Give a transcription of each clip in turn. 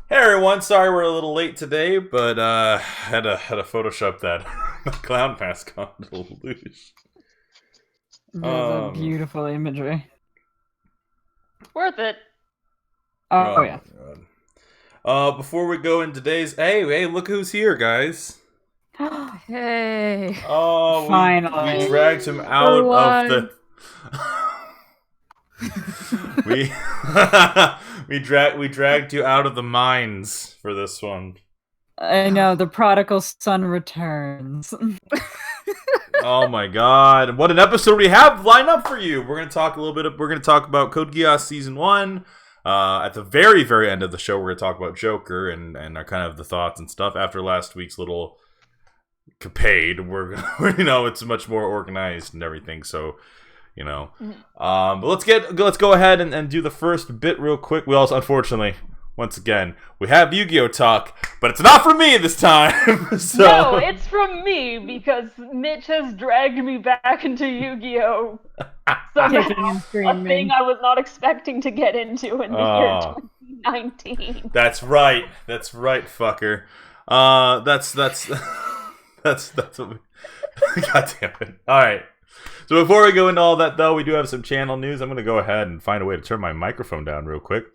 Hey everyone, sorry we're a little late today, but had to Photoshop that clown mask onto Luge. That's a Um, beautiful imagery. Worth it. Oh oh yeah. my god. Before we go in today's, hey, look who's here, guys. Hey. Oh, we Finally. dragged him For out of one. the. we we dragged you out of the mines for this one. I know, the prodigal son returns. Oh my god. What an episode we have lined up for you. We're gonna talk about Code Geass Season 1. At the very, very end of the show, we're gonna talk about Joker and our kind of the thoughts and stuff. After last week's little capade, it's much more organized and everything, so but let's go ahead and do the first bit real quick. We also, unfortunately, once again, we have Yu-Gi-Oh talk, but it's not from me this time. So No, it's from me because Mitch has dragged me back into Yu-Gi-Oh! Kicking and A screaming. thing I was not expecting to get into in the year Oh. 2019. That's right, fucker. That's that's what we... God damn it. All right. So before we go into all that, though, we do have some channel news. I'm going to go ahead and find a way to turn my microphone down real quick.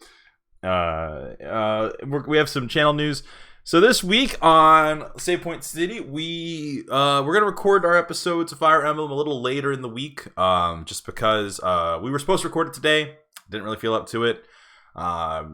We have some channel news. So this week on Save Point City, we're going to record our episodes of Fire Emblem a little later in the week, just because we were supposed to record it today. Didn't really feel up to it. I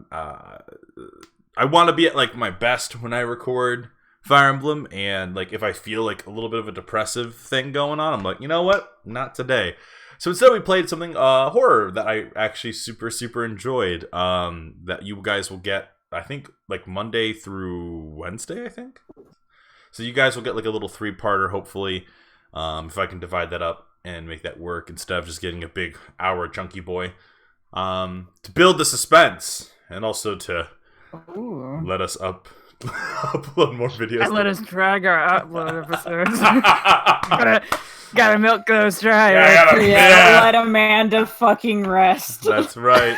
want to be at like my best when I record Fire Emblem, and like if I feel like a little bit of a depressive thing going on, I'm like, you know what? Not today. So instead we played something horror that I actually super enjoyed, that you guys will get, I think, like Monday through Wednesday, I think. So you guys will get like a little 3-parter, hopefully, if I can divide that up and make that work instead of just getting a big hour chunky boy, to build the suspense and also to Ooh. let us upload more videos. And let us drag our upload episodes. gotta milk those dry. Yeah. Let Amanda fucking rest. That's right.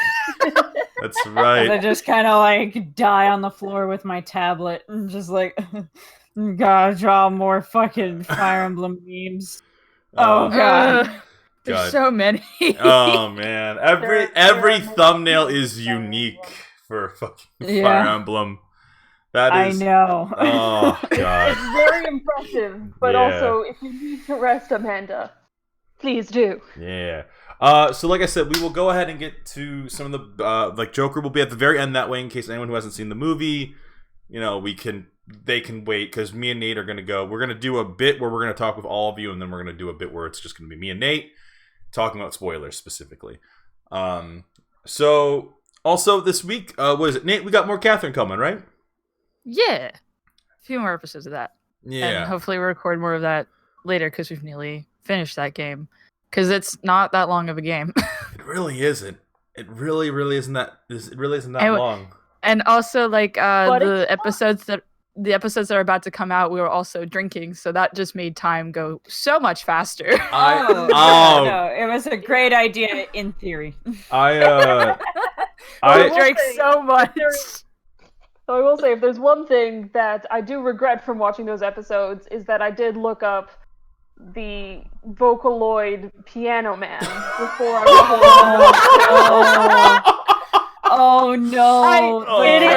That's right. I just kind of like die on the floor with my tablet and just like gotta draw more fucking Fire Emblem memes. Oh god. There's so many. Oh man, every thumbnail is unique for fucking Fire Emblem. That is, I know. Oh god. It's very impressive, but also, if you need to rest, Amanda, please do. Yeah. So like I said, we will go ahead and get to some of the like Joker will be at the very end that way in case anyone who hasn't seen the movie, they can wait because me and Nate are gonna go. We're gonna do a bit where we're gonna talk with all of you, and then we're gonna do a bit where it's just gonna be me and Nate talking about spoilers specifically. So also this week, what is it, Nate? We got more Catherine coming, right? Yeah. A few more episodes of that. Yeah. And hopefully we'll record more of that later because we've nearly finished that game. Because it's not that long of a game. It really isn't. It really isn't that. It really isn't that long. And also, like the episodes that are about to come out, we were also drinking, so that just made time go so much faster. No, it was a great idea in theory. I drank so much. So I will say, if there's one thing that I do regret from watching those episodes, is that I did look up the Vocaloid Piano Man before I was Oh no! It is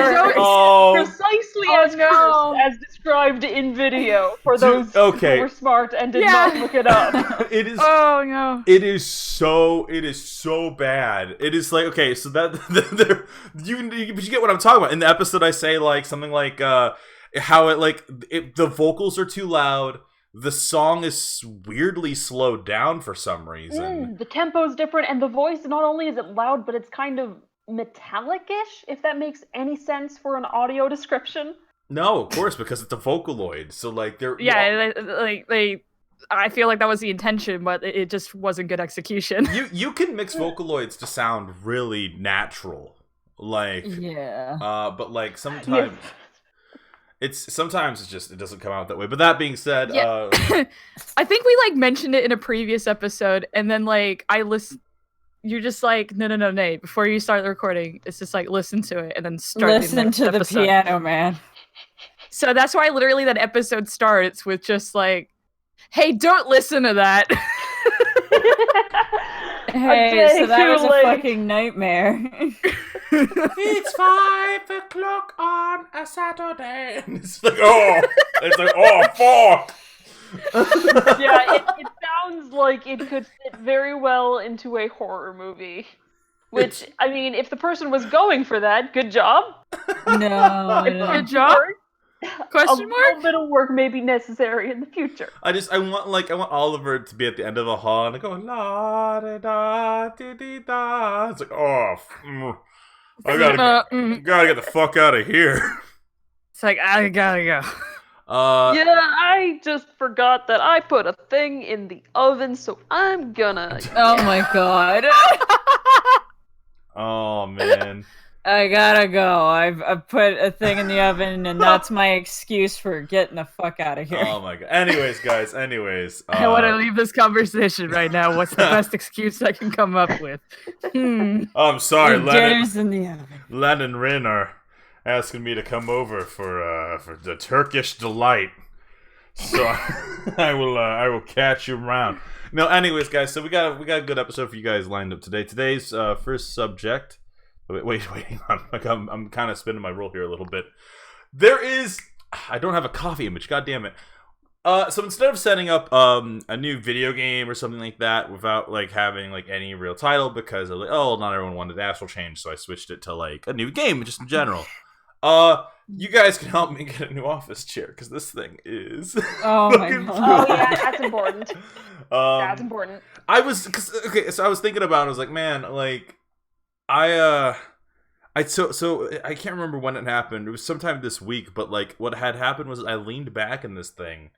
precisely as cursed as described in video for those who were smart and did not look it up. It is. Oh no! It is so bad. It is like, okay, so that you get what I'm talking about. In the episode, I say like something like how the vocals are too loud. The song is weirdly slowed down for some reason. The tempo's different, and the voice, not only is it loud, but it's kind of metallic-ish, if that makes any sense for an audio description. No, of course, because it's a Vocaloid. So like they're I feel like that was the intention, but it just wasn't good execution. You can mix Vocaloids to sound really natural, like but like sometimes. Sometimes it doesn't come out that way. But that being said, I think we like mentioned it in a previous episode, and then like I you're just like, no, Nate. Before you start the recording, it's just like listen to it and then start. Listen to the Piano Man. So that's why literally that episode starts with just like, hey, don't listen to that. Hey, so that was a fucking nightmare. It's 5 o'clock on a Saturday. And it's like, fuck. Yeah, it sounds like it could fit very well into a horror movie. Which, I mean, if the person was going for that, good job. No. Good job? Question mark? A little bit of work may be necessary in the future. I want Oliver to be at the end of the hall and go la da da dee dee da. It's like, I gotta get the fuck out of here. It's like, I gotta go. Yeah, I just forgot that I put a thing in the oven, so I'm gonna. Oh my god. Oh man. I gotta go. I've put a thing in the oven, and that's my excuse for getting the fuck out of here. Oh my god. Anyways, guys. I want to leave this conversation right now. What's the best excuse I can come up with? I'm sorry, Dinner's in the oven. Len and Rin are asking me to come over for the Turkish delight. So I will catch you around. No, anyways, guys. So we got a good episode for you guys lined up today. Today's first subject. Wait, hang on. Like I'm kind of spinning my rule here a little bit. I don't have a coffee image. God damn it. So instead of setting up a new video game or something like that without like having like any real title, because of, like, not everyone wanted Astral Change, so I switched it to like a new game just in general. You guys can help me get a new office chair because this thing is. Oh my god! Oh yeah, that's important. That's important. So I was thinking about it. I was like, man, like. I can't remember when it happened. It was sometime this week, but like what had happened was I leaned back in this thing,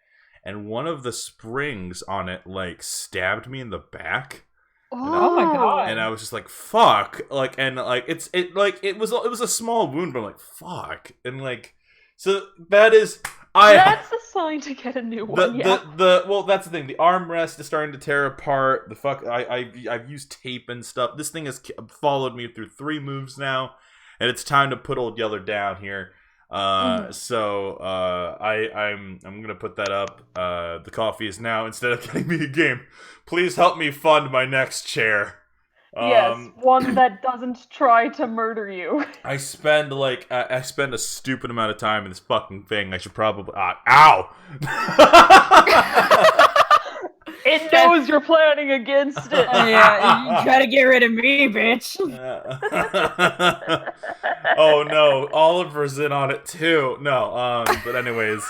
and one of the springs on it like stabbed me in the back. Oh my god! And I was just like, "Fuck!" Like, and like it was a small wound, but I'm like, "Fuck!" And like, so that's a sign to get a new one. Well, that's the thing. The armrest is starting to tear apart. I've used tape and stuff. This thing has followed me through 3 moves now, and it's time to put Old Yeller down here. So I'm gonna put that up. The coffee is now, instead of getting me a game, please help me fund my next chair. Yes, one that doesn't try to murder you. I spend a stupid amount of time in this fucking thing. I should probably ow. It knows you're planning against it. Yeah, you gotta get rid of me, bitch. Oh no, Oliver's in on it too. No, but anyways,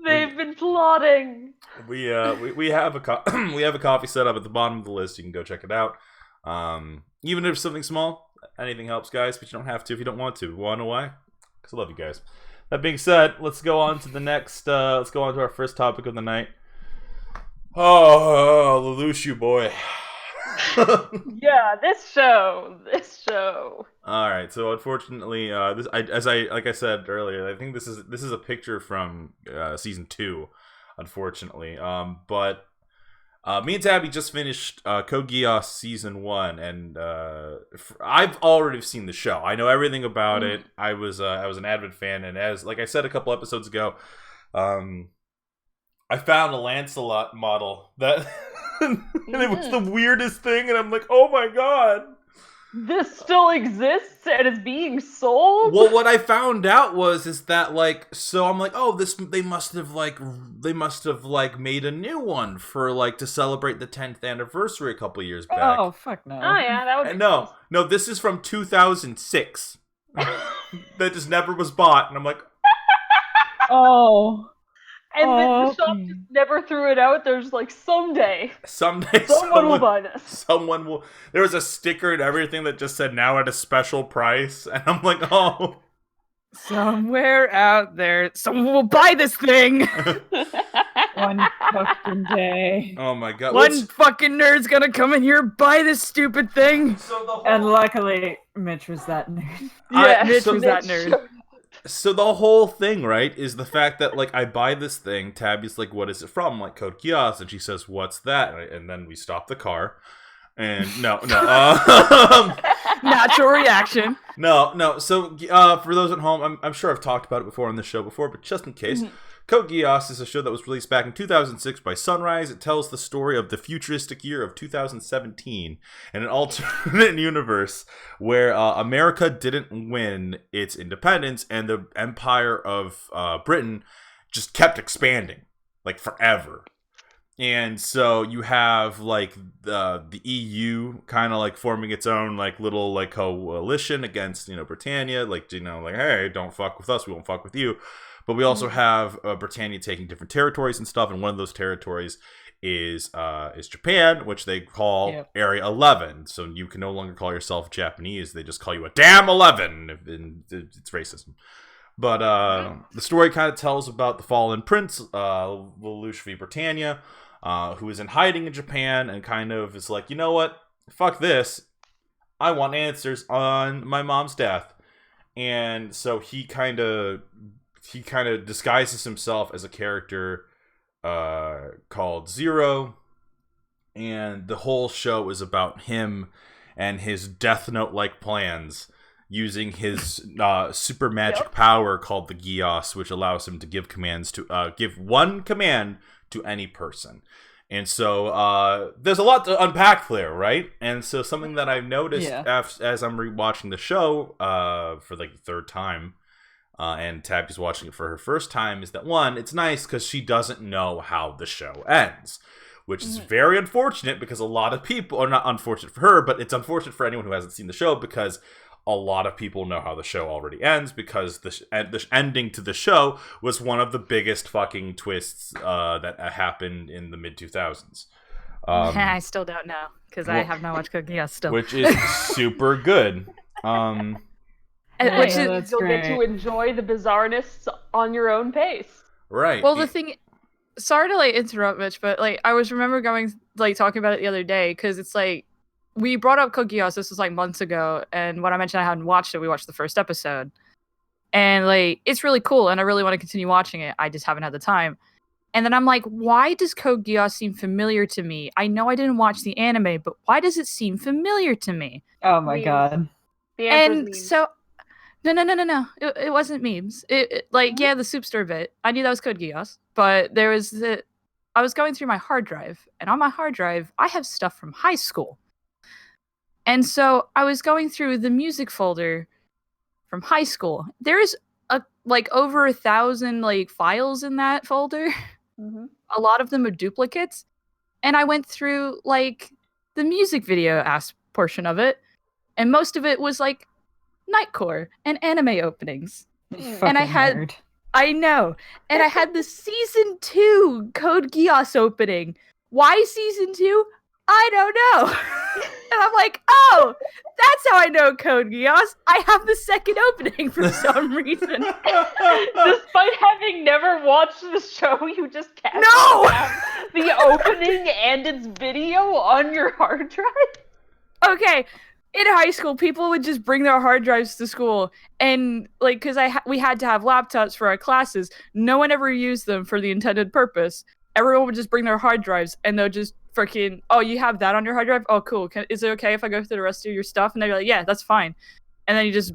they've been plotting. We have a coffee set up at the bottom of the list. You can go check it out. Even if it's something small, anything helps, guys, but you don't have to if you don't want to. Wanna know why? Because I love you guys. That being said, let's go on to the next, let's go on to our first topic of the night. Oh, Lelouch, boy. Yeah, this show. Alright, so unfortunately, like I said earlier, I think this is a picture from, season 2, unfortunately. But me and Tabby just finished Code Geass season 1, and I've already seen the show. I know everything about it. I was an avid fan, and as like I said a couple episodes ago, I found a Lancelot model that and it was the weirdest thing, and I'm like, oh my god. This still exists and is being sold? Well, what I found out is that like, so I'm like, oh, they must have made a new one for like to celebrate the 10th anniversary a couple years back. Oh fuck no. Oh yeah, that would be no, this is from 2006. That just never was bought, and I'm like, oh. And the shop just never threw it out. There's like someday someone will buy this. Someone will. There was a sticker and everything that just said now at a special price, and I'm like, oh. Somewhere out there, someone will buy this thing. One fucking day. Oh my god. One fucking nerd's gonna come in here, buy this stupid thing. And luckily, Mitch was that nerd. Yeah, Mitch was that nerd. So the whole thing, right, is the fact that, like, I buy this thing, Tabby's like, what is it from? I'm like, Code Geass, and she says, what's that? And then we stop the car. And no. Natural reaction. No. So, for those at home, I'm sure I've talked about it before on this show before, but just in case, Code Geass is a show that was released back in 2006 by Sunrise. It tells the story of the futuristic year of 2017 in an alternate universe where America didn't win its independence and the Empire of Britain just kept expanding, like, forever. And so you have, like, the EU kind of, like, forming its own, like, little, like, coalition against, Britannia. Like, like, hey, don't fuck with us, we won't fuck with you. But we also have Britannia taking different territories and stuff. And one of those territories is Japan, which they call Area 11. So you can no longer call yourself Japanese. They just call you a damn 11. And it's racism. But the story kind of tells about the fallen prince, Lelouch v. Britannia, who is in hiding in Japan and kind of is like, you know what? Fuck this. I want answers on my mom's death. And so he kind of disguises himself as a character called Zero. And the whole show is about him and his Death Note-like plans, using his super magic power called the Geass, which allows him to give commands to give one command to any person. And so there's a lot to unpack there, right? And so something that I've noticed as I'm rewatching the show for like the third time, and Tabby's watching it for her first time, is that one, it's nice because she doesn't know how the show ends. Which is very unfortunate because a lot of people, or not unfortunate for her, but it's unfortunate for anyone who hasn't seen the show because a lot of people know how the show already ends because the ending to the show was one of the biggest fucking twists that happened in the mid-2000s. I still don't know because I have not watched Code Geass still. Which is super good. Which is you'll get to enjoy the bizarreness on your own pace. Right. Well, the thing... Sorry to, like, interrupt, Mitch, but, like, I was talking about it the other day, because it's, like, we brought up Code Geass, this was, like, months ago, and when I mentioned I hadn't watched it, we watched the first episode. And, like, it's really cool, and I really want to continue watching it, I just haven't had the time. And then I'm like, why does Code Geass seem familiar to me? I know I didn't watch the anime, but why does it seem familiar to me? Oh my god. The answer's memes. So... No. It wasn't memes. The soup store bit. I knew that was Code Geass, but there was I was going through my hard drive, and on my hard drive, I have stuff from high school. And so I was going through the music folder from high school. There's over 1,000 files in that folder. Mm-hmm. A lot of them are duplicates, and I went through the music video portion of it, and most of it was Nightcore and anime openings. And I had nerd. I know. And I had the season 2 Code Geass opening. Why season 2? I don't know. And I'm like, oh, that's how I know Code Geass. I have the second opening for some reason. Despite having never watched the show, you just can't have the opening and its video on your hard drive? Okay. In high school, people would just bring their hard drives to school, and because we had to have laptops for our classes. No one ever used them for the intended purpose. Everyone would just bring their hard drives, and they'll just freaking, oh, you have that on your hard drive? Oh, cool. Is it okay if I go through the rest of your stuff? And they're like, yeah, that's fine. And then you just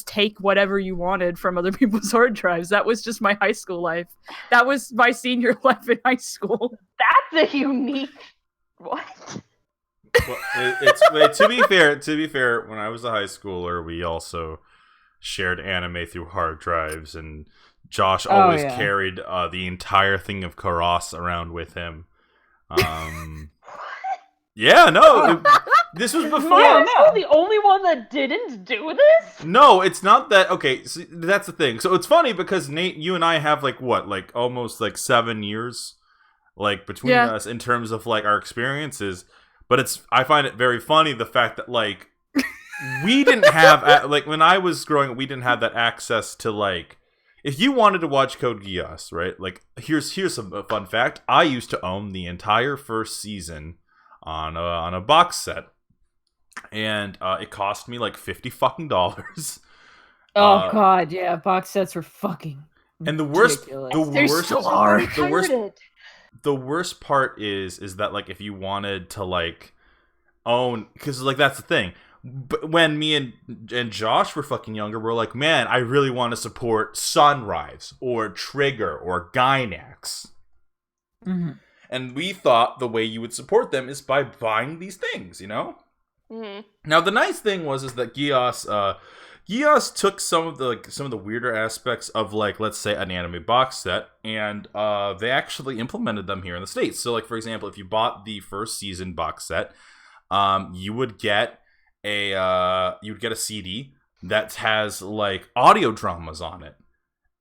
take whatever you wanted from other people's hard drives. That was just my high school life. That was my senior life in high school. That's a unique. What? Well, to be fair, when I was a high schooler, we also shared anime through hard drives, and Josh always carried the entire thing of Karas around with him. Yeah, no, this was before. Am I the only one that didn't do this? No, it's not that. Okay, so that's the thing. So it's funny because Nate, you and I have almost 7 years between us in terms of our experiences. But I find it very funny the fact that we didn't have when I was growing up, we didn't have that access to if you wanted to watch Code Geass, right? Here's a fun fact. I used to own the entire first season on a box set, and it cost me $50 fucking dollars. Oh god, yeah, box sets were fucking and the ridiculous. worst, They still are. The worst part is that like if you wanted to like own, because like that's the thing. But when me and Josh were fucking younger, we're like, man, I really want to support Sunrise or Trigger or Gynax. Mm-hmm. And we thought the way you would support them is by buying these things, you know? Mm-hmm. Now the nice thing was that Gios took some of the weirder aspects of like, let's say, an anime box set, and they actually implemented them here in the States. So like, for example, if you bought the first season box set, you would get a CD that has like audio dramas on it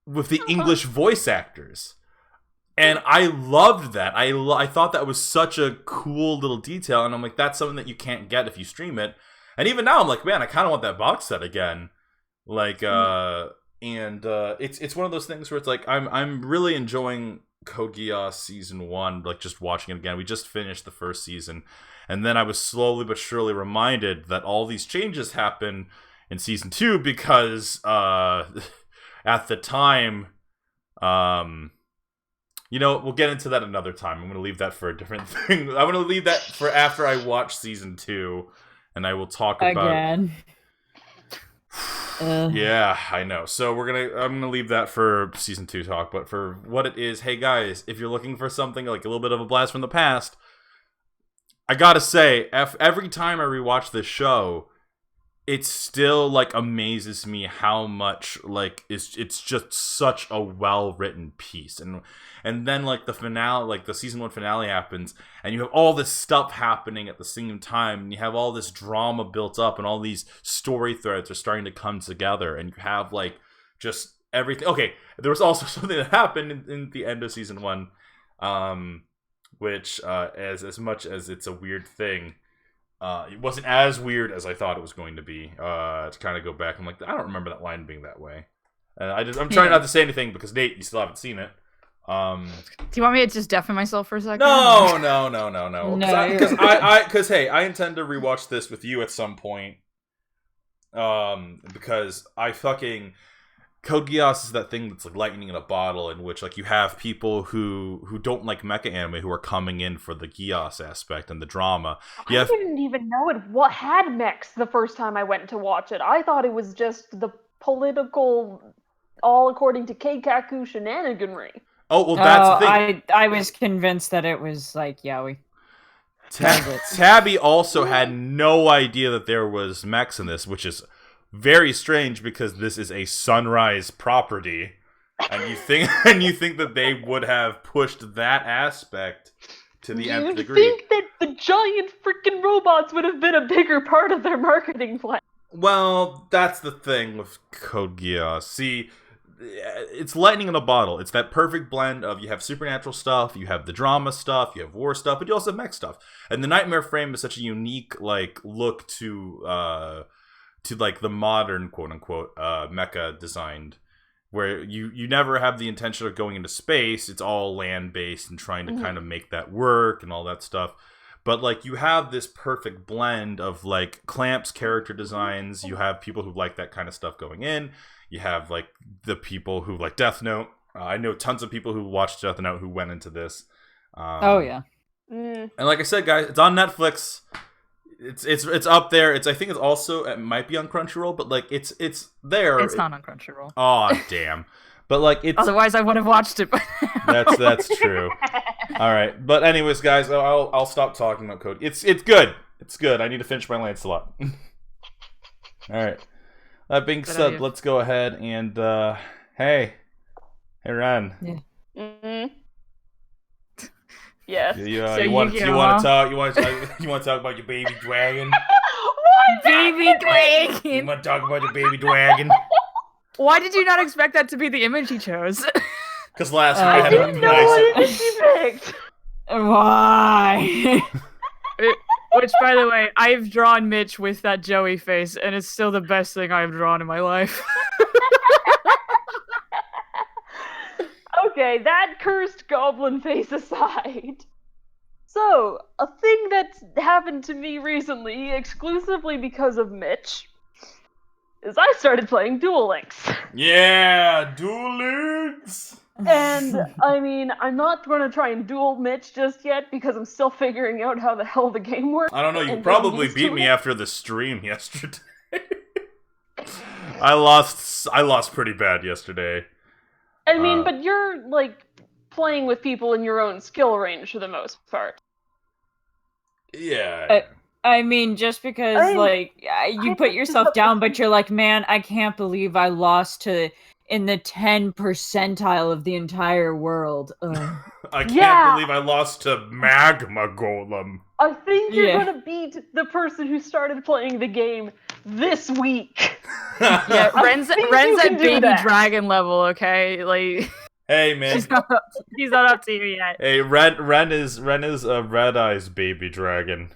with the English voice actors. And I loved that. I thought that was such a cool little detail, and I'm like, that's something that you can't get if you stream it. And even now, I'm like, man, I kind of want that box set again. Like, it's one of those things where it's like, I'm really enjoying Code Geass Season 1, like, just watching it again. We just finished the first season, and then I was slowly but surely reminded that all these changes happen in Season 2 because, at the time, you know, we'll get into that another time. I'm going to leave that for a different thing. I'm going to leave that for after I watch Season 2, and I will talk about... Again. Yeah, I know. So I'm gonna leave that for Season 2 talk, but for what it is, hey guys, if you're looking for something like a little bit of a blast from the past, I gotta say, every time I rewatch this show, it still like amazes me how much like it's just such a well-written piece. And then like the finale, like the Season 1 finale happens, and you have all this stuff happening at the same time, and you have all this drama built up, and all these story threads are starting to come together, and you have like just everything. Okay, there was also something that happened in the end of Season 1, which as much as it's a weird thing, it wasn't as weird as I thought it was going to be. To kind of go back, I'm like, I don't remember that line being that way. I'm trying not to say anything because Nate, you still haven't seen it. Do you want me to just deafen myself for a second? No. No, Because hey, I intend to rewatch this with you at some point. Because I fucking Code Geass is that thing that's like lightning in a bottle, in which like you have people who don't like mecha anime who are coming in for the Geass aspect and the drama. I didn't even know what had mechs the first time I went to watch it. I thought it was just the political, all according to Keikaku shenaniganry. Oh, well, that's the thing. I was convinced that it was like yaoi. Tabby also had no idea that there was mechs in this, which is very strange because this is a Sunrise property, and you think that they would have pushed that aspect to the nth degree. You'd think that the giant freaking robots would have been a bigger part of their marketing plan. Well, that's the thing with Code Geass. See, it's lightning in a bottle. It's that perfect blend of you have supernatural stuff, you have the drama stuff, you have war stuff, but you also have mech stuff. And the Nightmare Frame is such a unique like look to like the modern quote unquote mecha designed, where you never have the intention of going into space. It's all land based and trying to kind of make that work and all that stuff. But like you have this perfect blend of like Clamp's character designs. You have people who like that kind of stuff going in. You have like the people who like Death Note. I know tons of people who watched Death Note who went into this. Oh yeah. And like I said, guys, it's on Netflix. It's up there. I think it's also, it might be on Crunchyroll, but like it's there. It's not on Crunchyroll. Oh damn! But like it's otherwise I would have watched it. That's true. All right, but anyways, guys, I'll stop talking about Code. It's good. It's good. I need to finish my Lancelot. All right. That being said, let's go ahead and hey Ren. Yeah. Mm-hmm. Yes. You want to talk? You want to talk about your baby dragon? What? Baby dragon. You want to talk about your baby dragon? Why did you not expect that to be the image he chose? Because last week I didn't know what image he picked. Why? Which, by the way, I've drawn Mitch with that Joey face, and it's still the best thing I've drawn in my life. Okay, that cursed goblin face aside. So, a thing that's happened to me recently, exclusively because of Mitch, is I started playing Duel Links. Yeah, Duel Links! And I mean, I'm not going to try and duel Mitch just yet because I'm still figuring out how the hell the game works. I don't know. You and probably getting used beat to me it. after the stream yesterday. I lost pretty bad yesterday. I mean, but you're like playing with people in your own skill range for the most part. Yeah. I mean, just because you put yourself down, but you're like, man, I can't believe I lost to in the 10 percentile of the entire world. I can't believe I lost to Magma Golem. I think you're gonna beat the person who started playing the game this week. Yeah, Ren's at baby that. dragon level, okay? Like, hey man, he's not up to you yet. Hey, Ren is a Red Eyes baby dragon.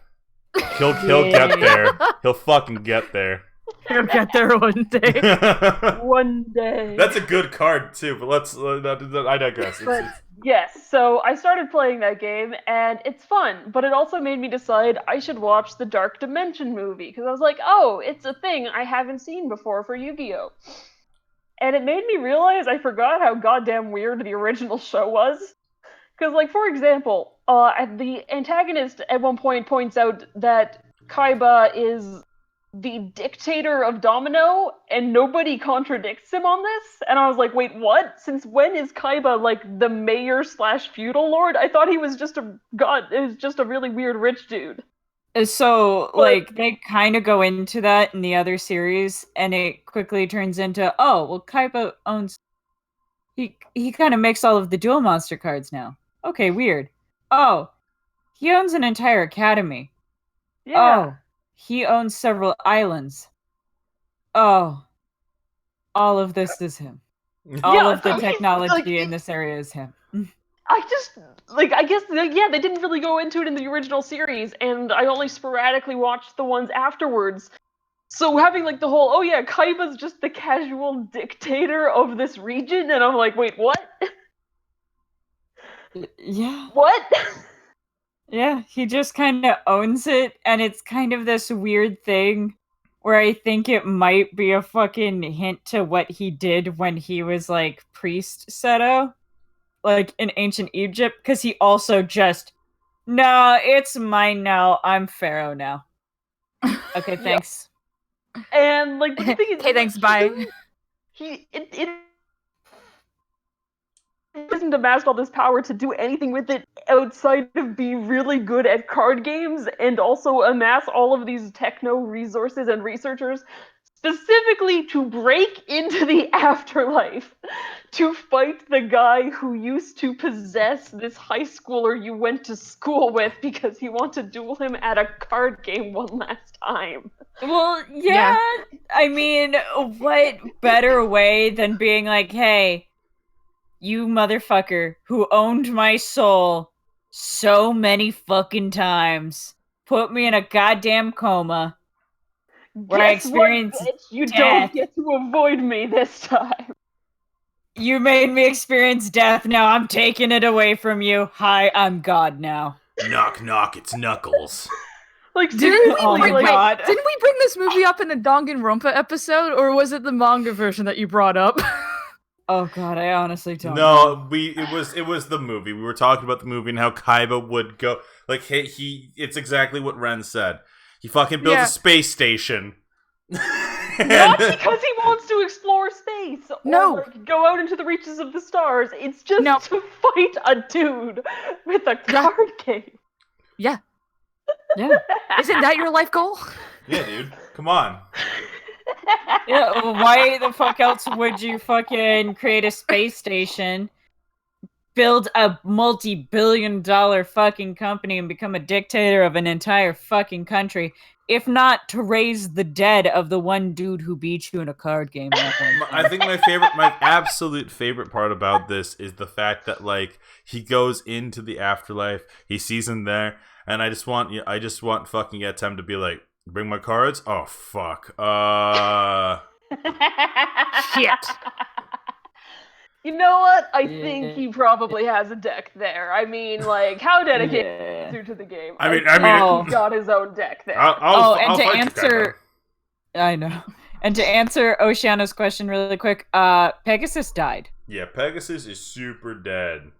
He'll get there. He'll fucking get there. He'll get there one day. One day. That's a good card too. But I digress. But yes, so I started playing that game, and it's fun. But it also made me decide I should watch the Dark Dimension movie because I was like, oh, it's a thing I haven't seen before for Yu-Gi-Oh! And it made me realize I forgot how goddamn weird the original show was. Because, like, for example, the antagonist at one point points out that Kaiba is the dictator of Domino, and nobody contradicts him on this. And I was like, wait, what? Since when is Kaiba, like, the mayor / feudal lord? I thought he was just a really weird rich dude. So, like, they kind of go into that in the other series, and it quickly turns into, oh, well, Kaiba owns... He kind of makes all of the duel monster cards now. Okay, weird. Oh, he owns an entire academy. Yeah. Oh, he owns several islands. Oh, all of this is him. All of the technology in this area is him. I guess, they didn't really go into it in the original series, and I only sporadically watched the ones afterwards. So having, like, the whole, oh yeah, Kaiba's just the casual dictator of this region, and I'm like, wait, what? Yeah. What? Yeah, he just kind of owns it, and it's kind of this weird thing where I think it might be a fucking hint to what he did when he was, like, priest Seto, like, in ancient Egypt, because he also just, no, it's mine now, I'm Pharaoh now. Okay, thanks. And, like, the thing is... Okay, thanks, bye. It doesn't amass all this power to do anything with it outside of be really good at card games and also amass all of these techno resources and researchers specifically to break into the afterlife to fight the guy who used to possess this high schooler you went to school with because he wanted to duel him at a card game one last time. Well, yeah. I mean, what better way than being like, hey, you motherfucker who owned my soul so many fucking times, put me in a goddamn coma where I experienced you death. Don't get to avoid me this time. You made me experience death, now I'm taking it away from you. Hi, I'm God now. Knock, knock, it's Knuckles. Like, Didn't oh my god. Didn't we bring this movie up in the Danganronpa episode, or was it the manga version that you brought up? Oh god, I honestly don't know. know. It was the movie. We were talking about the movie and how Kaiba would go. Like, it's exactly what Ren said. He fucking builds a space station. Not because he wants to explore space or like, go out into the reaches of the stars. It's just to fight a dude with a card game. Yeah. Yeah. Isn't that your life goal? Yeah, dude. Come on. Yeah, why the fuck else would you fucking create a space station, build a multi-billion-dollar fucking company, and become a dictator of an entire fucking country, if not to raise the dead of the one dude who beat you in a card game? I think my absolute favorite part about this is the fact that, like, he goes into the afterlife, he sees him there, and I just want fucking Etem to be like, bring my cards? Oh, fuck. Shit. You know what? I think he probably has a deck there. I mean, like, how dedicated is he to the game? I mean, he's got his own deck there. I'll to answer... I know. And to answer Oceana's question really quick, Pegasus died. Yeah, Pegasus is super dead.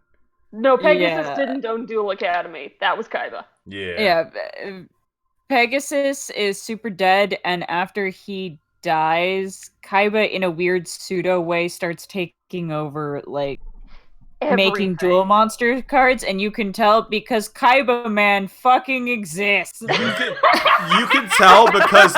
No, Pegasus Yeah. didn't own Duel Academy. That was Kaiba. Yeah. Pegasus is super dead, and after he dies, Kaiba, in a weird pseudo way, starts taking over, like, making Everything. dual monster cards, and you can tell because Kaiba Man fucking exists. You can tell because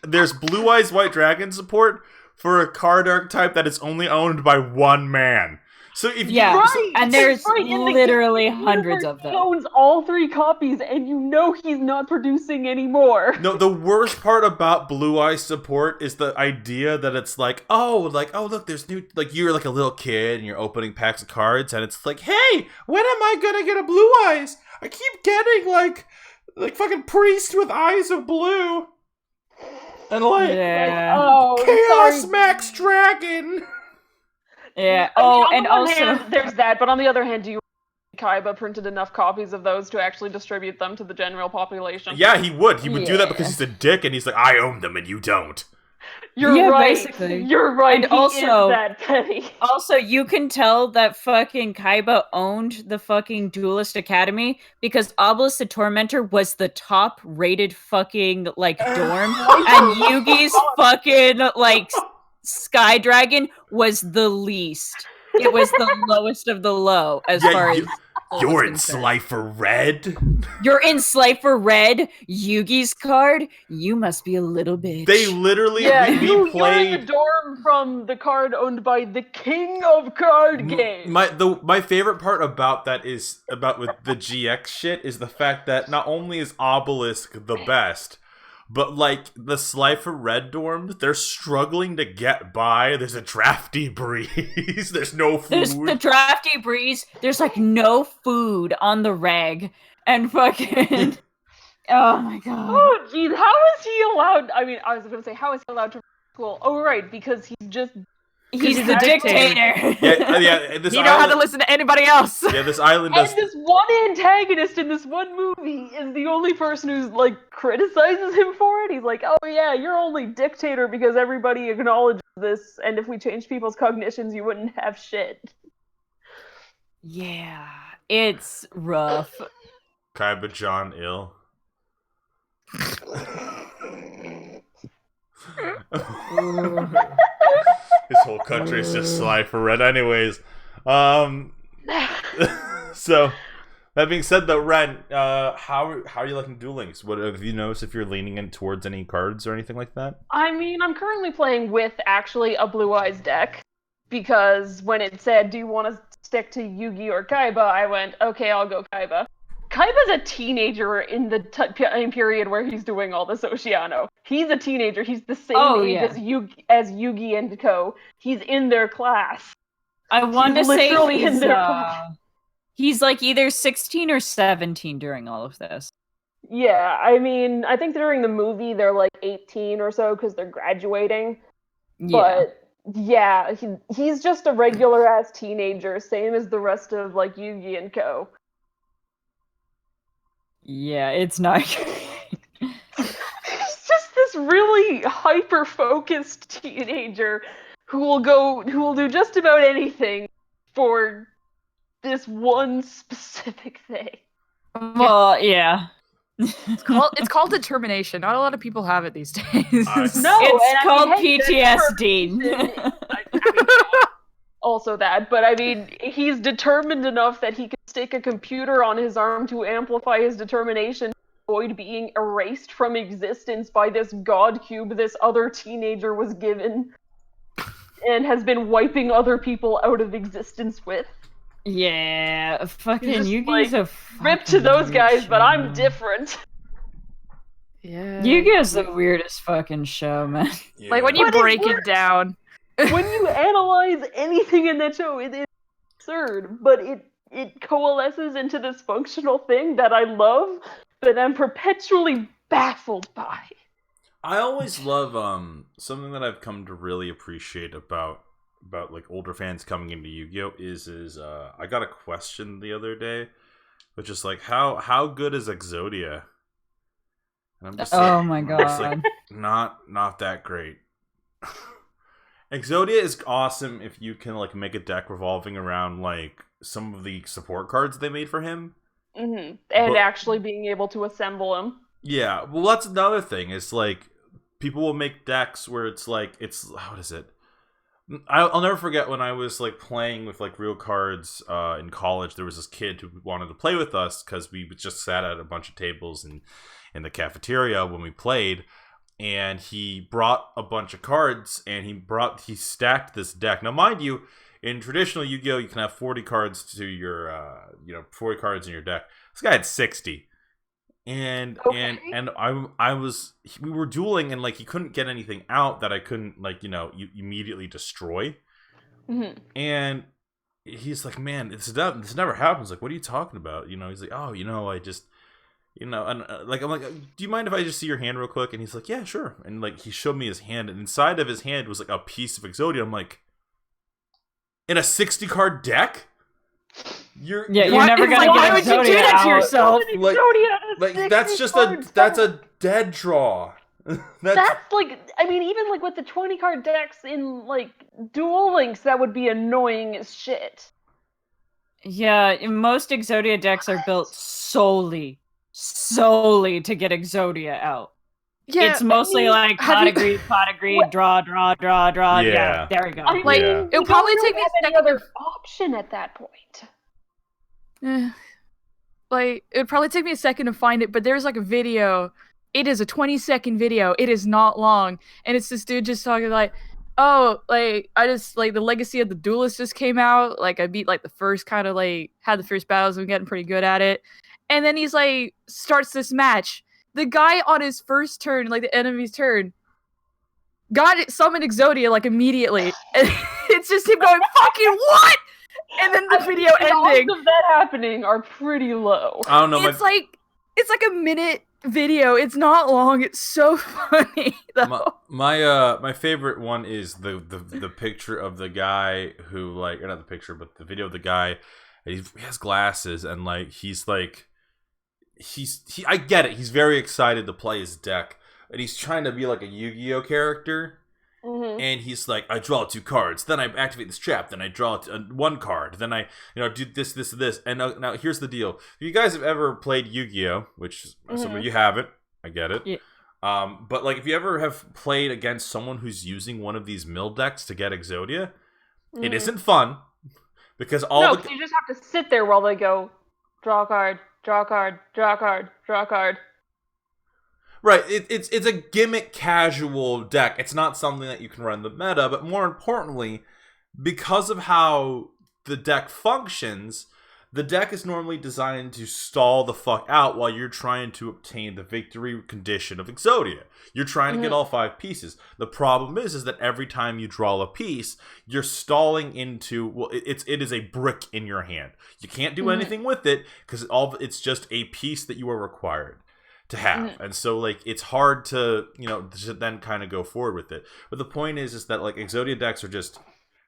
there's Blue Eyes White Dragon support for a card archetype that is only owned by one man. So if Yeah. you, Right, And there's right, in the literally game hundreds universe, of them. He owns all 3 copies, and you know he's not producing anymore. No, the worst part about Blue Eye support is the idea that it's like, oh, look, there's new, like, you're like a little kid and you're opening packs of cards, and it's like, hey, when am I gonna get a Blue Eyes? I keep getting like fucking priest with eyes of blue, and Yeah. Oh, Chaos sorry. Max Dragon. Yeah. I mean, Oh, on and the one also, hand, there's that, but on the other hand, do you Kaiba printed enough copies of those to actually distribute them to the general population? Yeah, he would. He would do that Yeah. because he's a dick, and he's like, I own them and you don't. You're Yeah, right. basically. You're right. And He also- is that petty. Also, you can tell that fucking Kaiba owned the fucking Duelist Academy because Obelisk the Tormentor was the top rated fucking, like, dorm, and Yugi's fucking, like, Sky Dragon was the least. It was the lowest of the low as Yeah, far as You're in concerned. Slifer Red. You're in Slifer Red, Yugi's card. You must be a little bitch. They literally Yeah, we you're in played. the dorm from the card owned by the king of card games. My favorite part about that is about with the GX shit is the fact that not only is Obelisk the best, but like the Slifer Red dorms, they're struggling to get by. There's a drafty breeze. There's no food. There's the drafty breeze. There's like no food on the reg. And fucking oh my god. Oh geez, how is he allowed? I mean, I was gonna say, how is he allowed to school? Oh right, because he's just He's he's the a dictator. dictator. yeah. This You don't have to listen to anybody else. Yeah, this island and does. this one antagonist in this one movie is the only person who's like criticizes him for it. He's like, oh yeah, you're only dictator because everybody acknowledges this, and if we change people's cognitions, you wouldn't have shit. Yeah, it's rough. Kaiba John ill. This whole country is just Slifer Red, anyways. So that being said, though, Ren, how are you liking Duel Links? What have you noticed if you're leaning in towards any cards or anything like that? I mean, I'm currently playing with actually a Blue Eyes deck because when it said, "Do you want to stick to Yugi or Kaiba?" I went, "Okay, I'll go Kaiba." Kaiba's a teenager in the time period where he's doing all this Oceano. He's a teenager. He's the same age as Yugi and Co. He's in their class. I want to He's say literally in their class. he's like either 16 or 17 during all of this. Yeah, I mean, I think during the movie they're like 18 or so because they're graduating. Yeah. But yeah, he's just a regular ass teenager, same as the rest of like Yugi and Co. Yeah, it's not He's just this really hyper focused teenager who will do just about anything for this one specific thing. well, yeah. It's called determination. Not a lot of people have it these days. No, It's and I called mean, hey, PTSD. I mean, also that, but I mean, he's determined enough that he can stick a computer on his arm to amplify his determination to avoid being erased from existence by this god cube this other teenager was given and has been wiping other people out of existence with. Yeah, fucking just, Yugi's like, a Rip to fucking those weird guys, but I'm show. different. Yeah. Yu-Gi-Oh's the weirdest fucking show, man. Like when you But it break it works. down. When you analyze anything in that show, it is absurd, but it coalesces into this functional thing that I love, but I'm perpetually baffled by. I always love something that I've come to really appreciate about like older fans coming into Yu-Gi-Oh is I got a question the other day, which is like how good is Exodia? And I'm just Oh my I'm just god. like, not that great. Exodia is awesome if you can like make a deck revolving around like some of the support cards they made for him. And But- actually being able to assemble them. Yeah, well, that's another thing. It's like people will make decks where it's like what is it? I'll never forget when I was like playing with like real cards in college. There was this kid who wanted to play with us because we just sat at a bunch of tables in the cafeteria when we played, and he brought a bunch of cards and he stacked this deck. Now, mind you, in traditional Yu-Gi-Oh, you can have 40 cards to your 40 cards in your deck. This guy had 60. And Okay. we were dueling, and like he couldn't get anything out that I couldn't like you immediately destroy. And he's like, man, this never happens. Like, what are you talking about? He's like, oh, I just and like I'm like, do you mind if I just see your hand real quick? And he's like, yeah, sure. And like he showed me his hand, and inside of his hand was like a piece of Exodia. I'm like, in a 60 card deck? You're never gonna Why get would you do Exodia that to out. yourself? Like that's just that's a dead draw. That's like, I mean, even like with the 20 card decks in like Duel Links, that would be annoying as shit. Yeah, most Exodia decks are built solely to get Exodia out. Yeah, It's mostly like pot agreed, draw. Yeah, there we go. I mean, Like, Yeah. it'll probably take me a any second. other option at that point. Like, it would probably take me a second to find it, but there's like a video. It is a 20-second video. It is not long. And it's this dude just talking like, oh, like, I just, like, the Legacy of the Duelist just came out. Like, I beat, like, the first kind of, like, had the first battles. I'm getting pretty good at it. And then he's, like, starts this match. The guy on his first turn, like, the enemy's turn, summoned Exodia, like, immediately. And it's just him going, fucking what? And then the video The ending. odds of that happening are pretty low. I don't know. It's like a minute video. It's not long. It's so funny though. My favorite one is the picture of the guy who like, or not the picture, but the video of the guy. He has glasses and like he's like I get it. He's very excited to play his deck, and he's trying to be like a Yu-Gi-Oh character. And he's like, I draw 2 cards, then I activate this trap, then I draw 1 card, then I do this, and now here's the deal. If you guys have ever played Yu-Gi-Oh, which some of you haven't, I get it. Yeah. But like if you ever have played against someone who's using one of these mill decks to get Exodia, it isn't fun because you just have to sit there while they go draw a card, draw a card, draw a card, draw a card. Right, it's a gimmick casual deck. It's not something that you can run the meta, but more importantly, because of how the deck functions, the deck is normally designed to stall the fuck out while you're trying to obtain the victory condition of Exodia. You're trying to get all 5 pieces. The problem is that every time you draw a piece, you're stalling into, well, it is a brick in your hand. You can't do anything with it because it's just a piece that you are required to have. And so like it's hard to to then kind of go forward with it. But the point is that like Exodia decks are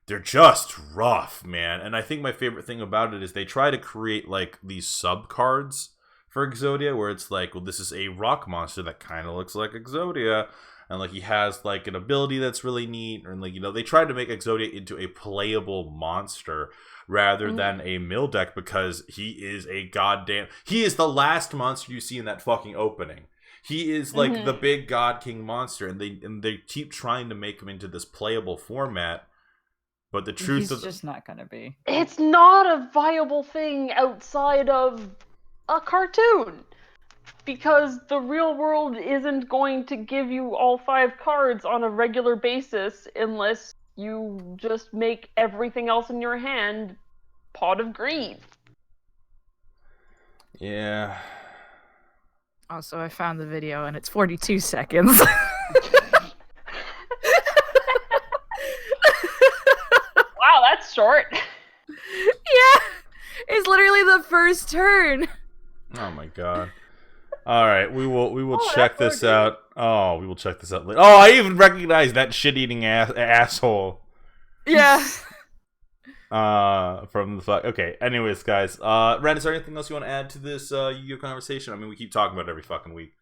they're just rough, man. And I think my favorite thing about it is they try to create like these sub cards for Exodia where it's like, well, this is a rock monster that kind of looks like Exodia, and like he has like an ability that's really neat, and like they try to make Exodia into a playable monster rather than a mill deck, because he is the last monster you see in that fucking opening. He is like the big god king monster, and they keep trying to make him into this playable format, but the truth He's just not gonna be. It's not a viable thing outside of a cartoon, because the real world isn't going to give you all 5 cards on a regular basis unless you just make everything else in your hand Pot of Greed. Yeah. Also, I found the video and it's 42 seconds. Wow, that's short. Yeah, it's literally the first turn. Oh my god. All right, we will Oh, check that's this out. Oh, we will check this out later. Oh, I even recognize that shit-eating asshole. Yeah. From the fuck. Okay. Anyways, guys. Ren, is there anything else you want to add to this Yu-Gi-Oh conversation? I mean, we keep talking about it every fucking week.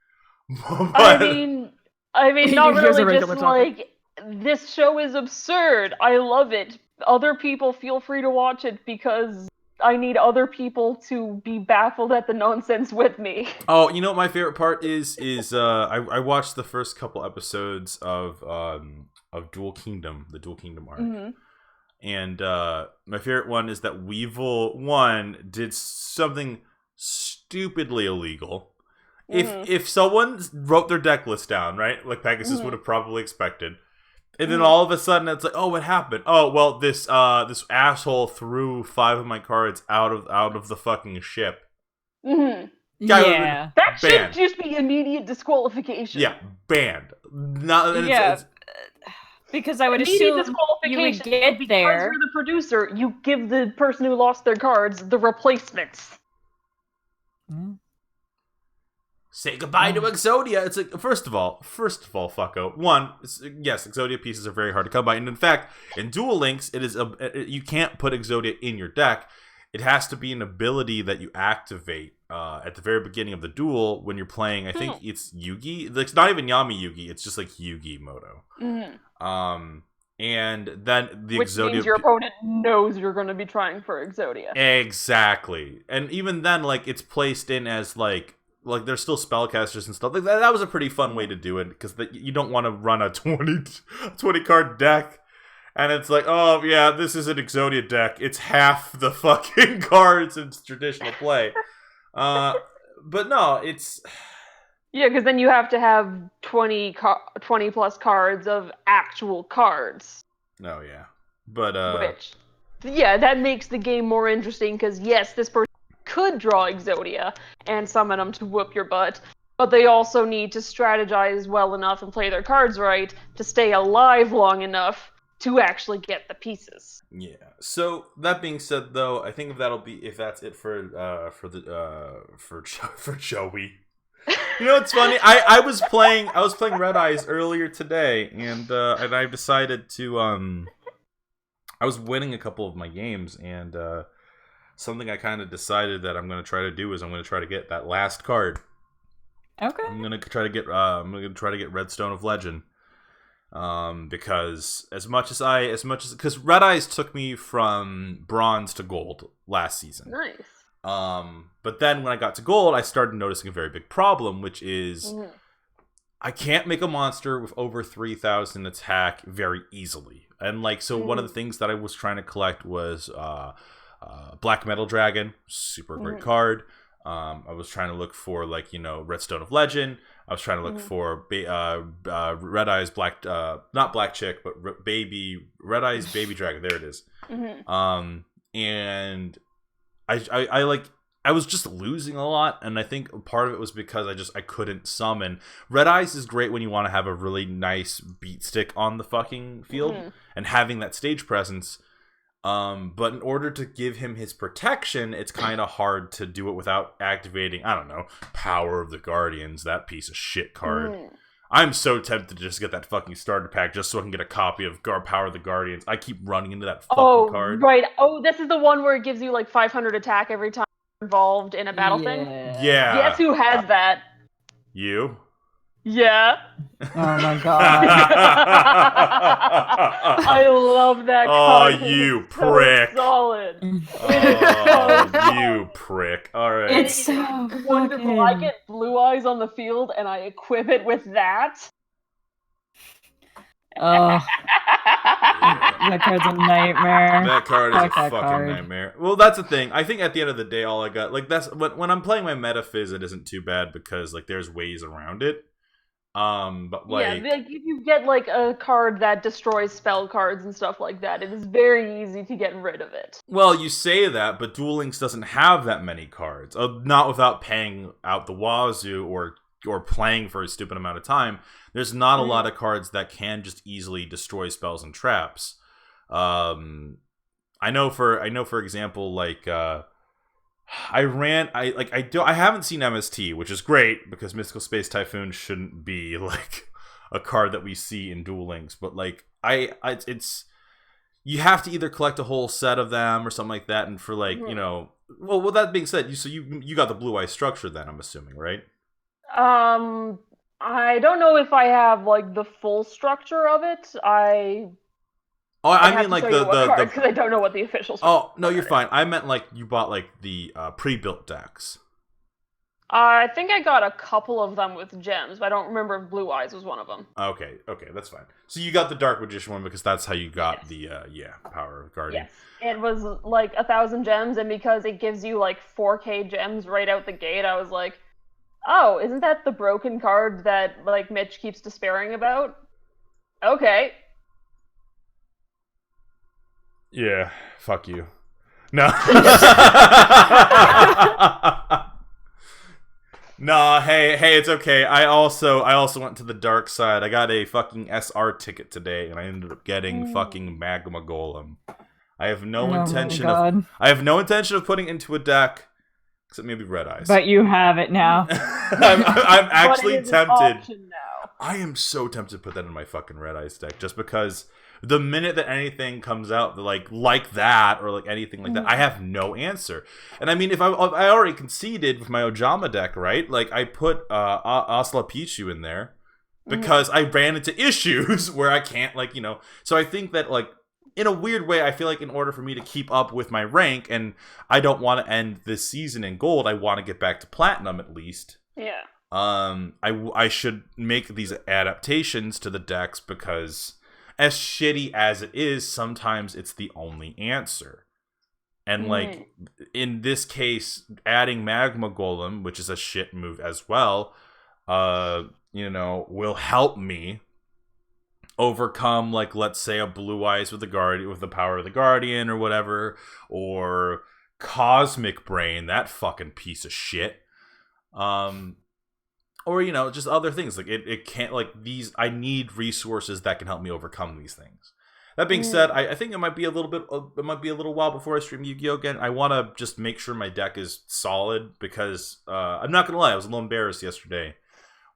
I mean, not Here's a really. regular Just topic. like this show is absurd. I love it. Other people feel free to watch it because I need other people to be baffled at the nonsense with me. Oh, you know what my favorite part is I watched the first couple episodes of Dual Kingdom, the Dual Kingdom arc. Mm-hmm. And my favorite one is that Weevil 1 did something stupidly illegal. If someone wrote their deck list down, right, like Pegasus would have probably expected, and then all of a sudden it's like, oh, what happened? Oh, well, this asshole threw 5 of my cards out of the fucking ship. Mm-hmm. Yeah. That should Banned. just be immediate disqualification. Yeah, banned. Not, and it's, because I would Immediate assume you would disqualification. get Because there. you're the producer, you give the person who lost their cards the replacements. say goodbye to Exodia. It's like, first of all, fucko. One, yes, Exodia pieces are very hard to come by, and in fact, in Duel Links, you can't put Exodia in your deck. It has to be an ability that you activate at the very beginning of the duel when you're playing. I think it's Yugi. It's not even Yami Yugi. It's just like Yugi Moto. And then the Which Exodia means your opponent knows you're going to be trying for Exodia. Exactly. And even then, like, it's placed in as like there's still spellcasters and stuff. Like that was a pretty fun way to do it, because you don't want to run a 20 card deck. And it's like, oh yeah, this is an Exodia deck. It's half the fucking cards in traditional play. But no, it's... Yeah, because then you have to have 20 plus cards of actual cards. Oh yeah. But Which, yeah, that makes the game more interesting, because yes, this person could draw Exodia and summon them to whoop your butt, but they also need to strategize well enough and play their cards right to stay alive long enough to actually get the pieces. Yeah. So that being said, though, I think if that's it for Joey. You know what's funny? I was playing Red Eyes earlier today, and I decided to I was winning a couple of my games, and something I kind of decided that I'm going to try to do is I'm going to try to get that last card. Okay. I'm going to try to get Redstone of Legend. Because because Red Eyes took me from bronze to gold last season. Nice. But then when I got to gold, I started noticing a very big problem, which is I can't make a monster with over 3,000 attack very easily. And like, so one of the things that I was trying to collect was Black Metal Dragon, super great card. I was trying to look for, like, Redstone of Legend. I was trying to look for Red Eyes not Black Chick, but Red Eyes Baby Dragon. There it is. And I was just losing a lot, and I think part of it was because I couldn't summon. Red Eyes is great when you want to have a really nice beat stick on the fucking field and having that stage presence. But in order to give him his protection, it's kind of hard to do it without activating, I don't know, Power of the Guardians, that piece of shit card. I'm so tempted to just get that fucking starter pack just so I can get a copy of Power of the Guardians. I keep running into that fucking card. Right. Oh, this is the one where it gives you like 500 attack every time you're involved in a battle thing? Yeah. Guess who has that? You? Yeah. Oh my god. I love that card. Oh, you It's prick. So solid. Oh, you prick. All right. It's so Wonderful. I fucking... get Blue Eyes on the field and I equip it with that. Oh, that card's a nightmare. That card is Fuck a that fucking card. nightmare. Well, that's the thing. I think at the end of the day, all I got, like, that's when I'm playing my Metaphys, it isn't too bad because, like, there's ways around it. But like, yeah, like if you get like a card that destroys spell cards and stuff like that, it is very easy to get rid of it. well, you say that, but Duel Links doesn't have that many cards. Not without paying out the wazoo or playing for a stupid amount of time. There's not a lot of cards that can just easily destroy spells and traps. I know for example, like I haven't seen MST, which is great because Mystical Space Typhoon shouldn't be like a card that we see in Duel Links, but like it's you have to either collect a whole set of them or something like that, and for like well, that being said, you got the Blue Eye structure then, I'm assuming, right? I don't know if I have like the full structure of it. I have mean to like show you what cards the because I don't know what the official structure. Oh, no, you're fine. I meant like you bought like the pre-built decks. I think I got a couple of them with gems, but I don't remember if Blue Eyes was one of them. Okay, that's fine. So you got the Dark Magician one because that's how you got Yes. the Power of Guardian. Yes. It was like 1,000 gems, and because it gives you like 4K gems right out the gate, I was like, oh, isn't that the broken card that like Mitch keeps despairing about? Okay. Yeah, fuck you. No. No, hey, it's okay. I also went to the dark side. I got a fucking SR ticket today, and I ended up getting fucking Magma Golem. I have no intention of putting into a deck, except maybe Red Eyes. But you have it now. I'm actually But it is an tempted. option now. I am so tempted to put that in my fucking Red Eyes deck, just because the minute that anything comes out like that or like anything like that, I have no answer. And I mean, if I already conceded with my Ojama deck, right? Like I put Asla Pichu in there because I ran into issues where I can't So I think that like in a weird way, I feel like in order for me to keep up with my rank, and I don't want to end this season in gold, I want to get back to platinum at least. Yeah. I should make these adaptations to the decks because as shitty as it is, sometimes it's the only answer. And like in this case, adding Magma Golem, which is a shit move as well, will help me overcome, like, let's say a Blue Eyes with the Power of the Guardian or whatever, or Cosmic Brain, that fucking piece of shit. Or just other things like it can't like these. I need resources that can help me overcome these things. That being said, I think it might be a little while before I stream Yu-Gi-Oh again. I want to just make sure my deck is solid because I'm not gonna lie, I was a little embarrassed yesterday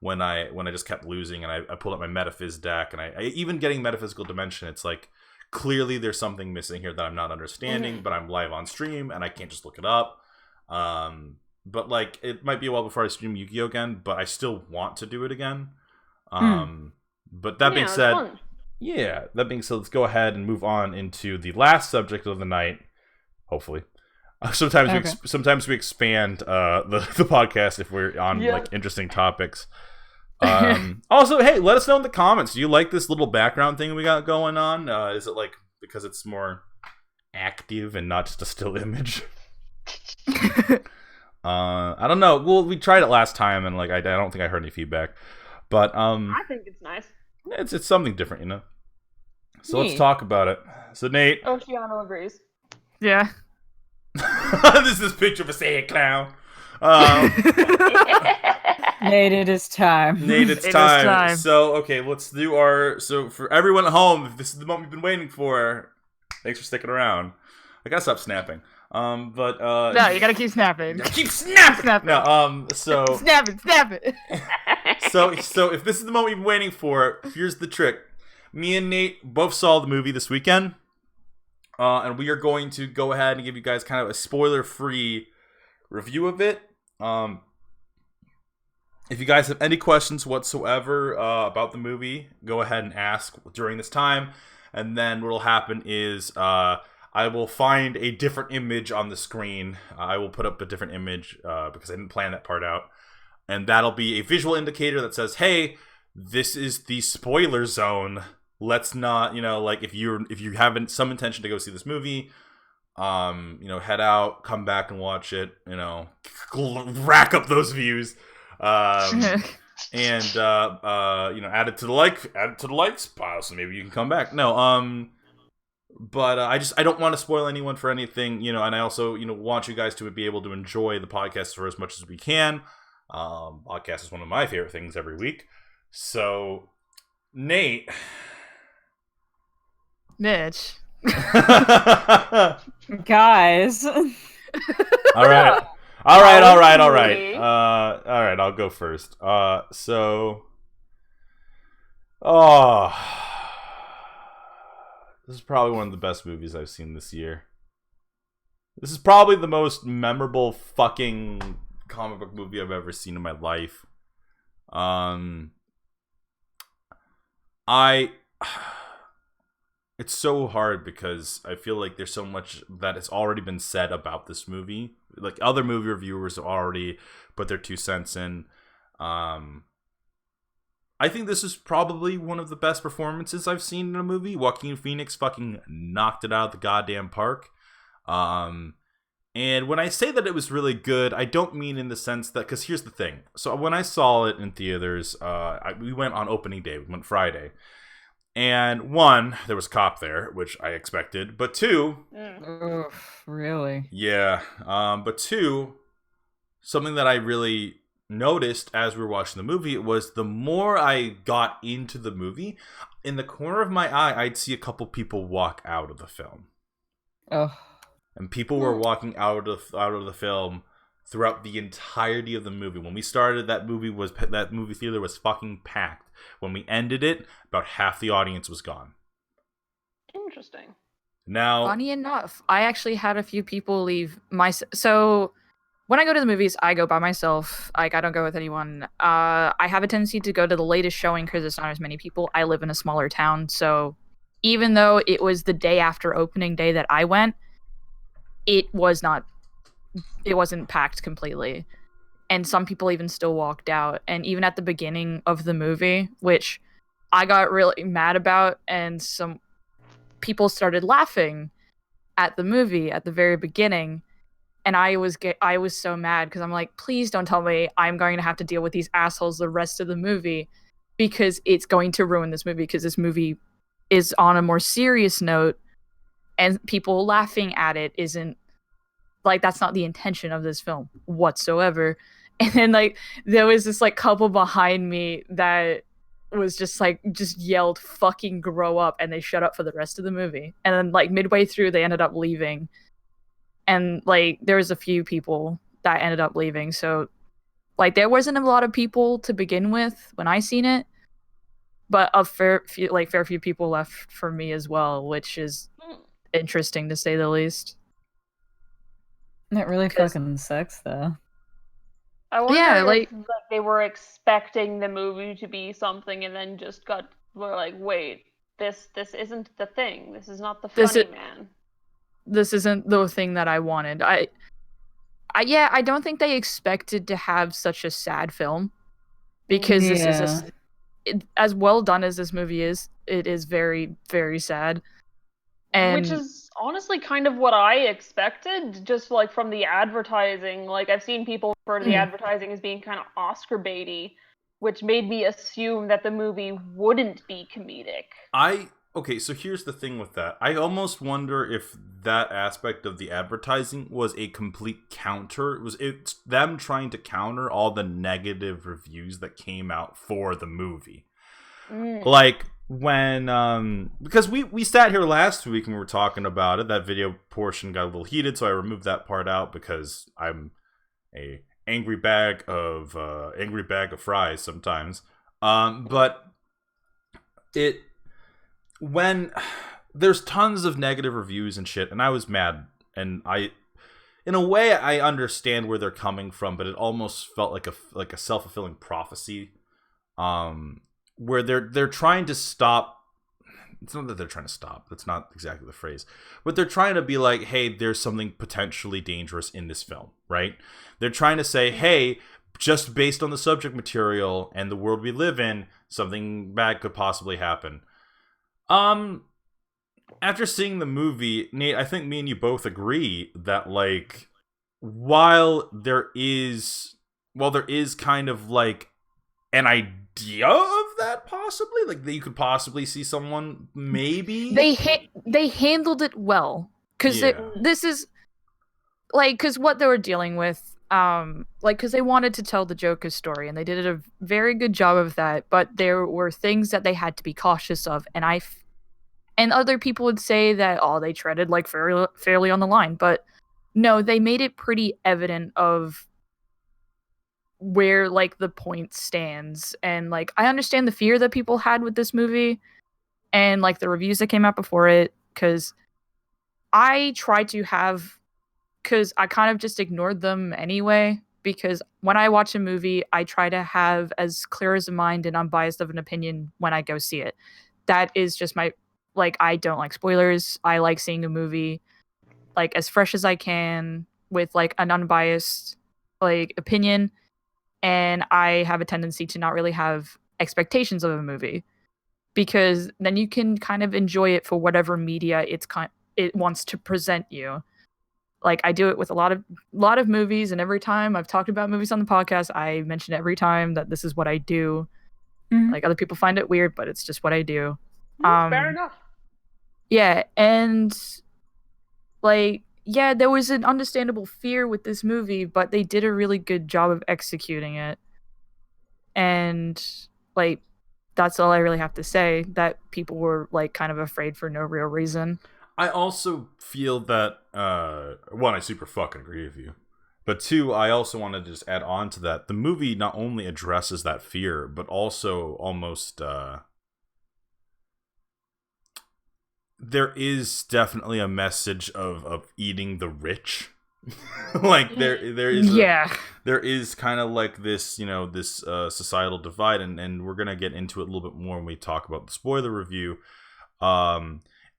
when I just kept losing, and I pulled up my Metaphys deck, and I even getting Metaphysical Dimension. It's like clearly there's something missing here that I'm not understanding, but I'm live on stream and I can't just look it up. But like it might be a while before I stream Yu-Gi-Oh again, but I still want to do it again. But that being said, let's go ahead and move on into the last subject of the night. Hopefully, sometimes we expand the podcast if we're on like interesting topics. Also, hey, let us know in the comments. Do you like this little background thing we got going on? Is it like because it's more active and not just a still image? I don't know. Well, we tried it last time, and like I don't think I heard any feedback. But I think it's nice. It's something different, So let's talk about it. So Nate, Oceano agrees. Yeah. This is a picture of a sad clown. Nate, it is time. Nate, it's time. So okay, let's do So for everyone at home, if this is the moment you've been waiting for, thanks for sticking around. I gotta stop snapping. No, you gotta keep snapping. Keep snapping. No, so snap it. so if this is the moment you've been waiting for, here's the trick. Me and Nate both saw the movie this weekend, and we are going to go ahead and give you guys kind of a spoiler-free review of it. If you guys have any questions whatsoever about the movie, go ahead and ask during this time, and then what will happen is I will find a different image on the screen. I will put up a different image because I didn't plan that part out. And that'll be a visual indicator that says, hey, this is the spoiler zone. Let's not, like if you have some intention to go see this movie, head out, come back and watch it, rack up those views. And add it to the likes pile so maybe you can come back. But I don't want to spoil anyone for anything, and I also, want you guys to be able to enjoy the podcast for as much as we can. Podcast is one of my favorite things every week. So, Nate. Mitch. Guys. All right. All right, I'll go first. This is probably one of the best movies I've seen this year. This is probably the most memorable fucking comic book movie I've ever seen in my life. I it's so hard because I feel like there's so much that has already been said about this movie. Like other movie reviewers have already put their 2 cents in. I think this is probably one of the best performances I've seen in a movie. Joaquin Phoenix fucking knocked it out of the goddamn park. And when I say that it was really good, I don't mean in the sense that, because here's the thing. So when I saw it in theaters, we went on opening day. We went Friday. And one, there was a cop there, which I expected. But two, Really? yeah. But two, something that I really noticed as we were watching the movie was the more I got into the movie, in the corner of my eye, I'd see a couple people walk out of the film. Oh. And people were walking out of the film throughout the entirety of the movie. When we started, that movie theater was fucking packed. When we ended it, about half the audience was gone. Interesting. Now, Funny enough, I actually had a few people leave so when I go to the movies, I go by myself. Like, I don't go with anyone. I have a tendency to go to the latest showing because there's not as many people. I live in a smaller town, so even though it was the day after opening day that I went, it wasn't packed completely. And some people even still walked out. And even at the beginning of the movie, which I got really mad about, and some people started laughing at the movie at the very beginning. And I was so mad because I'm like, please don't tell me I'm going to have to deal with these assholes the rest of the movie, because it's going to ruin this movie, because this movie is on a more serious note, and people laughing at it isn't, like, that's not the intention of this film whatsoever. And then, like, there was this, like, couple behind me that was just yelled fucking grow up, and they shut up for the rest of the movie. And then, like, midway through they ended up leaving. And, like, there was a few people that ended up leaving. So, like, there wasn't a lot of people to begin with when I seen it, but a fair few people left for me as well, which is interesting to say the least. That really fucking sucks, though. I wonder Yeah, if they were expecting the movie to be something and then just were like, wait, this isn't the thing. This is not the funny man. This isn't the thing that I wanted. I don't think they expected to have such a sad film, because this is as well done as this movie is. It is very, very sad. And which is honestly kind of what I expected, just like from the advertising. Like, I've seen people refer to the advertising as being kind of Oscar baity, which made me assume that the movie wouldn't be comedic. Okay, so here's the thing with that. I almost wonder if that aspect of the advertising was a complete counter. It's them trying to counter all the negative reviews that came out for the movie. Like, when because we sat here last week and we were talking about it, that video portion got a little heated, so I removed that part out because I'm a angry bag of fries sometimes. But when there's tons of negative reviews and shit, and I was mad, and in a way I understand where they're coming from, but it almost felt like a self-fulfilling prophecy, where they're trying to stop. It's not that they're trying to stop, that's not exactly the phrase, but they're trying to be like, hey, there's something potentially dangerous in this film, right? They're trying to say, hey, just based on the subject material and the world we live in, something bad could possibly happen. After seeing the movie, Nate, I think me and you both agree that, like, while there is kind of like an idea of that possibly, like, that you could possibly see someone maybe they handled it well, because this is like, because what they were dealing with, like, because they wanted to tell the Joker story, and they did a very good job of that, but there were things that they had to be cautious of, and other people would say that, oh, they treaded, like, fairly on the line, but no, they made it pretty evident of where, like, the point stands. And, like, I understand the fear that people had with this movie and, like, the reviews that came out before it, because I tried to have, because I kind of just ignored them anyway, because when I watch a movie, I try to have as clear as a mind and unbiased of an opinion when I go see it. That is just my, like, I don't like spoilers. I like seeing a movie like as fresh as I can with like an unbiased like opinion, and I have a tendency to not really have expectations of a movie, because then you can kind of enjoy it for whatever media it wants to present you. Like I do it with a lot of movies, and every time I've talked about movies on the podcast, I mention every time that this is what I do. Mhm. Like other people find it weird, but it's just what I do. Fair enough. Yeah, and like yeah, there was an understandable fear with this movie, but they did a really good job of executing it. And like that's all I really have to say, that people were like kind of afraid for no real reason. I also feel that one, I super fucking agree with you, but two, I also want to just add on to that. The movie not only addresses that fear, but also almost there is definitely a message of eating the rich. Like there is there is kind of like this, you know, this societal divide, and we're gonna get into it a little bit more when we talk about the spoiler review.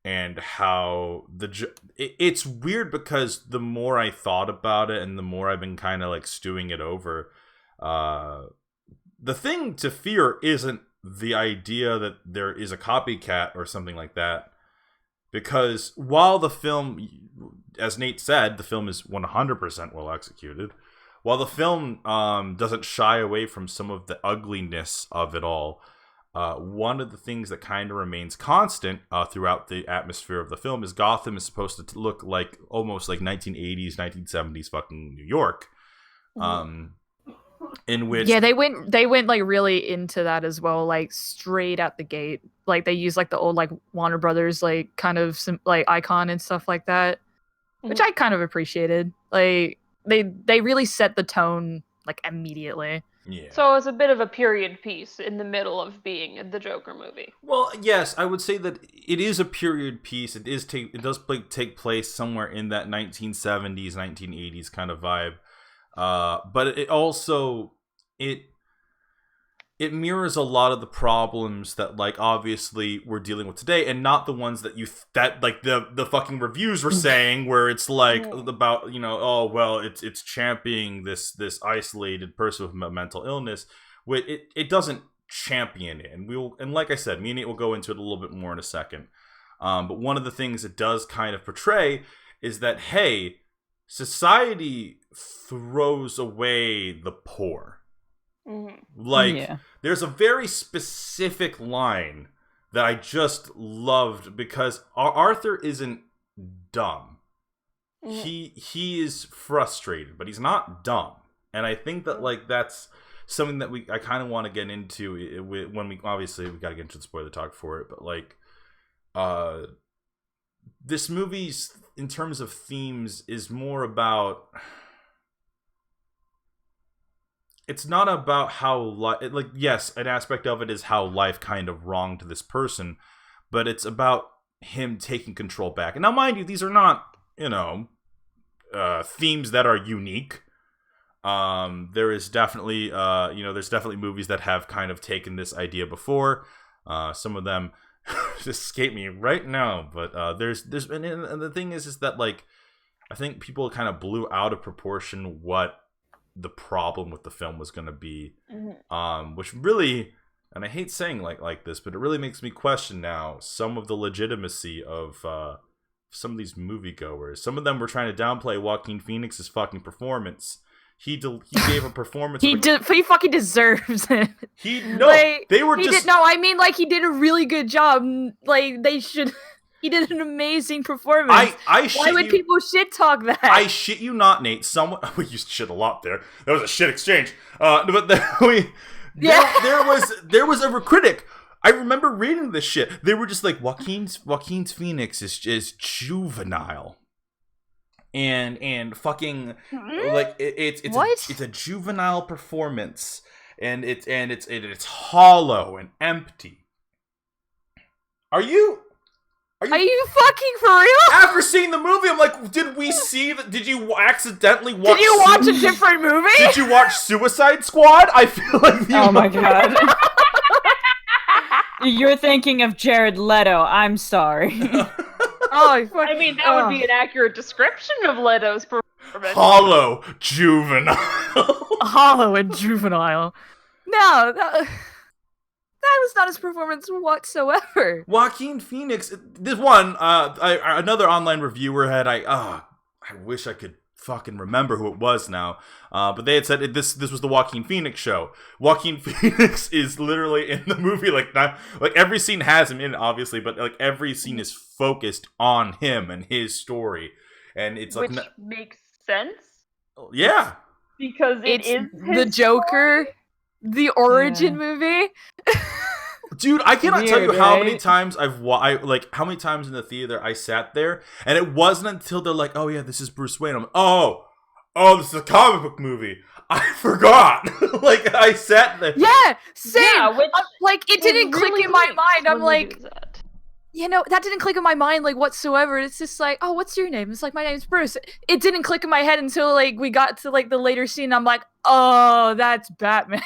And how it's weird, because the more I thought about it and the more I've been kind of like stewing it over, the thing to fear isn't the idea that there is a copycat or something like that. Because while the film, as Nate said, the film is 100% well executed, while the film doesn't shy away from some of the ugliness of it all, one of the things that kind of remains constant throughout the atmosphere of the film is Gotham is supposed to look like almost like 1980s, 1970s fucking New York. In which they went like really into that as well, like straight out the gate. Like they use like the old like Warner Brothers like kind of like icon and stuff like that, which I kind of appreciated. Like they really set the tone like immediately. Yeah. So it's a bit of a period piece in the middle of being the Joker movie. Well, yes, I would say that it is a period piece. It does take place somewhere in that 1970s, 1980s kind of vibe. But it also it mirrors a lot of the problems that, like, obviously we're dealing with today, and not the ones that that like the fucking reviews were saying, where it's like about, you know, oh well, it's championing this isolated person with mental illness. It doesn't champion it, and like I said, me and Nate will go into it a little bit more in a second. But one of the things it does kind of portray is that, hey, society throws away the poor. Like, there's a very specific line that I just loved, because Arthur isn't dumb. He is frustrated, but he's not dumb. And I think that, like, that's something that I kind of want to get into when we got to get into the spoiler talk for it. But, like, this movie's, in terms of themes, is more about... It's not about how yes, an aspect of it is how life kind of wronged this person, but it's about him taking control back. And now, mind you, these are not, you know, themes that are unique. There is definitely, there's definitely movies that have kind of taken this idea before. Some of them just escape me right now, but there's and the thing is that, like, I think people kind of blew out of proportion what the problem with the film was going to be, which really, and I hate saying like this, but it really makes me question now some of the legitimacy of some of these moviegoers. Some of them were trying to downplay Joaquin Phoenix's fucking performance. He gave a performance. He fucking deserves it. I mean, like, he did a really good job. Like, they should. He did an amazing performance. Why would people shit talk that? I shit you not, Nate. We used shit a lot there. That was a shit exchange. But there was a critic. I remember reading this shit. They were just like, Joaquin's Phoenix is juvenile, and fucking like it's a juvenile performance, and it's hollow and empty. Are you Are you fucking for real? After seeing the movie, I'm like, did you accidentally watch? Did you watch a different movie? Did you watch Suicide Squad? I feel like Oh my god. You're thinking of Jared Leto. I'm sorry. Oh, I mean, that would be an accurate description of Leto's performance. hollow juvenile. hollow and juvenile. No, that was not his performance whatsoever. Joaquin Phoenix. This one, another online reviewer had. I wish I could fucking remember who it was now. But they had said this was the Joaquin Phoenix show. Joaquin Phoenix is literally in the movie, like every scene has him in it, obviously, but like every scene is focused on him and his story, and it's like which makes sense. Yeah, because it's is the Joker, the origin movie. Dude, I cannot tell you Weird, how right? many times how many times in the theater I sat there, and it wasn't until they're like, "Oh yeah, this is Bruce Wayne." I'm like, oh, this is a comic book movie. I forgot. Like I sat there. Yeah, same. Yeah, which like it didn't click in my mind. I'm when we like, do that. that didn't click in my mind like whatsoever. It's just like, oh, what's your name? It's like, my name's Bruce. It didn't click in my head until like we got to like the later scene. I'm like, oh, that's Batman.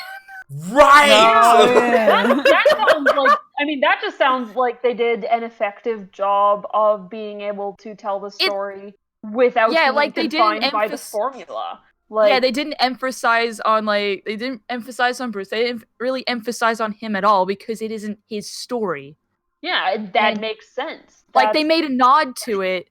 Right. Oh, yeah. That sounds like. I mean, that just sounds like they did an effective job of being able to tell the story without being like they didn't confined by the formula. Like, they didn't emphasize on Bruce. They didn't really emphasize on him at all because it isn't his story. yeah, that makes sense. Like they made a nod to it,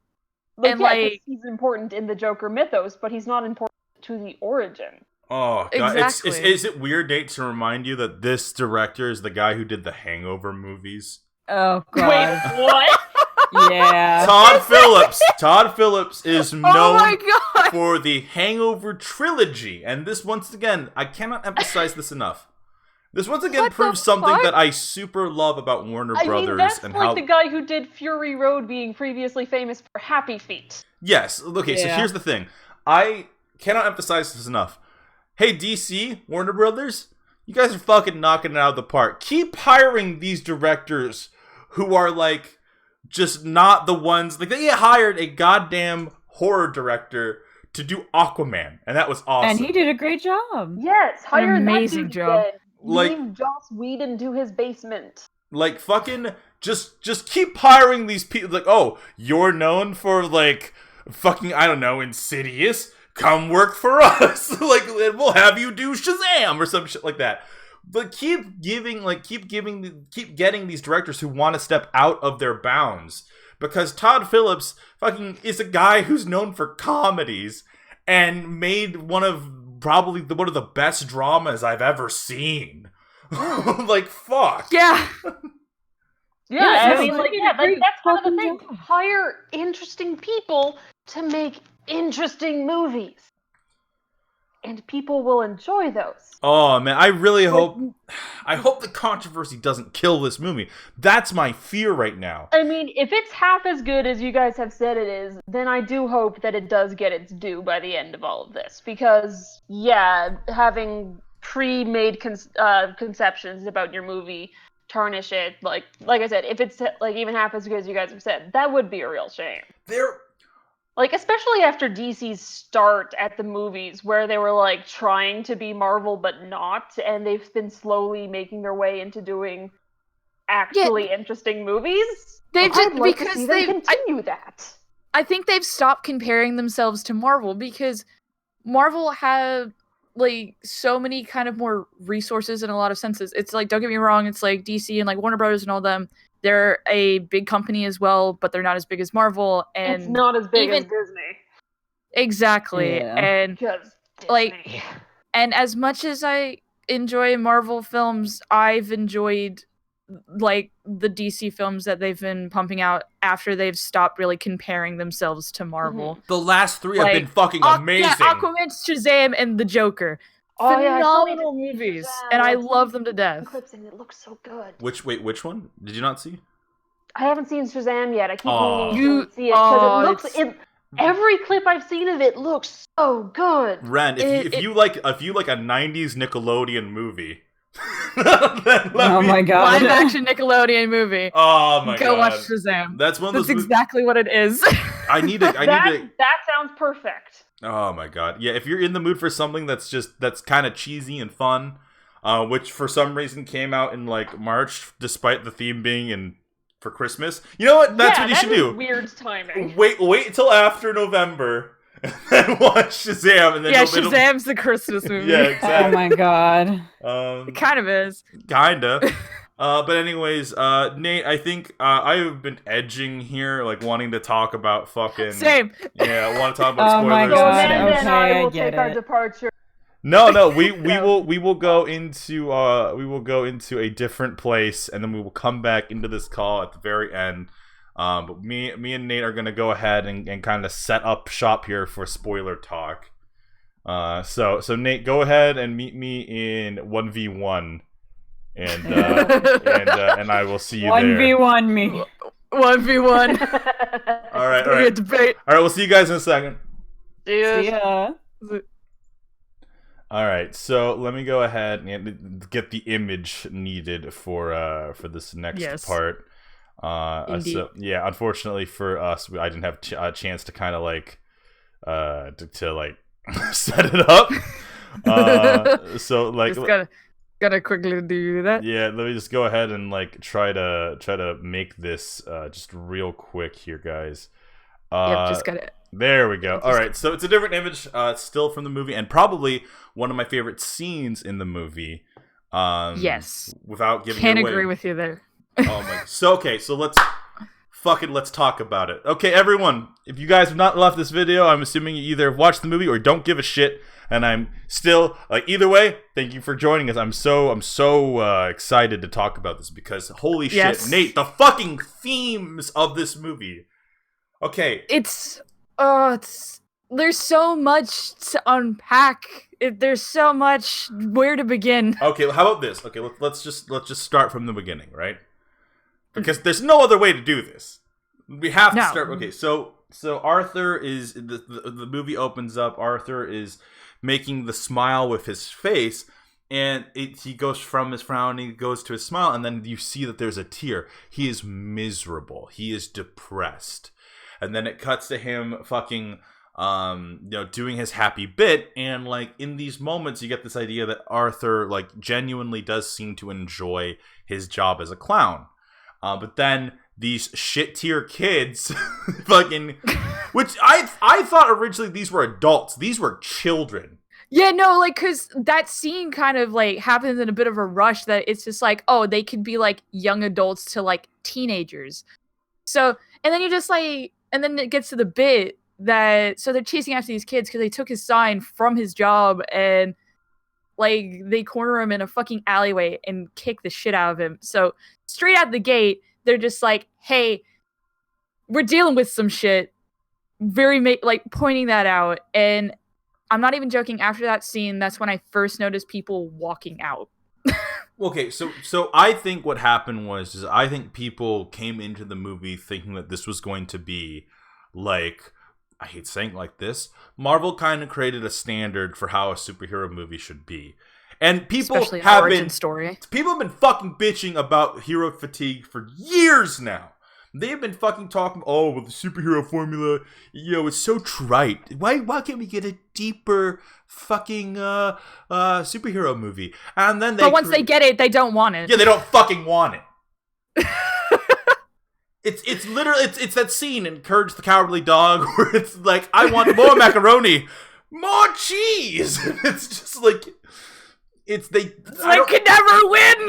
and 'cause he's important in the Joker mythos, but he's not important to the origin. Oh god, Exactly. Is it weird, Nate, to remind you that this director is the guy who did the Hangover movies? Oh Wait, god. what? Yeah. Todd Phillips. Todd Phillips is oh my known god! for the Hangover trilogy, and this once again, I cannot emphasize this enough. This once again What the proves something fuck? that I super love about Warner I mean, Brothers that's and like how the guy who did Fury Road being previously famous for Happy Feet. Yes. Okay, so Yeah. here's the thing. I cannot emphasize this enough. Hey, DC, Warner Brothers, you guys are fucking knocking it out of the park. Keep hiring these directors who are, like, just not the ones... Like, they hired a goddamn horror director to do Aquaman, and that was awesome. And he did a great job. Yes, hire amazing that dude job. again. Like- Leave Joss Whedon to his basement. Like, fucking... Just keep hiring these people. Like, oh, you're known for, like, fucking, I don't know, Insidious... Come work for us. Like, we'll have you do Shazam or some shit like that. But keep getting these directors who want to step out of their bounds. Because Todd Phillips fucking is a guy who's known for comedies and made one of the best dramas I've ever seen. Like, fuck. Yeah. Yeah, no, I mean, he like, did a yeah, great that's kind of the fucking thing. job. Hire interesting people to make interesting movies. And people will enjoy those. Oh man, I really hope the controversy doesn't kill this movie. That's my fear right now. I mean, if it's half as good as you guys have said it is, then I do hope that it does get its due by the end of all of this. Because, yeah, having pre-made conceptions about your movie tarnish it, like I said, if it's like even half as good as you guys have said, that would be a real shame. Like, especially after DC's start at the movies, where they were, like, trying to be Marvel but not, and they've been slowly making their way into doing actually interesting movies. They've I'd just like to because see them continue that. I think they've stopped comparing themselves to Marvel because Marvel have like so many kind of more resources in a lot of senses. It's like, don't get me wrong, it's like DC and like Warner Brothers and all them. They're a big company as well, but they're not as big as Marvel. And It's not as big as even- Disney. exactly. Yeah. And Because Disney. like- and as much as I enjoy Marvel films, I've enjoyed like the DC films that they've been pumping out after they've stopped really comparing themselves to Marvel. The last three have Like, been fucking amazing. Yeah, Aquaman, Shazam, and the Joker. Oh, yeah, I still need to Phenomenal see movies, Shazam. and I I've love seen them to death. clips and it looks so good. Which one? Did you not see? I haven't seen Shazam yet. I keep Aw. meaning to see it because it looks. Every clip I've seen of it looks so good. Ren, if It- you like a '90s Nickelodeon movie, Oh my god. Live action Nickelodeon movie. Oh my Go god. watch Shazam. That's one of those. That's exactly what it is. I need to. That sounds perfect. Oh my god. Yeah, if you're in the mood for something that's kind of cheesy and fun, which for some reason came out in like March, despite the theme being for Christmas. You know what? That's what you should do. Weird timing. Wait until after November, and then watch Shazam, and then Shazam's the Christmas movie. Yeah, exactly. Oh my god. It kind of is. Kinda. But anyways, Nate, I think I've been edging here, like wanting to talk about fucking. Same. Yeah, I want to talk about spoilers. Oh my god. And then Okay, I I will get take our it. departure. No, we will go into a different place, and then we will come back into this call at the very end. But me and Nate are gonna go ahead and kind of set up shop here for spoiler talk. So Nate, go ahead and meet me in 1v1, and I will see you 1v1 me. 1v1. All right. Debate. All right, we'll see you guys in a second. See ya. All right, so let me go ahead and get the image needed for this next part. So yeah, unfortunately for us, I didn't have a chance to kind of like to like set it up. So like just gotta quickly do that. Yeah, let me just go ahead and like try to make this just real quick here, guys. Yep, just gotta. There we go. All right, so it's a different image. It's still from the movie, and probably one of my favorite scenes in the movie. Yes. Without giving Can't it away. agree with you there. Oh my. So let's talk about it. Okay, everyone. If you guys have not left this video, I'm assuming you either have watched the movie or don't give a shit. And I'm still like, either way, thank you for joining us. I'm so excited to talk about this because holy shit, Nate, the fucking themes of this movie. Okay, there's so much to unpack. There's so much where to begin. Okay, how about this? Okay, let's just start from the beginning, right? Because there's no other way to do this. We have to start. Okay, so Arthur is the movie opens up. Arthur is making the smile with his face, and he goes from his frown, he goes to his smile, and then you see that there's a tear. He is miserable. He is depressed. And then it cuts to him fucking, doing his happy bit. And like in these moments, you get this idea that Arthur like genuinely does seem to enjoy his job as a clown. But then these shit tier kids, fucking, which I thought originally these were adults. These were children. Yeah, no, like, because that scene kind of like happens in a bit of a rush that it's just like, oh, they could be like young adults to like teenagers. So, and then you just like. And then it gets to the bit that, so they're chasing after these kids because they took his sign from his job and, like, they corner him in a fucking alleyway and kick the shit out of him. So, straight out the gate, they're just like, hey, we're dealing with some shit. Like, pointing that out. And I'm not even joking, after that scene, that's when I first noticed people walking out. Okay, so I think what happened is I think people came into the movie thinking that this was going to be like, I hate saying it like this, Marvel kind of created a standard for how a superhero movie should be. And people have been fucking bitching about hero fatigue for years now. They've been fucking talking, oh, well, the superhero formula, it's so trite. Why can't we get a deeper fucking superhero movie? And then But once they get it, they don't want it. Yeah, they don't fucking want it. It's literally, it's that scene in Courage the Cowardly Dog where it's like, I want more macaroni, more cheese. It's just like, they can never win.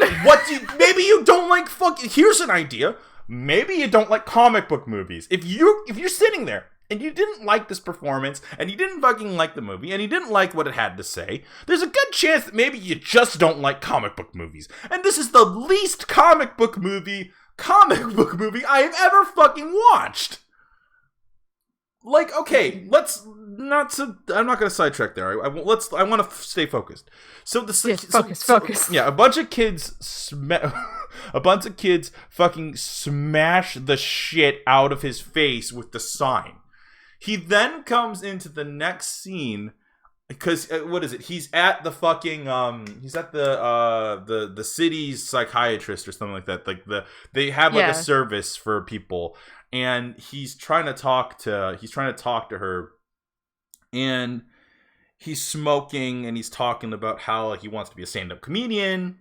Maybe you don't like fucking, here's an idea. Maybe you don't like comic book movies. If you're sitting there and you didn't like this performance and you didn't fucking like the movie and you didn't like what it had to say, there's a good chance that maybe you just don't like comic book movies. And this is the least comic book movie I have ever fucking watched. Like, okay, I'm not gonna sidetrack there. I want to stay focused. So focus. Yeah, a bunch of kids fucking smash the shit out of his face with the sign. He then comes into the next scene, because what is it? He's at the fucking he's at the city's psychiatrist or something like that. Like they have like a service for people, and he's trying to talk to her, and he's smoking, and he's talking about how like he wants to be a stand-up comedian,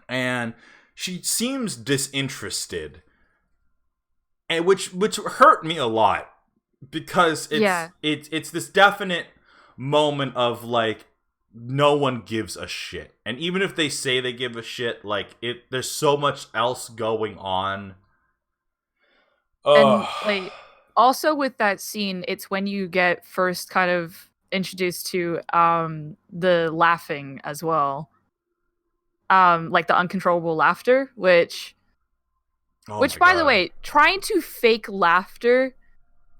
and she seems disinterested, and which hurt me a lot, because it's this definite moment of like no one gives a shit, and even if they say they give a shit, like there's so much else going on. And like also with that scene, it's when you get first kind of introduced to the laughing as well, like the uncontrollable laughter, which by the way, trying to fake laughter,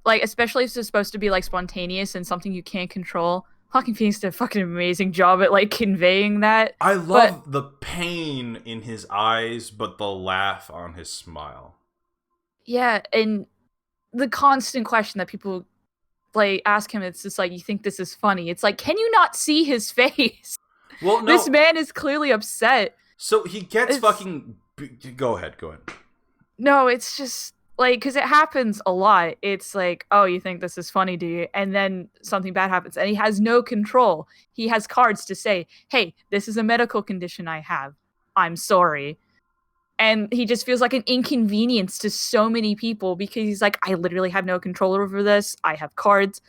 like especially if it's supposed to be like spontaneous and something you can't control, Joaquin Phoenix did a fucking amazing job at like conveying that. I love the pain in his eyes, but the laugh on his smile. Yeah, and the constant question that people like ask him, it's just like, you think this is funny? It's like, can you not see his face? Well, no. This man is clearly upset. So he gets fucking... Go ahead. No, it's just like, because it happens a lot. It's like, oh, you think this is funny, do you? And then something bad happens, and he has no control. He has cards to say, hey, this is a medical condition I have. I'm sorry. And he just feels like an inconvenience to so many people, because he's like, I literally have no control over this. I have cards.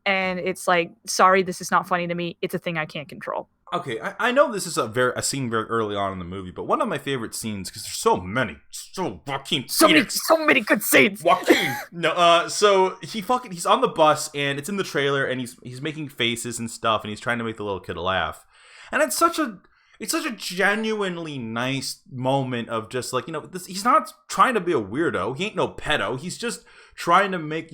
And it's like, sorry, this is not funny to me. It's a thing I can't control. Okay, I know this is a scene very early on in the movie, but one of my favorite scenes, because there's so many, so many good scenes. Joaquin. No, so he's on the bus, and it's in the trailer, and he's making faces and stuff, and he's trying to make the little kid laugh, and it's such a genuinely nice moment of just like, he's not trying to be a weirdo. He ain't no pedo. He's just trying to make,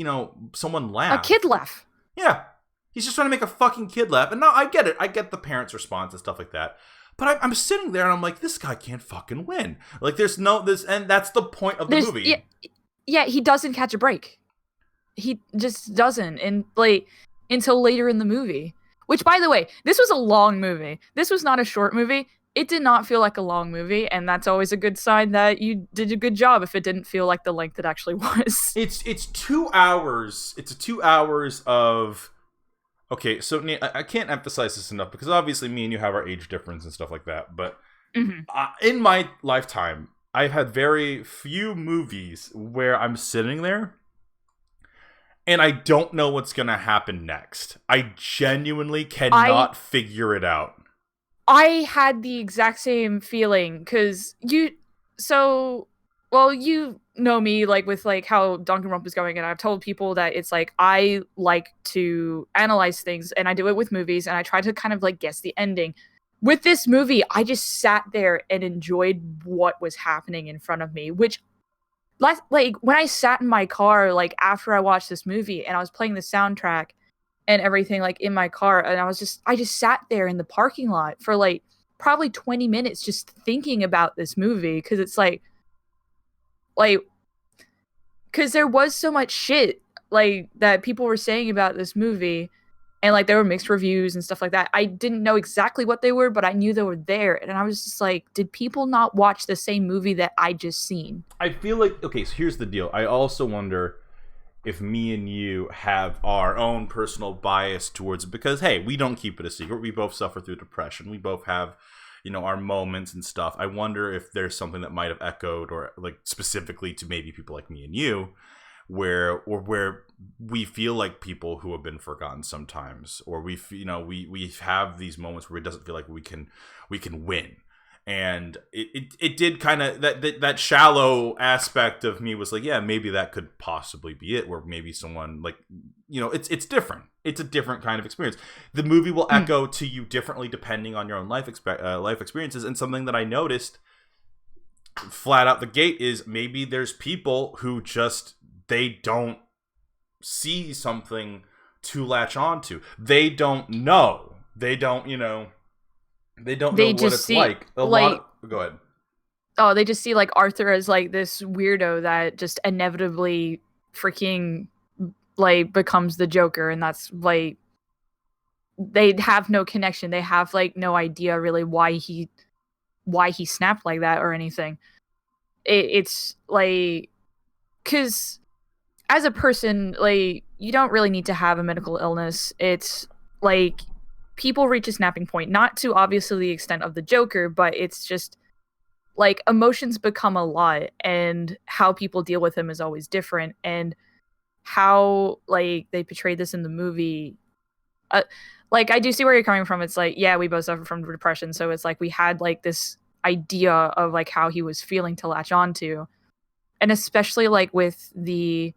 someone laugh. A kid laugh. Yeah. He's just trying to make a fucking kid laugh. And no, I get it. I get the parents' response and stuff like that. But I'm sitting there and I'm like, this guy can't fucking win. Like, there's no this, and that's the point of the movie. Yeah, he doesn't catch a break. He just doesn't, and like until later in the movie. Which, by the way, this was a long movie. This was not a short movie. It did not feel like a long movie, and that's always a good sign that you did a good job if it didn't feel like the length it actually was. It's 2 hours. It's 2 hours of... Okay, so I can't emphasize this enough, because obviously me and you have our age difference and stuff like that, but in my lifetime, I've had very few movies where I'm sitting there and I don't know what's going to happen next. I genuinely cannot figure it out. I had the exact same feeling, because you know me, like, with, like, how Danganronpa is going, and I've told people that it's, like, I like to analyze things, and I do it with movies, and I try to kind of, like, guess the ending. With this movie, I just sat there and enjoyed what was happening in front of me, which, like, when I sat in my car, like, after I watched this movie, and I was playing the soundtrack and everything, like, in my car, and I just sat there in the parking lot for, like, probably 20 minutes just thinking about this movie, because it's, like, because there was so much shit, like, that people were saying about this movie, and, like, there were mixed reviews and stuff like that. I didn't know exactly what they were, but I knew they were there, and I was just like, did people not watch the same movie that I just seen? I feel like, okay, so here's the deal. I also wonder if me and you have our own personal bias towards it, because, hey, we don't keep it a secret. We both suffer through depression. We both have... our moments and stuff. I wonder if there's something that might have echoed, or like specifically to maybe people like me and you, where we feel like people who have been forgotten sometimes, or we have these moments where it doesn't feel like we can win. And it did kind of that shallow aspect of me was like, yeah, maybe that could possibly be it, where maybe someone like, it's different. It's a different kind of experience. The movie will echo to you differently depending on your own life experiences. And something that I noticed flat out the gate is maybe there's people who just, they don't see something to latch on to. They don't know. They don't know what it's like. Go ahead. Oh, they just see like Arthur as like this weirdo that just inevitably freaking like becomes the Joker, and that's like they have no connection. They have like no idea really why he snapped like that or anything. It's like, because as a person, like, you don't really need to have a medical illness. It's like people reach a snapping point, not to obviously the extent of the Joker, but it's just like emotions become a lot, and how people deal with them is always different. And how like they portrayed this in the movie, like, I do see where you're coming from. It's like, yeah, we both suffer from depression, so it's like we had like this idea of like how he was feeling to latch onto, and especially like with the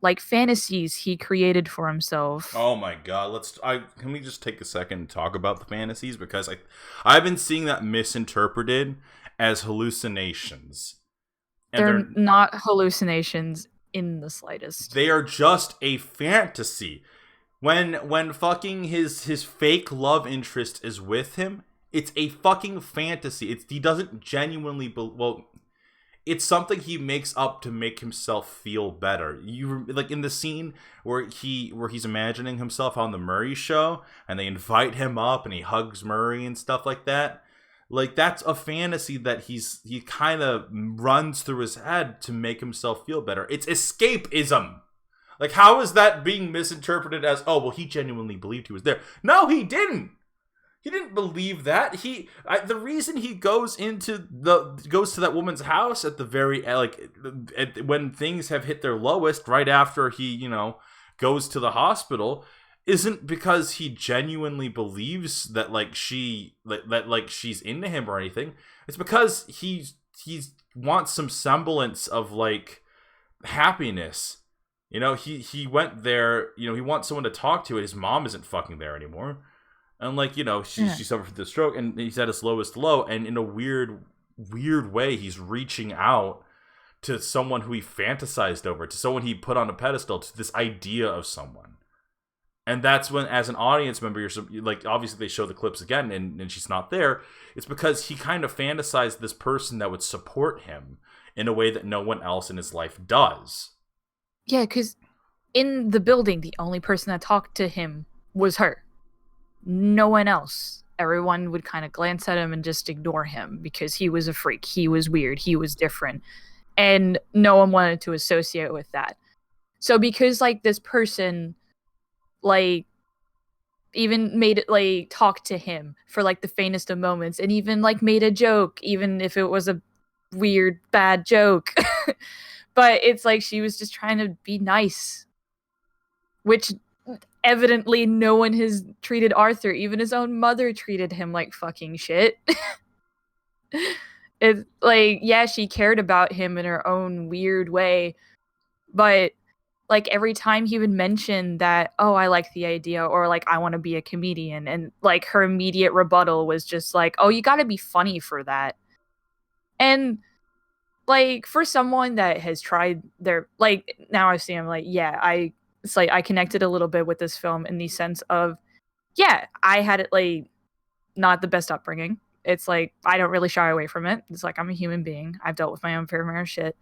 like fantasies he created for himself. Oh my god, can we just take a second and talk about the fantasies, because I've been seeing that misinterpreted as hallucinations. And they're not hallucinations in the slightest. They are just a fantasy. When fucking his fake love interest is with him, it's a fucking fantasy. He doesn't genuinely it's something he makes up to make himself feel better. You like in the scene where he's imagining himself on the Murray show, and they invite him up and he hugs Murray and stuff like that. Like, that's a fantasy that he kind of runs through his head to make himself feel better. It's escapism. Like, how is that being misinterpreted as, oh, well, he genuinely believed he was there? No, he didn't. He didn't believe that. The reason he goes to that woman's house at the very, when things have hit their lowest, right after he, goes to the hospital, isn't because he genuinely believes that she's into him or anything. It's because he wants some semblance of happiness. He went there, he wants someone to talk to. His mom isn't fucking there anymore. And she suffered from the stroke, and he's at his lowest low, and in a weird way he's reaching out to someone who he fantasized over, to someone he put on a pedestal, to this idea of someone. And that's when, as an audience member, you're obviously they show the clips again, and she's not there. It's because he kind of fantasized this person that would support him in a way that no one else in his life does. Yeah, because in the building, the only person that talked to him was her. No one else. Everyone would kind of glance at him and just ignore him because he was a freak. He was weird. He was different. And no one wanted to associate with that. So because this person even made it talk to him for the faintest of moments, and even made a joke, even if it was a weird bad joke. But it's she was just trying to be nice, which evidently no one has treated Arthur. Even his own mother treated him like fucking shit. It's yeah, she cared about him in her own weird way, but every time he would mention that, oh, I like the idea, or I want to be a comedian, and her immediate rebuttal was just oh, you gotta be funny for that. And for someone that has tried their now I see him yeah, I connected a little bit with this film in the sense of, yeah, I had it not the best upbringing. It's I don't really shy away from it. It's I'm a human being. I've dealt with my own fair share of shit.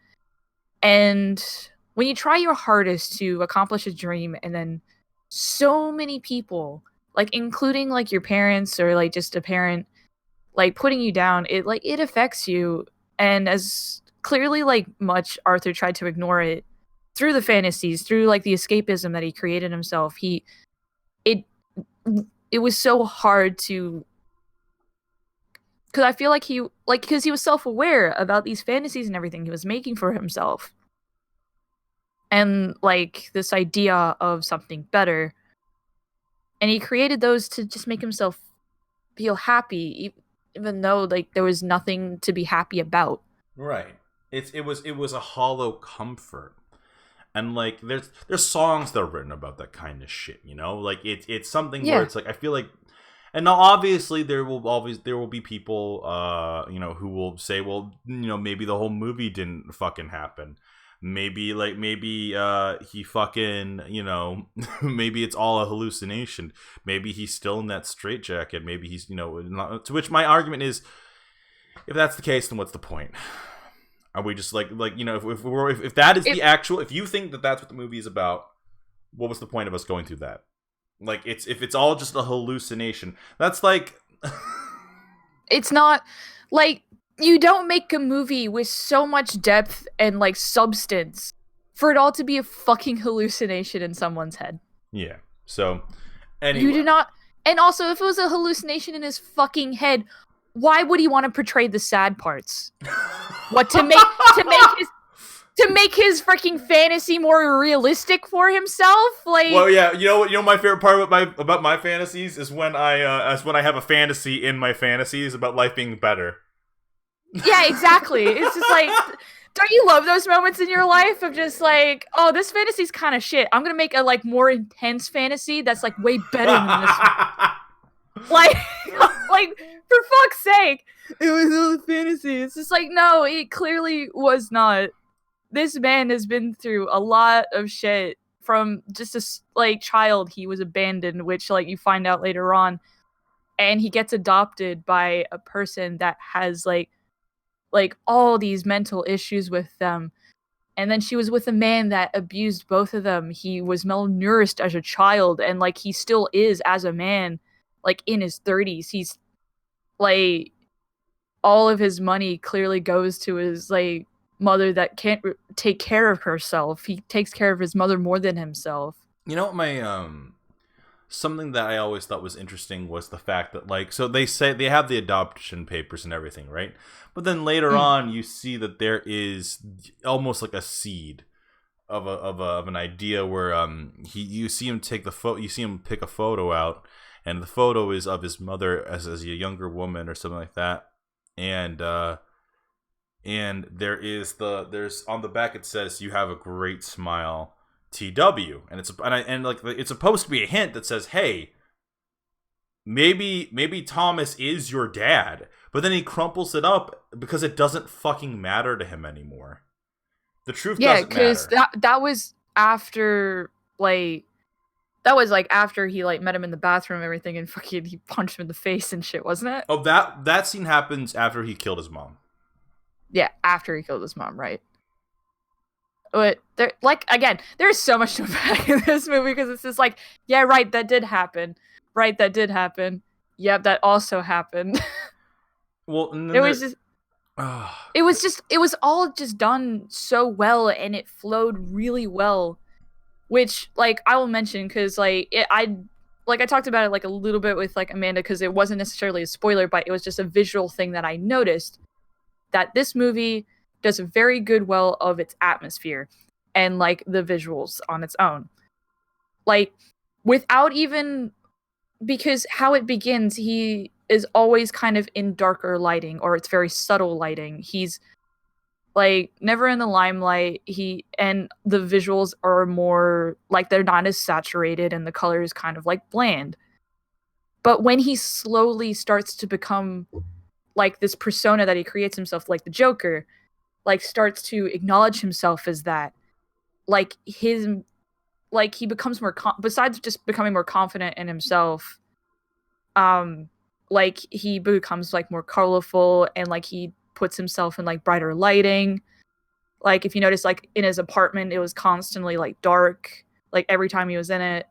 And when you try your hardest to accomplish a dream, and then so many people, including your parents or just a parent, putting you down, it affects you. And as clearly much Arthur tried to ignore it through the fantasies, through the escapism that he created himself, it was so hard to, because I feel because he was self-aware about these fantasies and everything he was making for himself. And this idea of something better, and he created those to just make himself feel happy, even though there was nothing to be happy about. Right. It was a hollow comfort, and there's songs that are written about that kind of shit. It's something where it's I feel and now obviously there will be people who will say, well, maybe the whole movie didn't fucking happen. Maybe he fucking, maybe it's all a hallucination. Maybe he's still in that straitjacket. Maybe he's, not, to which my argument is, if that's the case, then what's the point? Are we just if that is the actual, if you think that that's what the movie is about, what was the point of us going through that? Like if it's all just a hallucination, that's like It's not like you don't make a movie with so much depth and like substance for it all to be a fucking hallucination in someone's head. yeah. So anyway, You do not. And also, if it was a hallucination in his fucking head, why would he want to portray the sad parts? What to make his freaking fantasy more realistic for himself? Like, well, yeah, you know my favorite part about my fantasies is when I have a fantasy in my fantasies about life being better. yeah, exactly. It's just like, don't you love those moments in your life of just like, oh, this fantasy's kind of shit. I'm gonna make a like more intense fantasy that's like way better than this one. Like, like for fuck's sake, it was all a fantasy. It's just like, no, it clearly was not. This man has been through a lot of shit from just a child. He was abandoned, which like you find out later on, and he gets adopted by a person that has like all these mental issues with them. And then she was with a man that abused both of them. He was malnourished as a child, and like he still is as a man, like in his 30s. He's like, all of his money clearly goes to his like mother that can't take care of herself. He takes care of his mother more than himself. You know what my something that I always thought was interesting was the fact that like, so they say they have the adoption papers and everything, right? But then later on you see that there is almost like a seed of an idea where you see him take you see him pick a photo out, and the photo is of his mother as a younger woman or something like that. And there's on the back it says, "You have a great smile, TW," and it's supposed to be a hint that says, "Hey, maybe Thomas is your dad," but then he crumples it up because it doesn't fucking matter to him anymore. The truth doesn't matter. Yeah, because that was after after he like met him in the bathroom and everything, and fucking he punched him in the face and shit, wasn't it? Oh, that scene happens after he killed his mom. Yeah, after he killed his mom, right? But there's so much to unpack in this movie because it's just like, yeah, right, that did happen. Right, that did happen. Yep, that also happened. Well, it was all just done so well, and it flowed really well. Which, like, I will mention because, like, I talked about it like a little bit with like Amanda because it wasn't necessarily a spoiler, but it was just a visual thing that I noticed. That this movie does a very good well of its atmosphere and like the visuals on its own. Like without even, because how it begins, he is always kind of in darker lighting, or it's very subtle lighting. He's like never in the limelight. And the visuals are more like they're not as saturated and the color is kind of like bland. But when he slowly starts to become like this persona that he creates himself, like the Joker, like starts to acknowledge himself as that, like he becomes more besides just becoming more confident in himself, like he becomes like more colorful, and like he puts himself in like brighter lighting. Like if you notice, like in his apartment it was constantly like dark, like every time he was in it,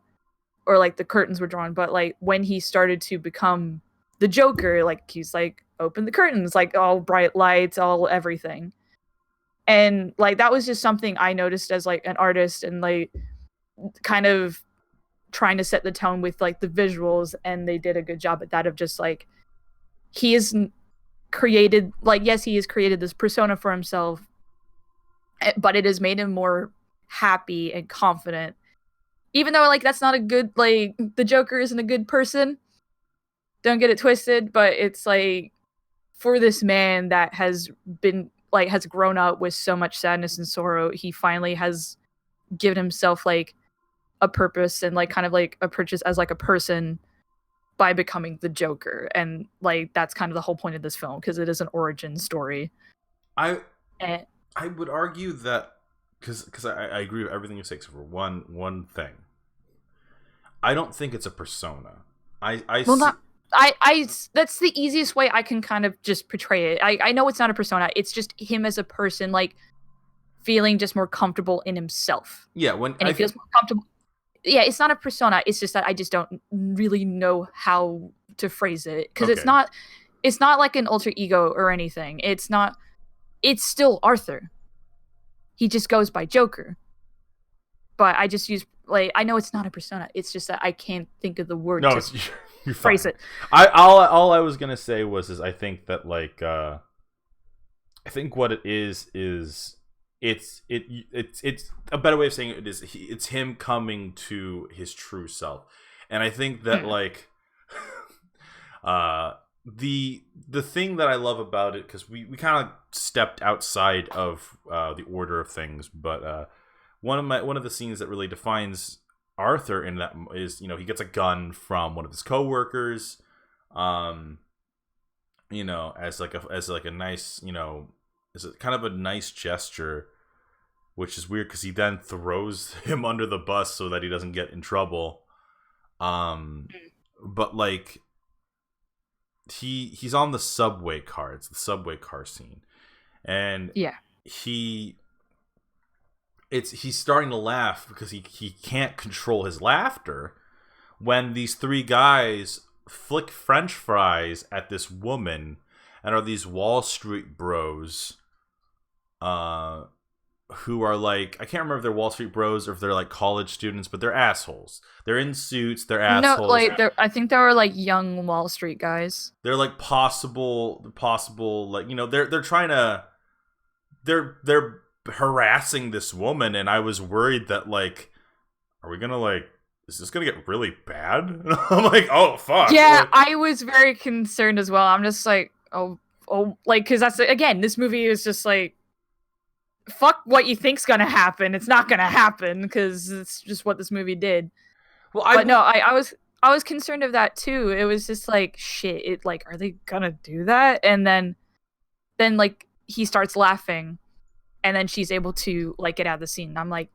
or like the curtains were drawn. But like when he started to become the Joker, like he's like open the curtains, like all bright lights, all everything. And like that was just something I noticed as like an artist, and like kind of trying to set the tone with like the visuals, and they did a good job at that, of just like he is created, like yes, he has created this persona for himself, but it has made him more happy and confident, even though like that's not a good, like the Joker isn't a good person, don't get it twisted, but it's like for this man that has been like has grown up with so much sadness and sorrow, he finally has given himself like a purpose and like kind of like a purchase as like a person by becoming the Joker. And like that's kind of the whole point of this film, because it is an origin story. I would argue that because I agree with everything you say except for one thing. I don't think it's a persona. That's the easiest way I can kind of just portray it. I know it's not a persona. It's just him as a person, like feeling just more comfortable in himself. Yeah, he feels more comfortable it's not a persona. It's just that I just don't really know how to phrase it because Okay. it's not like an alter ego or anything. It's still Arthur. He just goes by Joker. But I just use I know it's not a persona. It's just that I can't think of the word No, to you're phrase fine. it. All I was gonna say was I think that I think what it is it's a better way of saying it is it's him coming to his true self, and I think that the thing that I love about it, because we kind of stepped outside of the order of things, but one of the scenes that really defines Arthur in that is, he gets a gun from one of his coworkers, as like a nice, is it kind of a nice gesture, which is weird because he then throws him under the bus so that he doesn't get in trouble. But like he's on the subway car. It's the subway car scene, and he's starting to laugh because he can't control his laughter when these three guys flick French fries at this woman and are these Wall Street bros who are like, I can't remember if they're Wall Street bros or if they're like college students, but they're assholes. They're in suits, they're assholes. No, I think they were like young Wall Street guys. They're like possible like, they're trying to they're harassing this woman, and I was worried that like, are we gonna like, is this gonna get really bad? And I'm like, oh fuck. Yeah, I was very concerned as well. I'm just like, oh, like, because that's, again, this movie is just like, fuck what you think's gonna happen. It's not gonna happen because it's just what this movie did. Well, I was concerned of that too. It was just like, shit. It like, are they gonna do that? And then like he starts laughing, and then she's able to like get out of the scene. And I'm like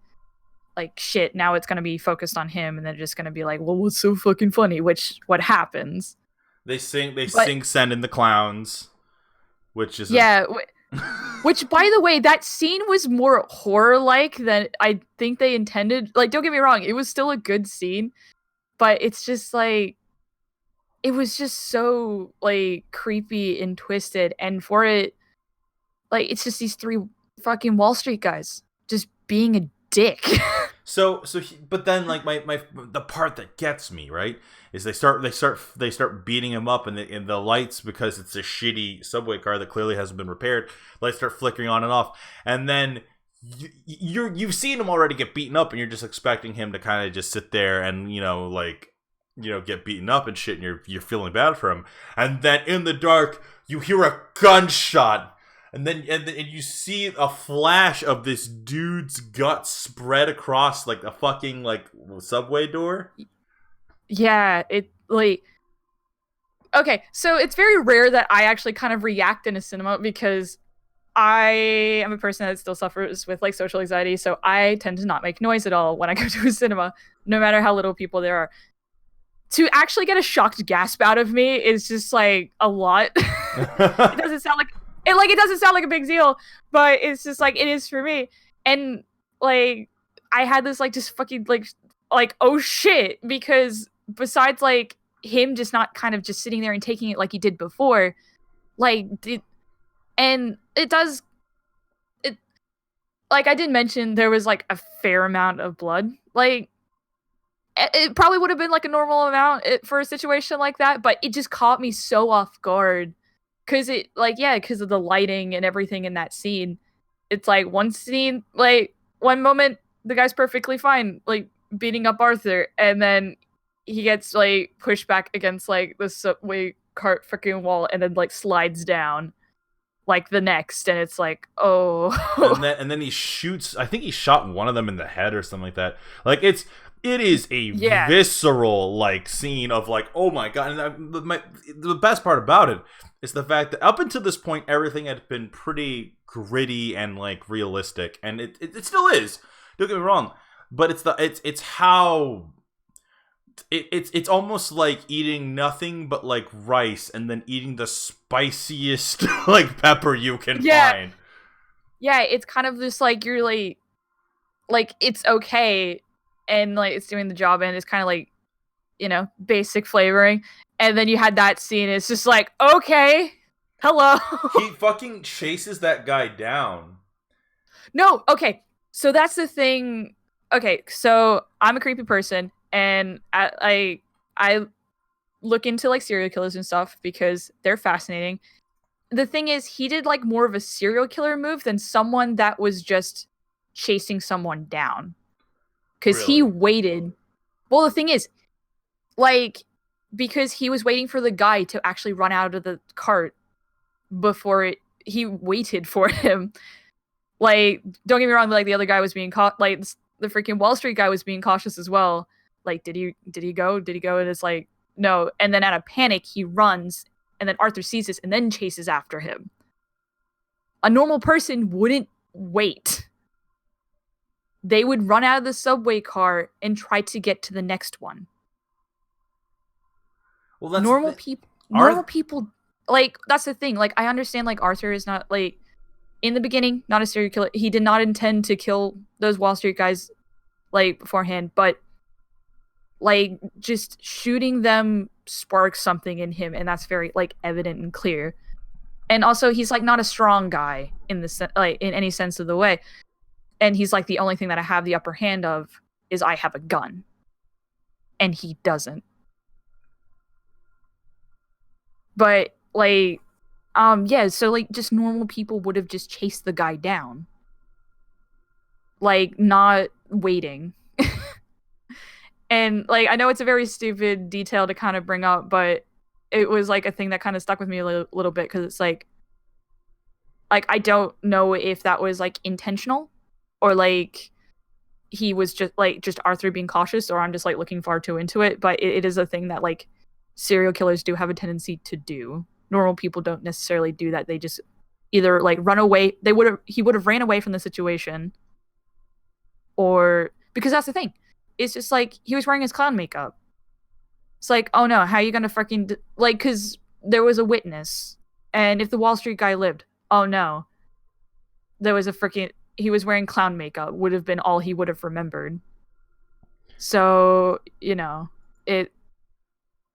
shit. Now it's gonna be focused on him, and they're just gonna be like, well, what's so fucking funny? Which what happens? They sing "Send in the Clowns," which is which, by the way, that scene was more horror-like than I think they intended. Like, don't get me wrong, it was still a good scene, but it's just like, it was just so like creepy and twisted, and for it, like, it's just these three fucking Wall Street guys just being a dick. But then like the part that gets me, right, is they start beating him up, and the lights, because it's a shitty subway car that clearly hasn't been repaired, lights start flickering on and off, and then you've seen him already get beaten up, and you're just expecting him to kind of just sit there and get beaten up and shit, and you're feeling bad for him, and then in the dark you hear a gunshot. And then you see a flash of this dude's gut spread across like a fucking like subway door. Yeah, it like, okay, so it's very rare that I actually kind of react in a cinema because I am a person that still suffers with like social anxiety, so I tend to not make noise at all when I go to a cinema, no matter how little people there are. To actually get a shocked gasp out of me is just like a lot. It doesn't sound like it doesn't sound like a big deal, but it's just like, it is for me. And like, I had this like just fucking like oh shit, because besides like him just not kind of just sitting there and taking it like he did before, like like I did mention there was like a fair amount of blood. Like it probably would have been like a normal amount for a situation like that, but it just caught me so off guard. Because because of the lighting and everything in that scene. It's like one scene, like one moment, the guy's perfectly fine, like beating up Arthur, and then he gets like pushed back against like the subway cart freaking wall, and then like slides down like the next, and it's like, oh. and then he shoots, I think he shot one of them in the head or something like that. Like it is a visceral like scene of like, oh my god. And the best part about it is the fact that up until this point everything had been pretty gritty and like realistic, and it still is, don't get me wrong, but it's how it's almost like eating nothing but like rice and then eating the spiciest like pepper you can find. Yeah, it's kind of just like, you're like it's okay, and like it's doing the job, and it's kind of like, you know, basic flavoring. And then you had that scene. It's just like, okay, hello. He fucking chases that guy down. No, okay. So that's the thing. Okay, so I'm a creepy person, and I look into like serial killers and stuff because they're fascinating. The thing is, he did like more of a serial killer move than someone that was just chasing someone down. Because he Really? waited. Well, the thing is, like, because he was waiting for the guy to actually run out of the cart before he waited for him. Like, don't get me wrong, like the other guy was being caught, like the freaking Wall Street guy was being cautious as well. Like, did he go? Did he go? And it's like, no. And then out of panic, he runs, and then Arthur sees this and then chases after him. A normal person wouldn't wait. They would run out of the subway car and try to get to the next one. Well, that's Normal people, like, that's the thing. Like, I understand, like, Arthur is not, like, in the beginning, not a serial killer. He did not intend to kill those Wall Street guys, like, beforehand, but, like, just shooting them sparks something in him, and that's very, like, evident and clear. And also, he's, like, not a strong guy in the like, in any sense of the way. And he's like, the only thing that I have the upper hand of is I have a gun. And he doesn't. But, like, yeah, so, like, just normal people would have just chased the guy down. Like, not waiting. And, like, I know it's a very stupid detail to kind of bring up, but it was, like, a thing that kind of stuck with me a little bit, because it's, like, I don't know if that was, like, intentional, or, like, he was just Arthur being cautious, or I'm just, like, looking far too into it, but it is a thing that, like, serial killers do have a tendency to do. Normal people don't necessarily do that. They just either, like, run away. He would have ran away from the situation, or, because that's the thing. It's just, like, he was wearing his clown makeup. It's like, oh no, how are you gonna freaking, like, because there was a witness, and if the Wall Street guy lived, oh no, there was he was wearing clown makeup, would have been all he would have remembered. So, you know, it,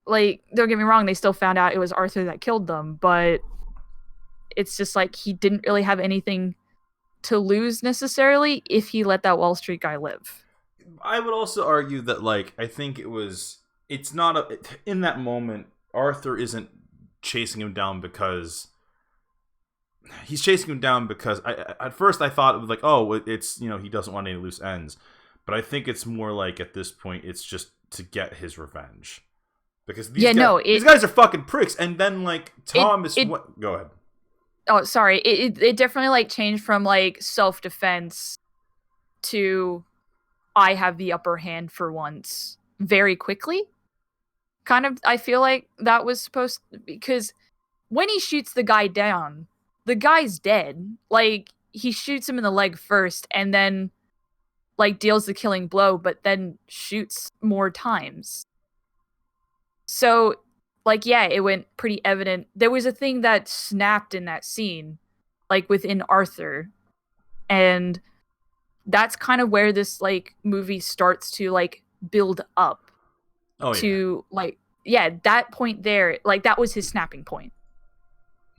like, don't get me wrong, they still found out it was Arthur that killed them, but it's just like, he didn't really have anything to lose necessarily if he let that Wall Street guy live. I would also argue that, like, I think it's not in that moment, Arthur isn't chasing him down because he's chasing him down because at first I thought it was like, oh, it's, you know, he doesn't want any loose ends, but I think it's more like, at this point, it's just to get his revenge, because these guys are fucking pricks. And then, like, Tom go ahead. Oh, sorry. It definitely, like, changed from, like, self-defense to I have the upper hand for once very quickly. Kind of, I feel like that was supposed to, because when he shoots the guy down, the guy's dead. Like, he shoots him in the leg first and then, like, deals the killing blow, but then shoots more times. So, like, yeah, it went pretty evident. There was a thing that snapped in that scene, like, within Arthur. And that's kind of where this, like, movie starts to, like, build up. To, like, yeah, that point there, like, that was his snapping point.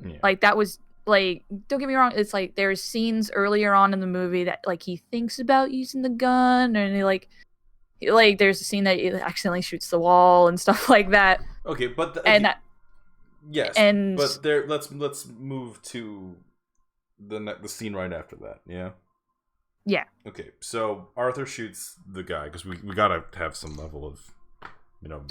Yeah. Like, that was, like, don't get me wrong, it's like there's scenes earlier on in the movie that, like, he thinks about using the gun, and he, like there's a scene that he accidentally shoots the wall and stuff like that. Okay, but yes, and but there, let's move to the scene right after that. Yeah. Yeah. Okay, so Arthur shoots the guy, because we gotta have some level of, you know.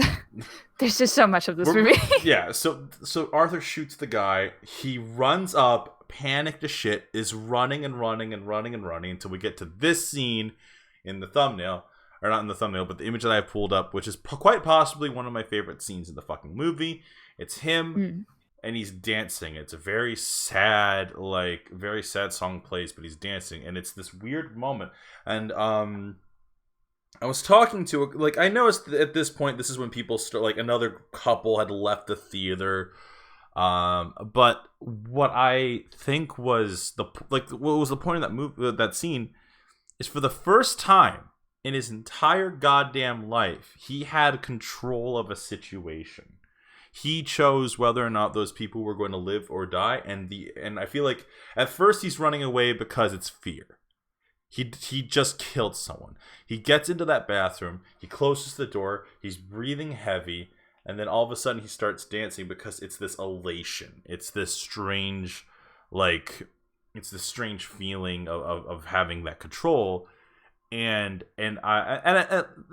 There's just so much of this movie. Yeah, so Arthur shoots the guy. He runs up, panicked as shit, is running until we get to this scene in the thumbnail. Or not in the thumbnail, but the image that I have pulled up, which is quite possibly one of my favorite scenes in the fucking movie. It's him, and he's dancing. It's a very sad song plays, but he's dancing, and it's this weird moment. And I was talking to, like, I noticed that at this point, this is when people start, like, another couple had left the theater. But what I think was what was the point of that scene is, for the first time in his entire goddamn life, he had control of a situation. He chose whether or not those people were going to live or die, and I feel like at first he's running away because it's fear. He just killed someone. He gets into that bathroom, he closes the door, he's breathing heavy, and then all of a sudden he starts dancing because it's this elation. It's this strange, feeling of having that control. And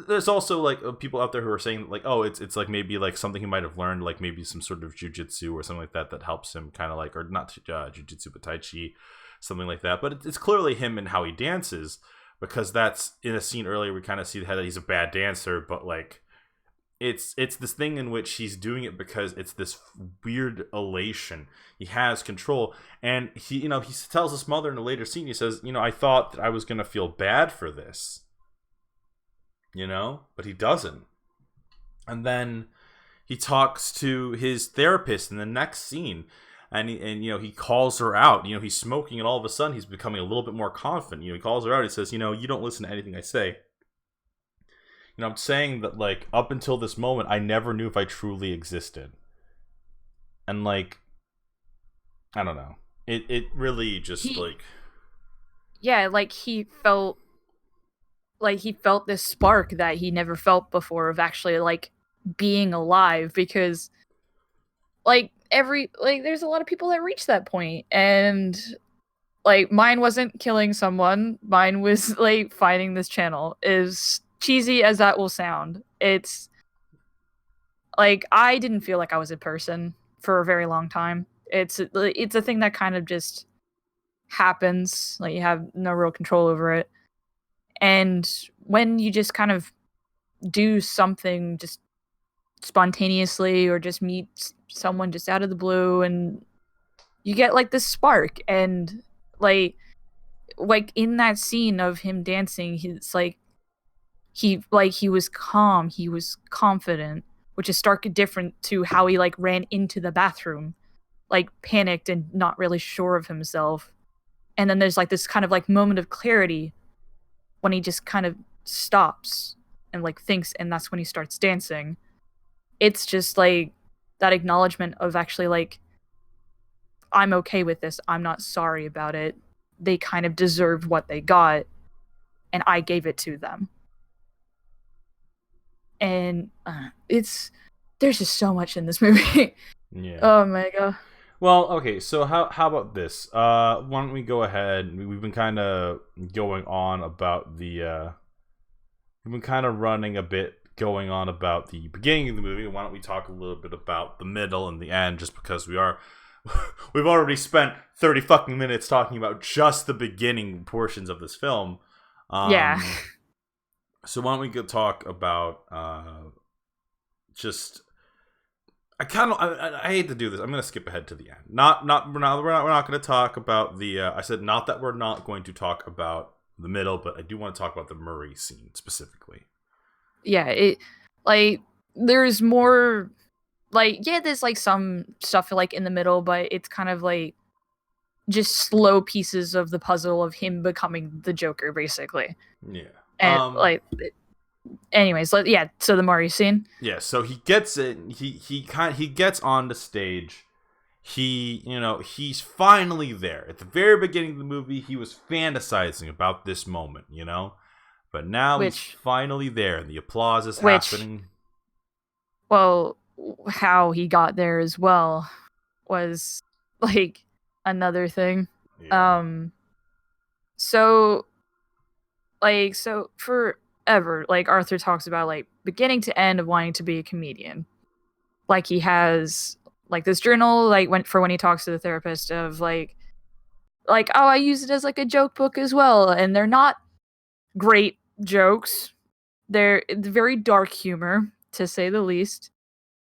there's also like people out there who are saying like, oh, it's like maybe like something he might have learned, like maybe some sort of jujitsu or something like that helps him kind of like, or not jujitsu but tai chi, something like that. But it's clearly him and how he dances, because that's in a scene earlier we kind of see that he's a bad dancer, but like it's this thing in which he's doing it because it's this weird elation. He has control, and he tells his mother in a later scene, he says, I thought that I was gonna feel bad for this, but he doesn't. And then he talks to his therapist in the next scene, and he calls her out. He's smoking, and all of a sudden he's becoming a little bit more confident. He calls her out. He says, you don't listen to anything I say. I'm saying that, like, up until this moment, I never knew if I truly existed. And, like, I don't know. It really just, Yeah, like, he felt this spark that he never felt before of actually, like, being alive, because, like, there's a lot of people that reach that point, and, like, mine wasn't killing someone. Mine was, like, finding this channel. Is cheesy as that will sound, it's like I didn't feel like I was a person for a very long time. It's a thing that kind of just happens, like you have no real control over it. And when you just kind of do something just spontaneously, or just meet someone just out of the blue, and you get like this spark, and like in that scene of him dancing, he's like he was calm, he was confident, which is starkly different to how he like ran into the bathroom, like panicked and not really sure of himself. And then there's like this kind of like moment of clarity when he just kind of stops and like thinks, and that's when he starts dancing. It's just like that acknowledgement of actually like, I'm okay with this, I'm not sorry about it, they kind of deserved what they got, and I gave it to them. And there's just so much in this movie. Yeah. Oh my god. Well, okay, so how about this? Why don't we go ahead? We've been kind of going on about we've been kind of running a bit going on about the beginning of the movie. Why don't we talk a little bit about the middle and the end, just because we've already spent 30 fucking minutes talking about just the beginning portions of this film. Yeah. So why don't we go talk about just I hate to do this. I'm gonna skip ahead to the end. We're not gonna talk about the. I said not that we're not going to talk about the middle, but I do want to talk about the Murray scene specifically. Yeah, it like there's more like there's like some stuff like in the middle, but it's kind of like just slow pieces of the puzzle of him becoming the Joker, basically. Yeah. And anyways, so the Murray scene. Yeah, so he gets it. He gets on the stage. He's finally there. At the very beginning of the movie, he was fantasizing about this moment, but now he's finally there, and the applause is happening. Well, how he got there as well was like another thing. Yeah. So forever, like Arthur talks about like beginning to end of wanting to be a comedian. Like he has like this journal, like when he talks to the therapist of like oh, I use it as like a joke book as well, and they're not great jokes. They're very dark humor, to say the least.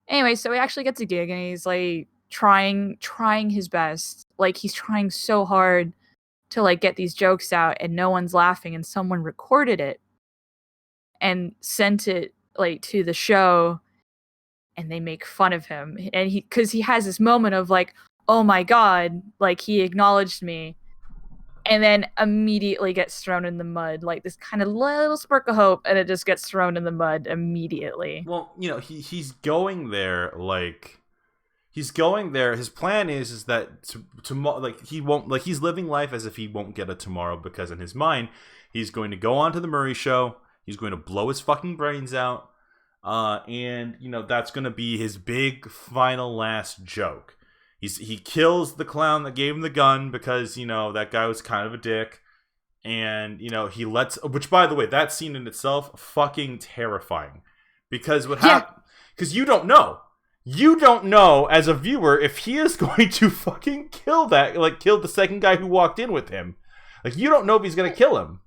Anyway, so he actually gets a gig, and he's like trying his best. Like he's trying so hard to like get these jokes out, and no one's laughing, and someone recorded it and sent it like to the show, and they make fun of him. And because he has this moment of like, oh my god, like he acknowledged me. and then immediately gets thrown in the mud, like this kind of little spark of hope, and it just gets thrown in the mud immediately. Well, he's going there like he's going there. His plan is that he won't, like, he's living life as if he won't get a tomorrow, because in his mind he's going to go on to the Murray show. He's going to blow his fucking brains out, and that's going to be his big final last joke. He kills the clown that gave him the gun because, that guy was kind of a dick. And, he lets... Which, by the way, that scene in itself, fucking terrifying. Because what happened... Because you don't know. You don't know, as a viewer, if he is going to fucking kill the second guy who walked in with him. Like, you don't know if he's going to kill him.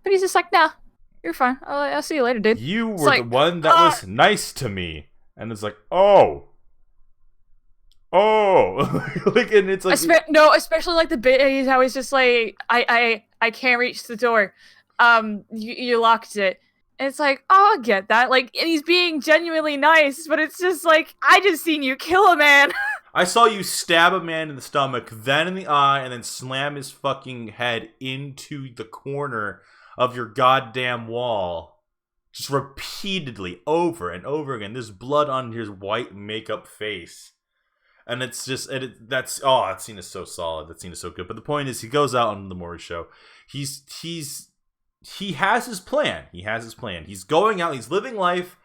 But he's just like, nah, you're fine. I'll see you later, dude. You were the one that was nice to me. And it's like, oh... like, and it's like especially like the bit he's always just like, I can't reach the door, you locked it, and it's like, oh, I get that, like, and he's being genuinely nice, but it's just like, I just seen you kill a man. I saw you stab a man in the stomach, then in the eye, and then slam his fucking head into the corner of your goddamn wall, just repeatedly, over and over again. There's blood on his white makeup face. And it's just, that scene is so solid. That scene is so good. But the point is, he goes out on the Maury show. He has his plan. He's going out. He's living life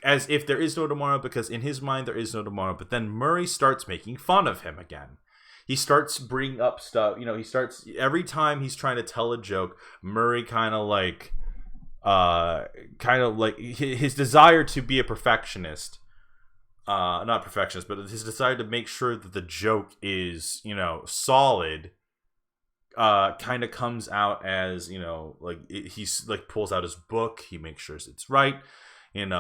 as if there is no tomorrow, because in his mind there is no tomorrow. But then Murray starts making fun of him again. He starts bringing up stuff. Every time he's trying to tell a joke, Murray kind of like his desire to be a perfectionist. Not perfectionist, but his desire to make sure that the joke is, solid, kind of comes out as, he's like pulls out his book, he makes sure it's right, and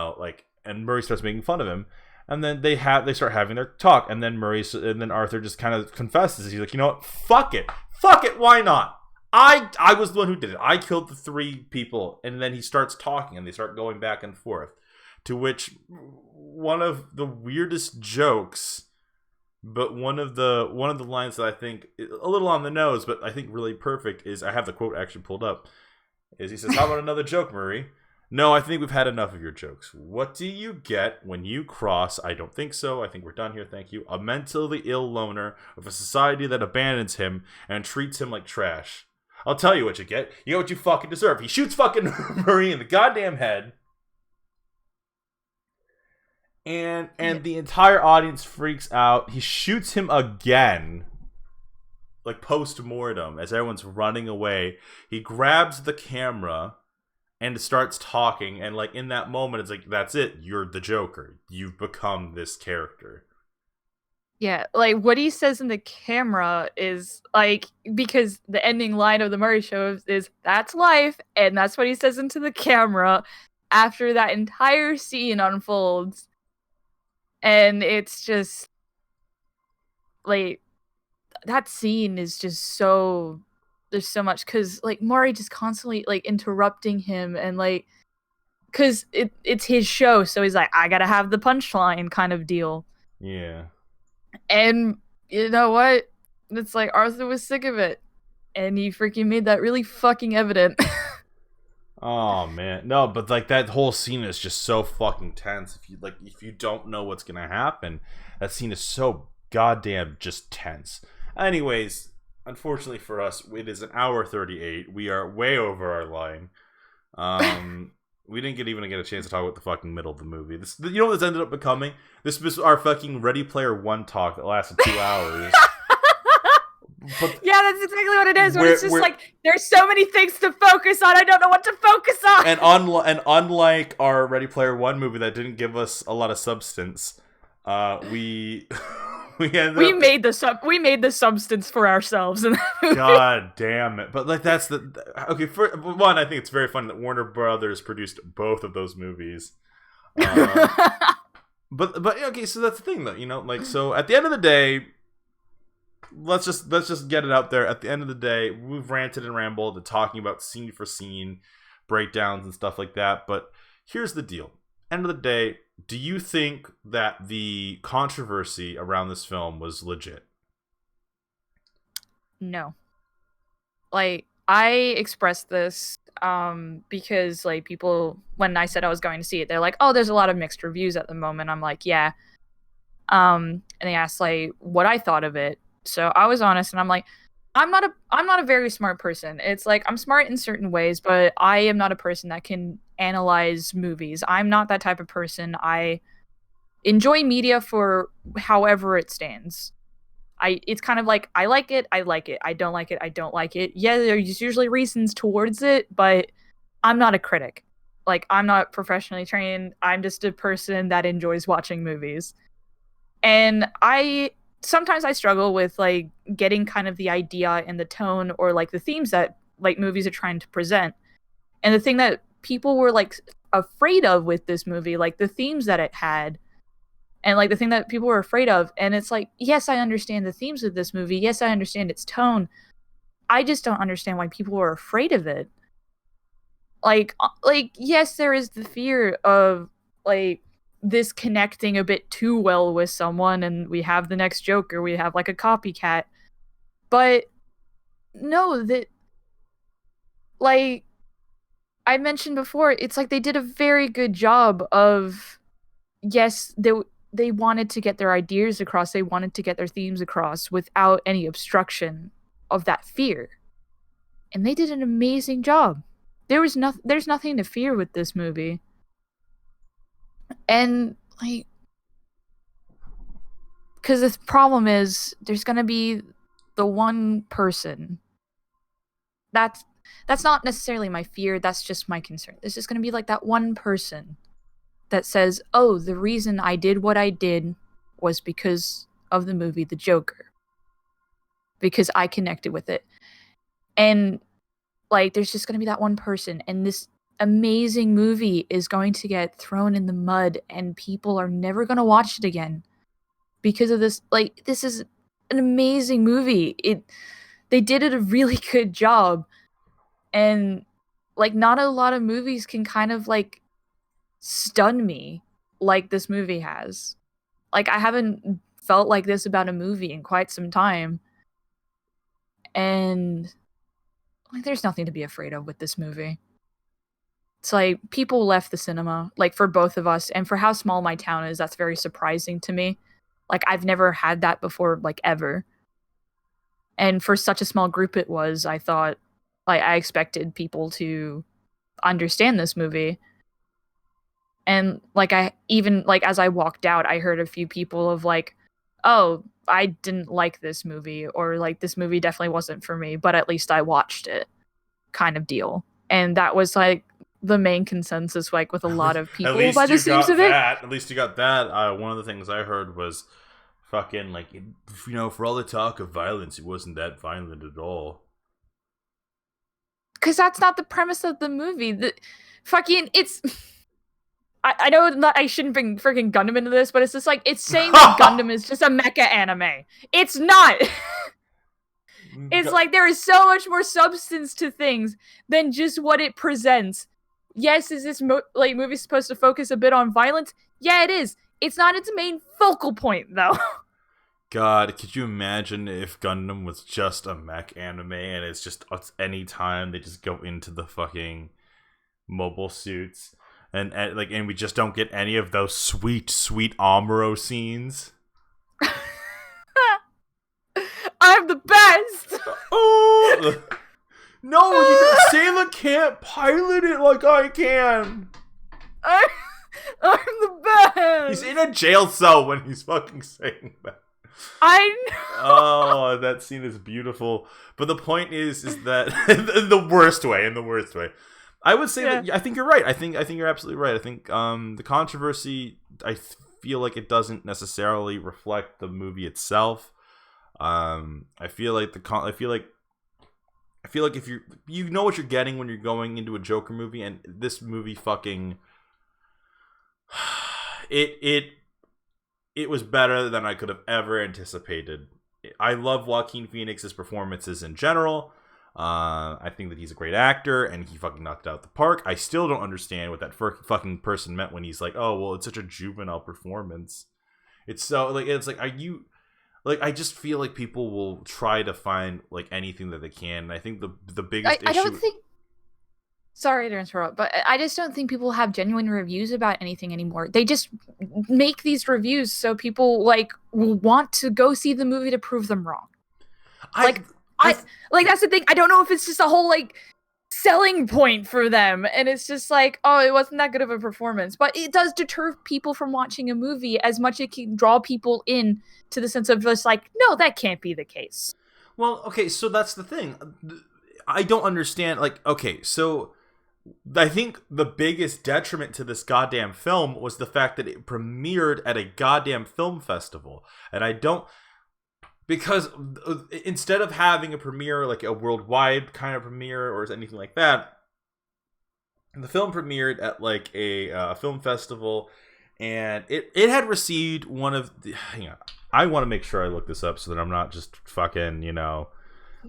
Murray starts making fun of him, and then they start having their talk, and then Arthur just kind of confesses. He's like, you know what, fuck it, why not? I was the one who did it. I killed the 3 people, and then he starts talking, and they start going back and forth. To which one of the weirdest jokes, but one of the lines that I think a little on the nose, but I think really perfect, is, I have the quote actually pulled up, is he says, "How about another joke, Murray?" "No, I think we've had enough of your jokes. What do you get when you cross, I don't think so, I think we're done here, thank you, a mentally ill loner of a society that abandons him and treats him like trash? I'll tell you what you get. You get what you fucking deserve." He shoots fucking Murray in the goddamn head. And the entire audience freaks out. He shoots him again, like post-mortem, as everyone's running away. He grabs the camera and starts talking. And like in that moment, it's like, that's it. You're the Joker. You've become this character. Yeah, like what he says in the camera is like, because the ending line of the Murray show is "That's life," and that's what he says into the camera after that entire scene unfolds. And it's just, like, that scene is just so, there's so much, because, like, Maury just constantly, like, interrupting him, and, like, because it's his show, so he's like, I gotta have the punchline kind of deal. Yeah. And, you know what? It's like, Arthur was sick of it, and he freaking made that really fucking evident. Oh man, no, but like that whole scene is just so fucking tense. If you don't know what's gonna happen, that scene is so goddamn just tense. Anyways, unfortunately for us, it is an hour 38. We are way over our line. We didn't even get a chance to talk about the fucking middle of the movie. You know what this ended up becoming? This was our fucking Ready Player One talk that lasted 2 hours. But yeah, that's exactly what it is. When it's just like, there's so many things to focus on, I don't know what to focus on. And unlike our Ready Player One movie that didn't give us a lot of substance, we made the substance for ourselves in that movie. God damn it! But like that's okay. For one, I think it's very funny that Warner Brothers produced both of those movies. But okay, so that's the thing though, like, so at the end of the day. Let's just get it out there. At the end of the day, we've ranted and rambled and talking about scene for scene breakdowns and stuff like that. But here's the deal. End of the day, do you think that the controversy around this film was legit? No. like I expressed this because like people, when I said I was going to see it, they're like, oh, there's a lot of mixed reviews at the moment. I'm like, yeah. And they asked like what I thought of it. So I was honest, and I'm like, I'm not a very smart person. It's like I'm smart in certain ways, but I am not a person that can analyze movies. I'm not that type of person. I enjoy media for however it stands. It's kind of like I like it, I like it. I don't like it, I don't like it. Yeah, there's usually reasons towards it, but I'm not a critic. Like I'm not professionally trained. I'm just a person that enjoys watching movies. And I sometimes I struggle with like getting kind of the idea and the tone or like the themes that like movies are trying to present. And the thing that people were like afraid of with this movie, like the themes that it had, and like the thing that people were afraid of, and it's like, yes, I understand the themes of this movie, yes, I understand its tone, I just don't understand why people were afraid of it. Like yes, there is the fear of like this connecting a bit too well with someone, and we have the next Joker, we have like a copycat, but no, that like I mentioned before, it's like they did a very good job of, yes, they wanted to get their ideas across, they wanted to get their themes across without any obstruction of that fear. And they did an amazing job. There's nothing to fear with this movie. And like, because the problem is there's going to be the one person that's not necessarily my fear, that's just my concern. There's just going to be like that one person that says, oh, the reason I did what I did was because of the movie The Joker. Because I connected with it. And, like, there's just going to be that one person. And this amazing movie is going to get thrown in the mud. And people are never going to watch it again. Because of this. Like, this is an amazing movie. They did it a really good job. And, like, not a lot of movies can kind of, like, stun me like this movie has. Like, I haven't felt like this about a movie in quite some time. And like there's nothing to be afraid of with this movie. It's like people left the cinema, like for both of us, and for how small my town is, that's very surprising to me. Like I've never had that before, like ever. And for such a small group it was, I thought, like I expected people to understand this movie. And like I even like as I walked out, I heard a few people of like, oh, I didn't like this movie, or like this movie definitely wasn't for me, but at least I watched it, kind of deal. And that was like the main consensus, like with a lot of people by the seams of it. At least you got that. One of the things I heard was fucking like, for all the talk of violence, it wasn't that violent at all. Because that's not the premise of the movie. It's. I know that I shouldn't bring freaking Gundam into this, but it's just like, it's saying that Gundam is just a mecha anime. It's not! It's like, there is so much more substance to things than just what it presents. Yes, is this movie supposed to focus a bit on violence? Yeah, it is. It's not its main focal point, though. God, could you imagine if Gundam was just a mech anime and it's any time they just go into the fucking mobile suits? And we just don't get any of those sweet Amuro scenes. I'm the best. Oh no! Sayla can't pilot it like I can. I'm the best. He's in a jail cell when he's fucking saying that. I know. Oh, that scene is beautiful. But the point is that in the worst way. I would say that I think you're right. I think you're absolutely right. I think the controversy, I feel like it doesn't necessarily reflect the movie itself. I feel like if you know what you're getting when you're going into a Joker movie, and this movie fucking it was better than I could have ever anticipated. I love Joaquin Phoenix's performances in general. I think that he's a great actor, and he fucking knocked it out the park. I still don't understand what that fucking person meant when he's like, "Oh, well, it's such a juvenile performance." It's so like, are you? like I just feel like people will try to find like anything that they can. And I think the biggest issue. I don't think. Sorry to interrupt, but I just don't think people have genuine reviews about anything anymore. They just make these reviews so people like will want to go see the movie to prove them wrong. Like that's the thing. I don't know if it's just a whole like selling point for them, and it's just like, oh, it wasn't that good of a performance, but it does deter people from watching a movie as much as it can draw people in to the sense of just like, no, that can't be the case. Well, okay, so that's the thing. I don't understand. Like, okay, so I think the biggest detriment to this goddamn film was the fact that it premiered at a goddamn film festival. And I don't... Because instead of having a premiere, like a worldwide kind of premiere or anything like that, the film premiered at like a film festival, and it had received one of the... Hang on. I want to make sure I look this up so that I'm not just fucking, like,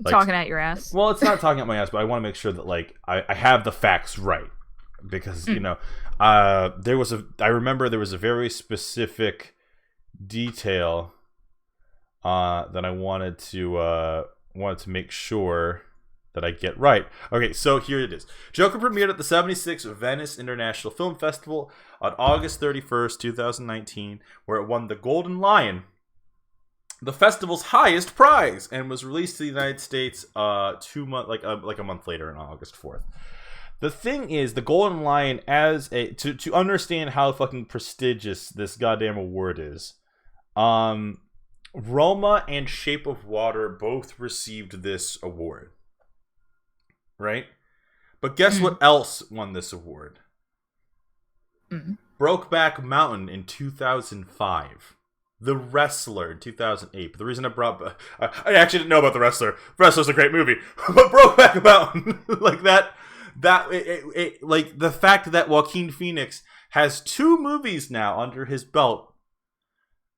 talking at your ass. Well, it's not talking at my ass, but I want to make sure that like I have the facts right, because I remember there was a very specific detail that I wanted to make sure that I get right. Okay, so here it is. Joker premiered at the 76th Venice International Film Festival on August 31st, 2019, where it won the Golden Lion, the festival's highest prize, and was released to the United States a month later on August 4th. The thing is, the Golden Lion, as to understand how fucking prestigious this goddamn award is, Roma and Shape of Water both received this award, right? But guess what else won this award? Brokeback Mountain in 2005. The Wrestler in 2008. But the reason I actually didn't know about The Wrestler. Wrestler's a great movie. But Brokeback Mountain, like like the fact that Joaquin Phoenix has 2 movies now under his belt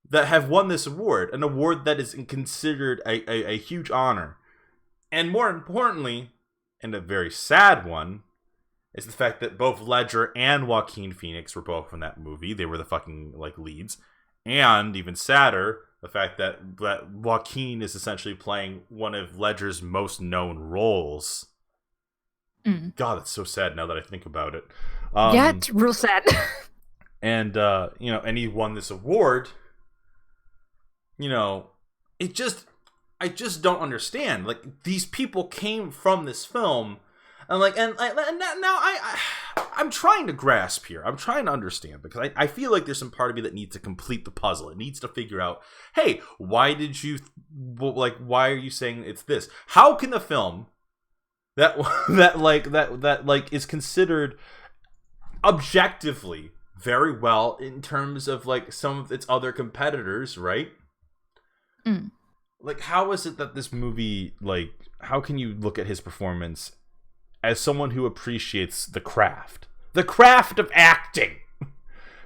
that have won this award, an award that is considered a huge honor. And more importantly, and a very sad one, is the fact that both Ledger and Joaquin Phoenix were both in that movie. They were the fucking like leads. And even sadder, the fact that Joaquin is essentially playing one of Ledger's most known roles. God, it's so sad now that I think about it. Yeah, it's real sad. And and he won this award. I just don't understand. Like, these people came from this film, and now I'm trying to grasp here. I'm trying to understand, because I feel like there's some part of me that needs to complete the puzzle. It needs to figure out, hey, why are you saying it's this? How can the film that is considered objectively very well in terms of like some of its other competitors, right? Like, how is it that this movie, like, how can you look at his performance as someone who appreciates the craft of acting?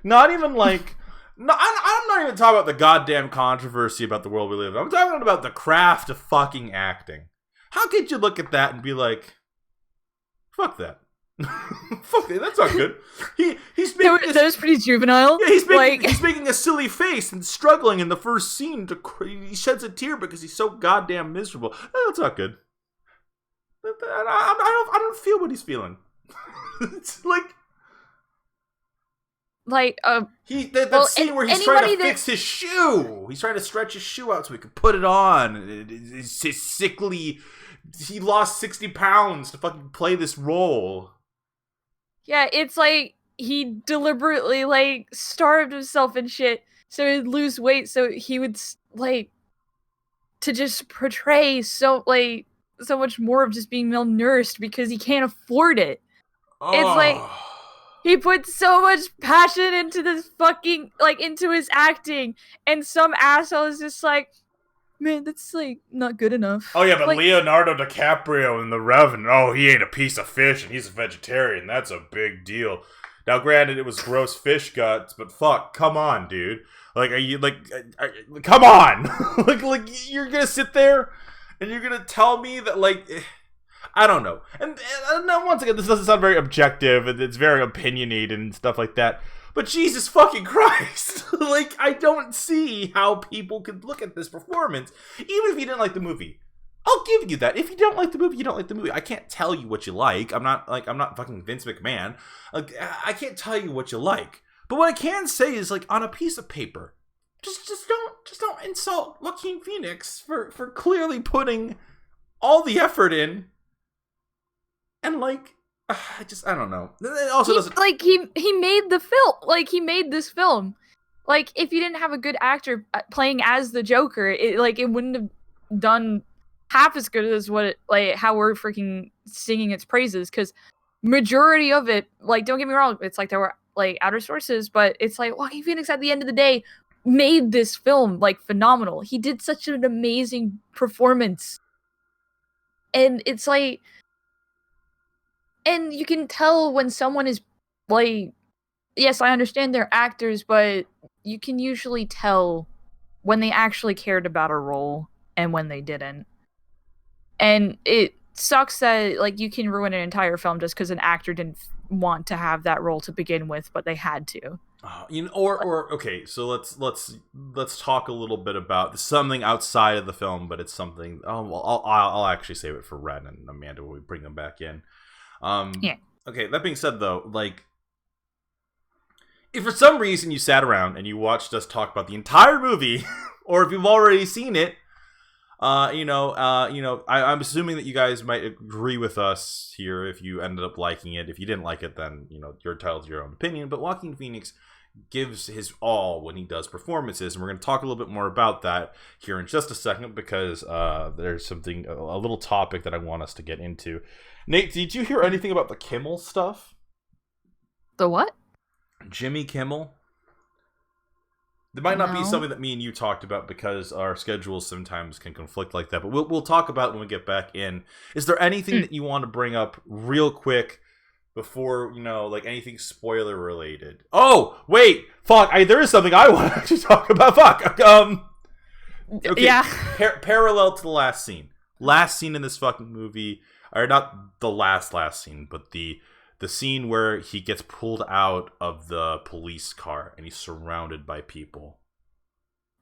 Not even like, no, I'm not even talking about the goddamn controversy about the world we live in. I'm talking about the craft of fucking acting. How could you look at that and be like, fuck that? Fuck it, that's not good. He's making that was pretty juvenile. Yeah, he's making a silly face and struggling in the first scene. He sheds a tear because he's so goddamn miserable. That's not good. I don't feel what he's feeling. It's like scene where he's trying to fix his shoe. He's trying to stretch his shoe out so he can put it on. It's sickly. He lost 60 pounds to fucking play this role. Yeah, it's like he deliberately like starved himself and shit so he'd lose weight, so he would like to just portray so much more of just being malnourished because he can't afford it. Oh. It's like he put so much passion into this fucking into his acting, and some asshole is just like, man, that's like not good enough. Oh yeah, but Leonardo DiCaprio in The Revenant, he ate a piece of fish and he's a vegetarian. That's a big deal. Now, granted, it was gross fish guts, but fuck, come on, dude. Like, are you come on? like you're gonna sit there and you're gonna tell me that I don't know. And once again, this doesn't sound very objective, and it's very opinionated and stuff like that. But Jesus fucking Christ. Like, I don't see how people could look at this performance, even if you didn't like the movie. I'll give you that. If you don't like the movie, you don't like the movie. I can't tell you what you like. I'm not fucking Vince McMahon. Like, I can't tell you what you like. But what I can say is, like, on a piece of paper, just don't insult Joaquin Phoenix for clearly putting all the effort in. And, like, I don't know. It also doesn't... Like, he made the film. Like, he made this film. Like, if you didn't have a good actor playing as the Joker, it wouldn't have done half as good as how we're freaking singing its praises. Because majority of it, like, don't get me wrong, it's like there were, like, outer sources, but it's like, Joaquin Phoenix at the end of the day made this film, like, phenomenal. He did such an amazing performance. And it's like... And you can tell when someone is, like, yes, I understand they're actors, but you can usually tell when they actually cared about a role and when they didn't. And it sucks that, like, you can ruin an entire film just because an actor didn't want to have that role to begin with, but they had to. Okay, so let's talk a little bit about something outside of the film, but it's something. Oh well, I'll actually save it for Ren and Amanda when we bring them back in. Yeah. Okay, that being said, though, like, if for some reason you sat around and you watched us talk about the entire movie, or if you've already seen it, I'm assuming that you guys might agree with us here if you ended up liking it. If you didn't like it, then, you're entitled to your own opinion. But Joaquin Phoenix gives his all when he does performances, and we're going to talk a little bit more about that here in just a second, because there's something, a little topic that I want us to get into. Nate, did you hear anything about the Kimmel stuff? The what? Jimmy Kimmel. There might not be something that me and you talked about because our schedules sometimes can conflict like that, but we'll talk about it when we get back in. Is there anything that you want to bring up real quick before, like, anything spoiler related? Oh, wait, fuck, there is something I want to actually talk about. Fuck. Okay. Yeah. Parallel to the last scene. Last scene in this fucking movie, or not the last scene, but the scene where he gets pulled out of the police car and he's surrounded by people.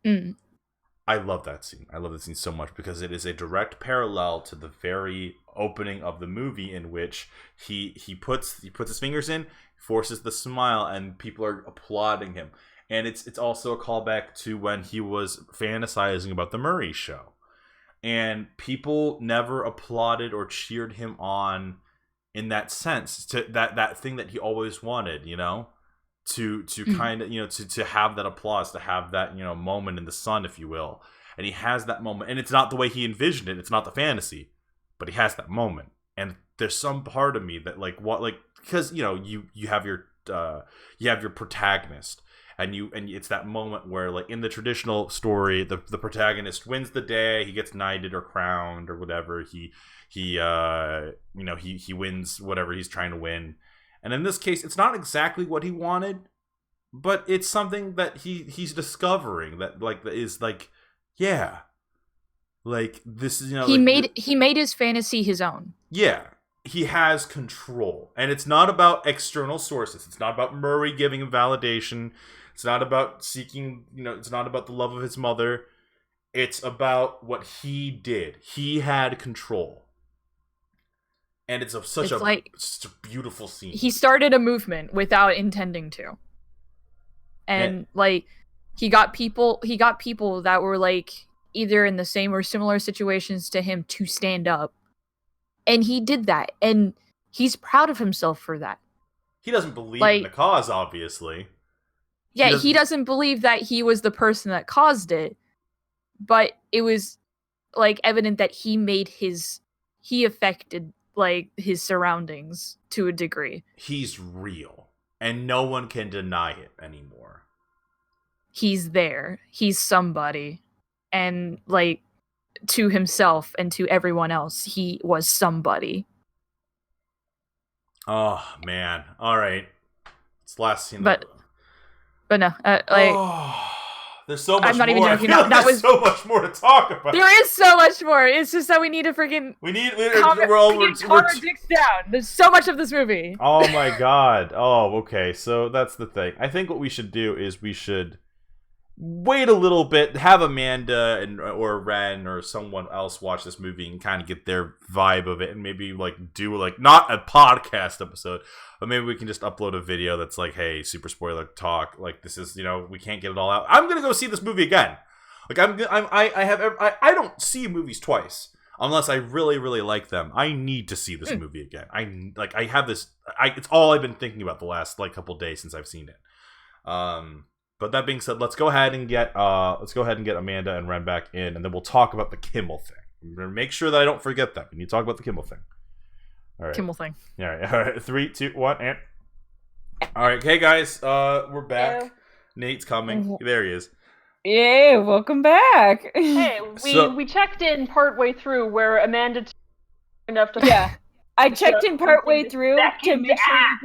I love that scene. I love that scene so much because it is a direct parallel to the very opening of the movie, in which he puts his fingers in, forces the smile, and people are applauding him. And it's also a callback to when he was fantasizing about the Murray Show. And people never applauded or cheered him on in that sense, to that thing that he always wanted, to kind of, to have that applause, to have that, moment in the sun, if you will. And he has that moment, and it's not the way he envisioned it. It's not the fantasy, but he has that moment. And there's some part of me that, because, you have your protagonist. And it's that moment where, like, in the traditional story, the protagonist wins the day, he gets knighted or crowned or whatever. He wins whatever he's trying to win. And in this case, it's not exactly what he wanted, but it's something that he's discovering that, like, is like, yeah, like, this is, he made his fantasy his own. Yeah. He has control, and it's not about external sources. It's not about Murray giving him validation. It's not about seeking, it's not about the love of his mother. It's about what he did. He had control. And it's such a beautiful scene. He started a movement without intending to. And he got people that were, like, either in the same or similar situations to him to stand up. And he did that. And he's proud of himself for that. He doesn't believe in the cause, obviously. Yeah, he doesn't believe that he was the person that caused it, but it was, like, evident that he affected, like, his surroundings to a degree. He's real, and no one can deny it anymore. He's there. He's somebody. And, like, to himself and to everyone else, he was somebody. Oh, man. All right. It's the last scene. But no, There's so much I'm not more. even I joking. feel like That there's was so much more to talk about. There is so much more. It's just that we need to freaking Connor dicks down. There's so much of this movie. Oh my god. Oh, okay. So that's the thing. I think what we should do is we should wait a little bit, have Amanda or Ren or someone else watch this movie and kind of get their vibe of it, and maybe like do like not a podcast episode, but maybe we can just upload a video that's like, hey, super spoiler talk. Like this is, we can't get it all out. I'm gonna go see this movie again. Like I don't see movies twice unless I really, really like them. I need to see this movie again. I have this. It's all I've been thinking about the last like couple days since I've seen it. But that being said, let's go ahead and get Amanda and Ren back in, and then we'll talk about the Kimmel thing. I'm gonna make sure that I don't forget that. We need to talk about the Kimmel thing. All right. Kimmel thing. All right. 3, 2, 1, and. All right, okay, guys. We're back. Hello. Nate's coming. There he is. Yay, welcome back. Hey, we checked in partway through where Amanda enough to Yeah. I checked in partway through to make sure.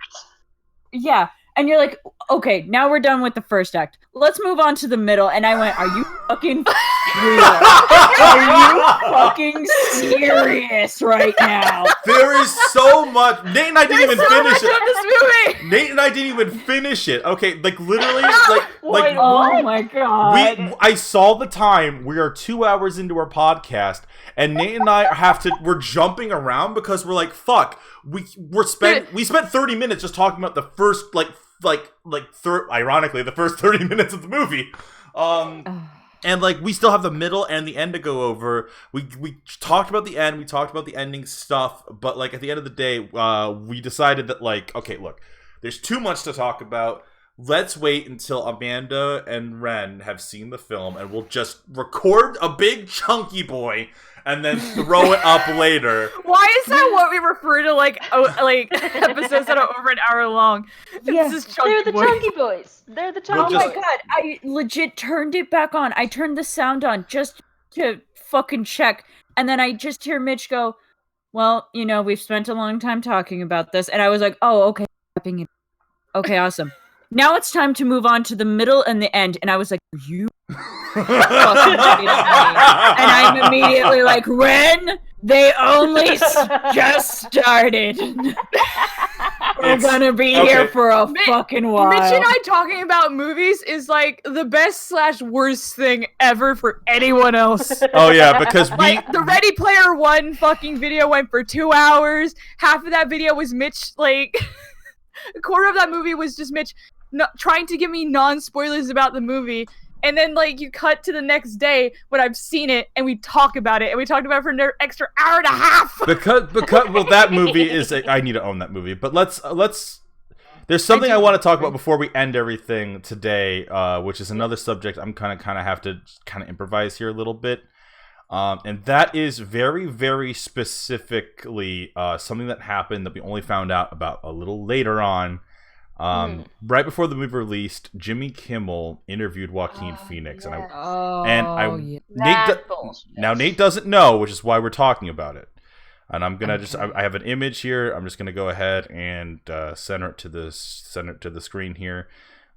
Yeah. And you're like, okay, now we're done with the first act. Let's move on to the middle. And I went, are you fucking real? Are you fucking serious right now? There is so much. Nate and I didn't even finish it. This movie. Nate and I didn't even finish it. Okay, like literally, like Oh my god. I saw the time. We are 2 hours into our podcast, and Nate and I we're jumping around because we're like, fuck. We spent 30 minutes just talking about the first ironically the first 30 minutes of the movie. And like we still have the middle and the end to go over. We talked about the end, we talked about the ending stuff, but like at the end of the day, we decided that like, okay, look, there's too much to talk about. Let's wait until Amanda and Ren have seen the film, and we'll just record a big chunky boy and then throw it up later. Why is that what we refer to like episodes that are over an hour long? Yeah. This is chunky They're the boys. chunky boys. They're the chunky Oh boys. my god, I legit turned it back on. I turned the sound on just to fucking check. And then I just hear Mitch go, well, we've spent a long time talking about this. And I was like, oh, okay. Okay, awesome. Now it's time to move on to the middle and the end. And I was like, you fucking kidding me? And I'm immediately like, Ren, they only just started. We're gonna be here for a fucking while. Mitch and I talking about movies is like the best / worst thing ever for anyone else. Oh yeah, because Like the Ready Player One fucking video went for 2 hours. Half of that video was Mitch like a quarter of that movie was just Mitch trying to give me non-spoilers about the movie. And then, like, you cut to the next day when I've seen it, and we talk about it, and we talked about it for an extra hour and a half. Because well, that movie is. I need to own that movie. But let's. There's something I want to talk about before we end everything today, which is another subject I'm kind of have to improvise here a little bit, and that is very, very specifically something that happened that we only found out about a little later on. Right before the movie released, Jimmy Kimmel interviewed Joaquin Phoenix, yeah. Nate doesn't know, which is why we're talking about it. And I'm gonna I have an image here. I'm just gonna go ahead and center it to the screen here,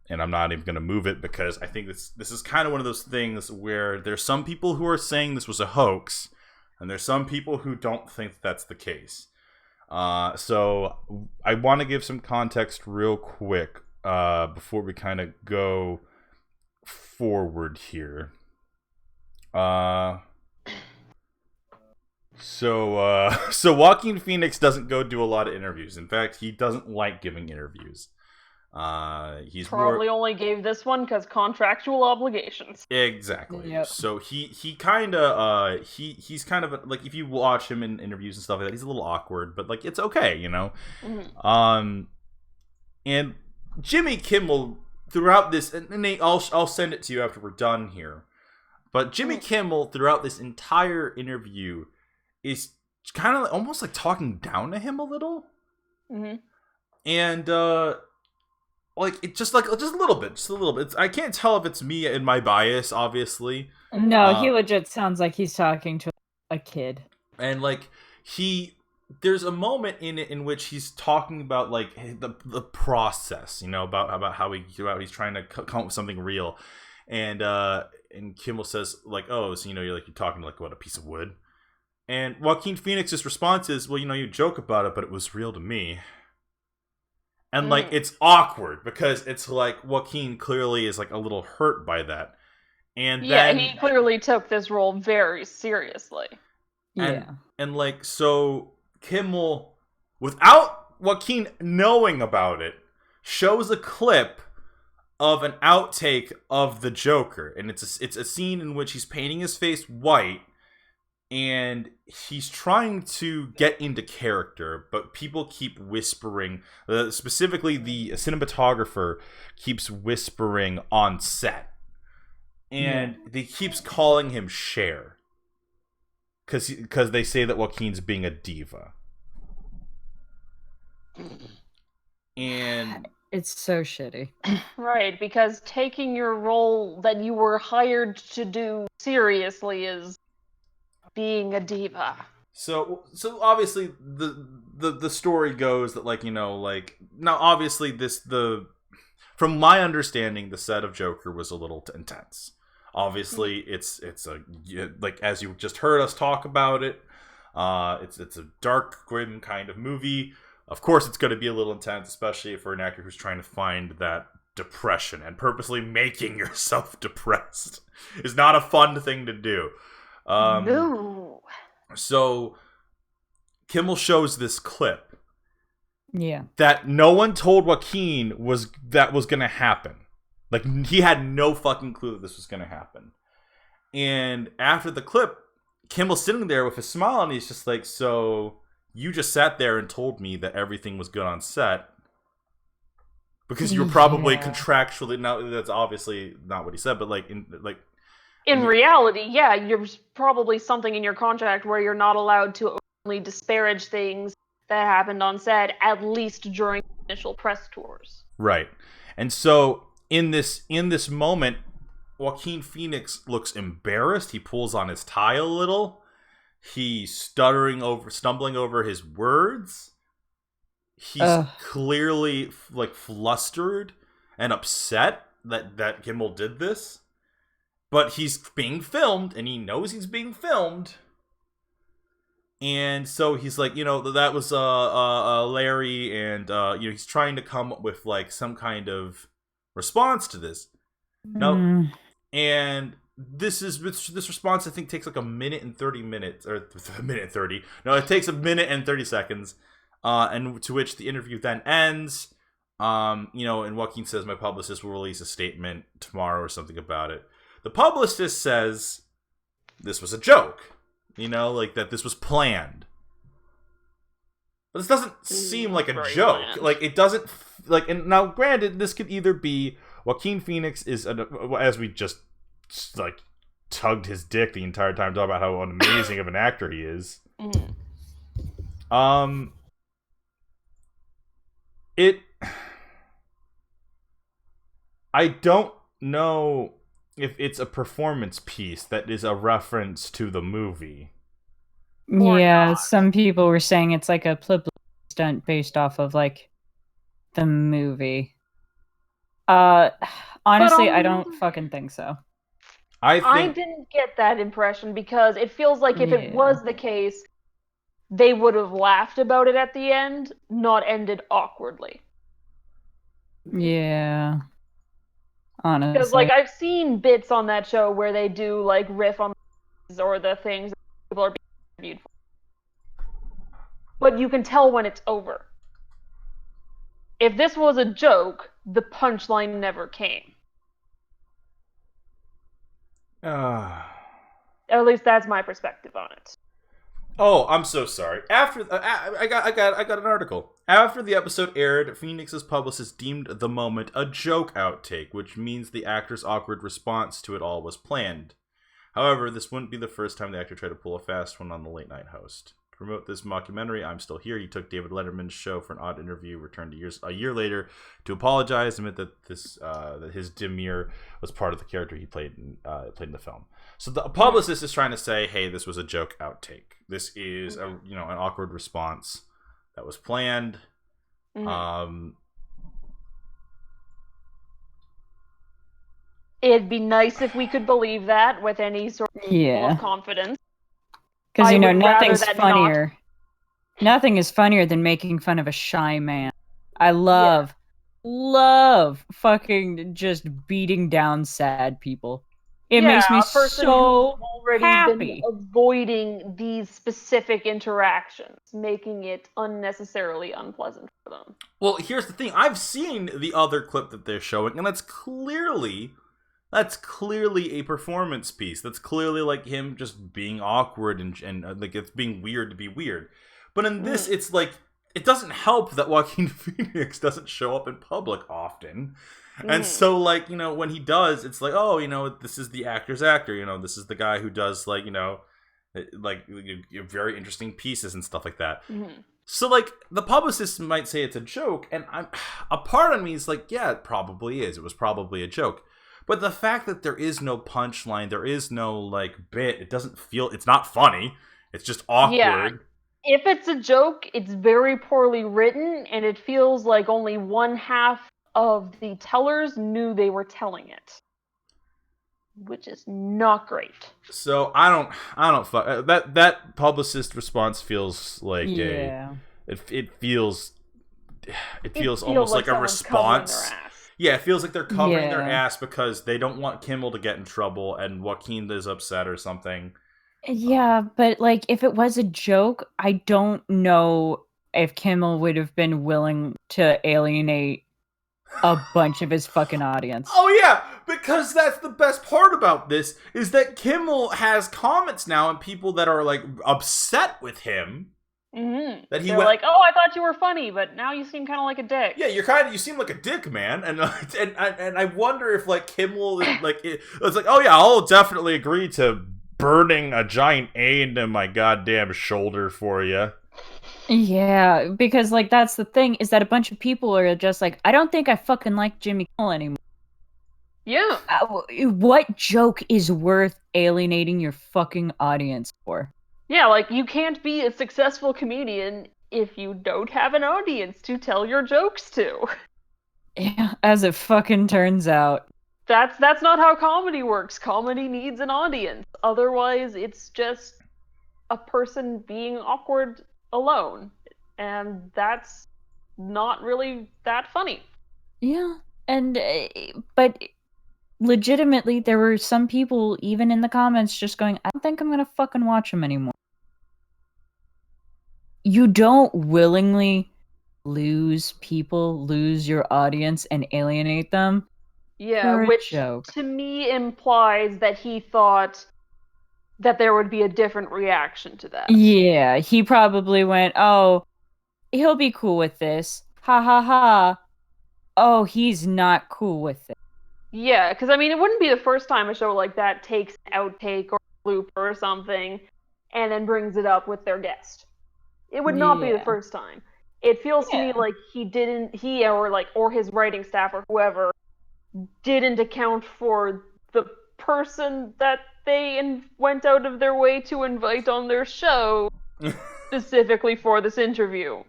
and I'm not even gonna move it because I think this is kind of one of those things where there's some people who are saying this was a hoax, and there's some people who don't think that's the case. So I want to give some context real quick before we kind of go forward here. So Joaquin Phoenix doesn't go do a lot of interviews. In fact, he doesn't like giving interviews. He's probably only gave this one because contractual obligations. Exactly. Yep. So he's kind of like, if you watch him in interviews and stuff like that, he's a little awkward, but like it's okay, Mm-hmm. And Jimmy Kimmel throughout this, and Nate, I'll send it to you after we're done here. But Jimmy Kimmel throughout this entire interview is kind of almost like talking down to him a little. Mm-hmm. And like it just a little bit. I can't tell if it's me and my bias, obviously. No, he legit sounds like he's talking to a kid. And like there's a moment in it in which he's talking about like the process, about how he's trying to come up with something real. And Kimmel says like, oh, so you're talking like what, a piece of wood. And Joaquin Phoenix's response is, well, you joke about it, but it was real to me. And like it's awkward because it's like Joaquin clearly is like a little hurt by that. And then he clearly took this role very seriously. And like, so Kimmel, without Joaquin knowing about it, shows a clip of an outtake of the Joker, and it's a scene in which he's painting his face white, and he's trying to get into character, but people keep whispering. Specifically, the cinematographer keeps whispering on set, and he keeps calling him Cher, because they say that Joaquin's being a diva. And it's so shitty. Right, because taking your role that you were hired to do seriously is being a diva. So obviously the story goes that now obviously from my understanding, the set of Joker was a little intense. Obviously, it's a, like, as you just heard us talk about it, it's a dark, grim kind of movie. Of course, it's going to be a little intense, especially for an actor who's trying to find that depression, and purposely making yourself depressed is not a fun thing to do. No. So Kimmel shows this clip. Yeah. That no one told Joaquin was going to happen. Like, he had no fucking clue that this was going to happen. And after the clip, Kimmel's sitting there with a smile, and he's just like, so you just sat there and told me that everything was good on set because you were probably contractually, now that's obviously not what he said, but in reality, yeah, there's probably something in your contract where you're not allowed to only disparage things that happened on set, at least during initial press tours. Right. And so in this moment, Joaquin Phoenix looks embarrassed. He pulls on his tie a little. He's stumbling over his words. He's clearly flustered and upset that Kimmel did this. But he's being filmed, and he knows he's being filmed. And so he's like, that was Larry, and he's trying to come up with some kind of response to this. No, and this response, I think, takes a minute and 30 minutes, or a minute and 30. No, it takes a minute and 30 seconds, and to which the interview then ends. And Joaquin says, my publicist will release a statement tomorrow or something about it. The publicist says this was a joke, that this was planned. But this doesn't seem like a joke. Planned. It doesn't, and now granted, this could either be Joaquin Phoenix is, as we just, tugged his dick the entire time talking about how amazing of an actor he is. I don't know if it's a performance piece that is a reference to the movie. Yeah, some people were saying it's like a publicity stunt based off of the movie. Honestly, I don't fucking think so. I didn't get that impression because it feels like if it was the case, they would have laughed about it at the end, not ended awkwardly. Yeah. Honestly. Because I've seen bits on that show where they do riff on or the things that people are being interviewed for. But you can tell when it's over. If this was a joke, the punchline never came. At least that's my perspective on it. Oh, I'm so sorry. After I got an article. After the episode aired, Phoenix's publicist deemed the moment a joke outtake, which means the actor's awkward response to it all was planned. However, this wouldn't be the first time the actor tried to pull a fast one on the late night host. To promote this mockumentary, I'm Still Here, he took David Letterman's show for an odd interview, returned a year later to apologize, admit that that his demure was part of the character he played in the film. So the publicist is trying to say, hey, this was a joke outtake. This is an awkward response that was planned. It'd be nice if we could believe that with any sort Yeah. of confidence. Because, I you know, would rather nothing's that funnier. Nothing is funnier than making fun of a shy man. I love fucking just beating down sad people. It makes me a person so who's already happy. been avoiding these specific interactions, making it unnecessarily unpleasant for them. Well, here's the thing. I've seen the other clip that they're showing, and that's clearly a performance piece. That's clearly like him just being awkward and like it's being weird to be weird. But in this, it's like it doesn't help that Joaquin Phoenix doesn't show up in public often. And so, like, you know, when he does, it's like, oh, you know, this is the actor's actor. You know, this is the guy who does, like, you know, like very interesting pieces and stuff like that. So, like, the publicist might say it's a joke, and a part of me is like, yeah, it probably is. It was probably a joke. But the fact that there is no punchline, there is no, like, bit, it's not funny. It's just awkward. Yeah. If it's a joke, it's very poorly written, and it feels like only one half of the tellers knew they were telling it, which is not great. So I don't that publicist response feels like it feels almost like a response. Yeah, it feels like they're covering their ass because they don't want Kimmel to get in trouble and Joaquin is upset or something. Yeah, but like if it was a joke, I don't know if Kimmel would have been willing to alienate a bunch of his fucking audience. Oh yeah, because that's the best part about this is that Kimmel has comments now and people that are like upset with him. That They're like, oh, I thought you were funny, but now you seem kind of like a dick. Yeah, you seem like a dick, man. And I wonder if like Kimmel like it's like, oh yeah, I'll definitely agree to burning a giant A into my goddamn shoulder for you. Yeah, because like that's the thing is that a bunch of people are just like, I don't think I fucking like Jimmy Kimmel anymore. Yeah. What joke is worth alienating your fucking audience for? Yeah, like you can't be a successful comedian if you don't have an audience to tell your jokes to. Yeah, as it fucking turns out. That's not how comedy works. Comedy needs an audience. Otherwise, it's just a person being awkward alone. And that's not really that funny. Yeah, and but legitimately there were some people even in the comments just going, I don't think I'm gonna fucking watch him anymore. You don't willingly lose your audience and alienate them. Yeah, which to me implies that he thought that there would be a different reaction to that. Yeah, he probably went, oh, he'll be cool with this. Ha ha ha. Oh, he's not cool with it. Yeah, because I mean, it wouldn't be the first time a show like that takes an outtake or a blooper or something and then brings it up with their guest. It would not be the first time. It feels to me like he or his writing staff or whoever didn't account for the person that they went out of their way to invite on their show specifically for this interview.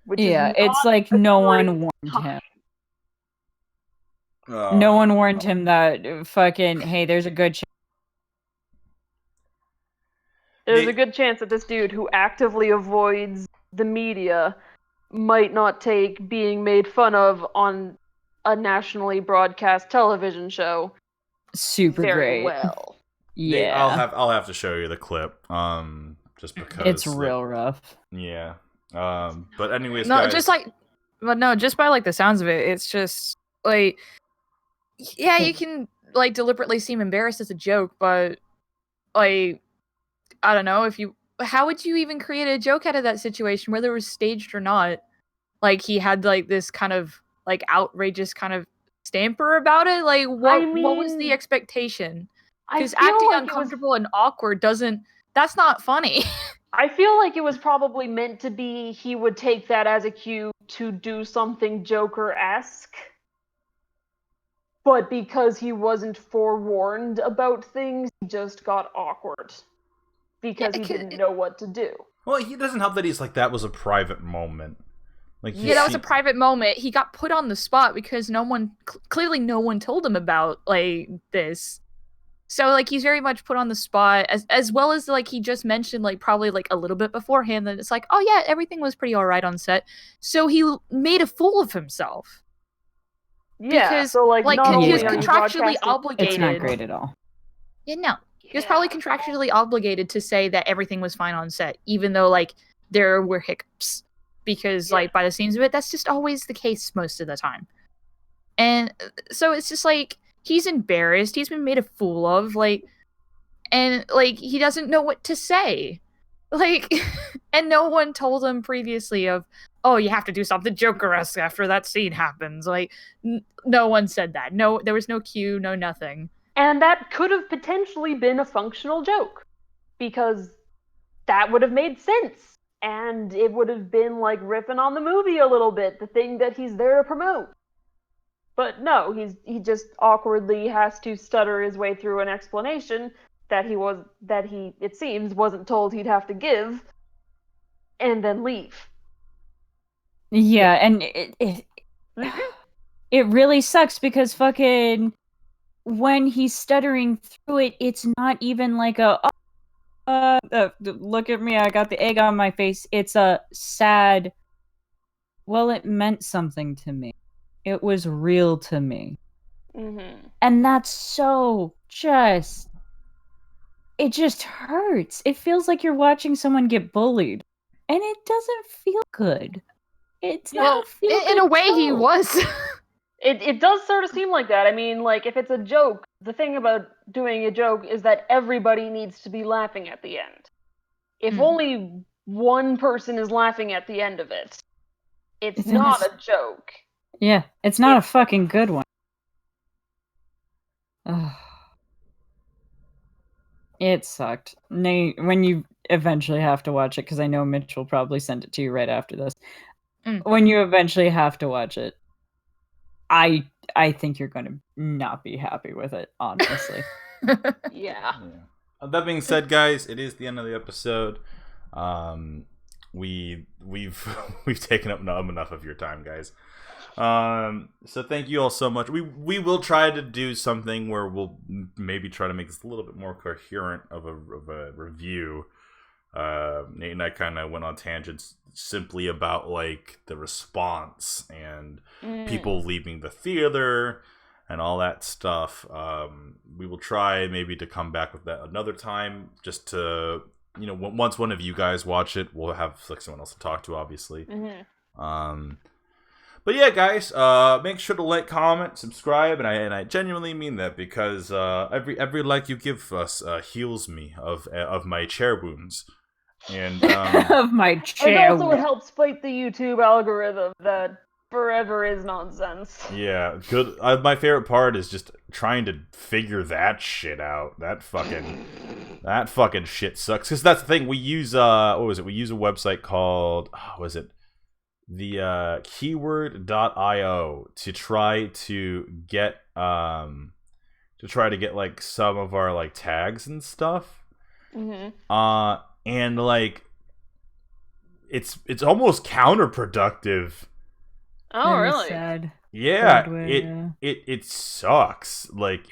Which it's like no one warned him. No one warned him that fucking, hey, there's a good chance. There's a good chance that this dude who actively avoids the media might not take being made fun of on a nationally broadcast television show very great. Well. Yeah. I'll have to show you the clip. Just because it's real rough. Yeah. But anyways, no, guys, just by like the sounds of it, it's just like, yeah, you can like deliberately seem embarrassed as a joke, but like, I don't know how would you even create a joke out of that situation, whether it was staged or not? Like he had like this kind of like outrageous kind of stamper about it. Like what was the expectation? Because acting like uncomfortable and awkward that's not funny. I feel like it was probably meant to be he would take that as a cue to do something Joker-esque. But because he wasn't forewarned about things, he just got awkward. Because he didn't know what to do. Well, he doesn't help that he's like, that was a private moment. Like Yeah, that was a private moment. He got put on the spot because clearly no one told him about like this. So like he's very much put on the spot, as well as like he just mentioned like probably like a little bit beforehand that it's like, oh yeah, everything was pretty all right on set. So he made a fool of himself. Yeah, Because so like not he only was are you contractually broadcasting, obligated. It's not great at all. Yeah, no. He was probably contractually obligated to say that everything was fine on set, even though like there were hiccups. Because like by the seams of it, that's just always the case most of the time. And so it's just like he's embarrassed, he's been made a fool of, like, and like he doesn't know what to say. Like and no one told him previously of, oh, you have to do something Joker-esque after that scene happens. Like no one said that. No, there was no cue, no nothing. And that could have potentially been a functional joke, because that would have made sense. And it would have been like riffing on the movie a little bit, the thing that he's there to promote. But no, he just awkwardly has to stutter his way through an explanation that he it seems wasn't told he'd have to give, and then leave. Yeah, and it really sucks because fucking when he's stuttering through it, it's not even like look at me, I got the egg on my face. It's a sad, well, it meant something to me. It was real to me. Mm-hmm. And that's so it just hurts. It feels like you're watching someone get bullied. And it doesn't feel good. It's not feel good. In a way, he was. It does sort of seem like that. I mean, like, if it's a joke, the thing about doing a joke is that everybody needs to be laughing at the end. If only one person is laughing at the end of it, it's not a joke. Yeah, it's not a fucking good one. It sucked. Nate, when you eventually have to watch it, because I know Mitch will probably send it to you right after this. When you eventually have to watch it, I think you're going to not be happy with it, honestly. Yeah. That being said, guys, it is the end of the episode. We've taken up enough of your time, guys. So thank you all so much. We will try to do something where we'll maybe try to make this a little bit more coherent of a review. Nate and I kind of went on tangents simply about like the response and people leaving the theater and all that stuff. We will try maybe to come back with that another time, just to, you know, once one of you guys watch it, we'll have like someone else to talk to, obviously. But yeah, guys, make sure to like, comment, subscribe, and I genuinely mean that, because every like you give us heals me of my chair wounds, and Of my chair. And also it helps fight the YouTube algorithm that forever is nonsense. Yeah, good. My favorite part is just trying to figure that shit out. That fucking shit sucks. Because that's the thing. We use what was it? We use a website called the keyword.io to try to get like some of our like tags and stuff. And like it's almost counterproductive. Oh, really? Sad. Yeah, Way, it sucks. Like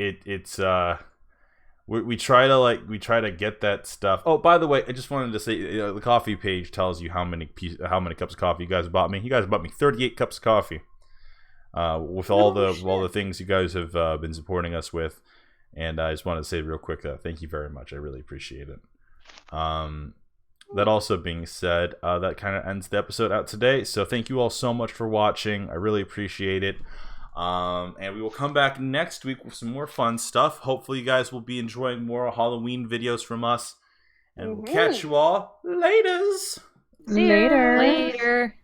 we try to get that stuff. Oh, by the way, I just wanted to say, the coffee page tells you how many cups of coffee you guys bought me. You guys bought me 38 cups of coffee. With all the things you guys have been supporting us with, and I just wanted to say real quick that thank you very much. I really appreciate it. That also being said, that kind of ends the episode out today. So thank you all so much for watching. I really appreciate it. And we will come back next week with some more fun stuff. Hopefully you guys will be enjoying more Halloween videos from us. And we'll catch you all laters. Later. Later.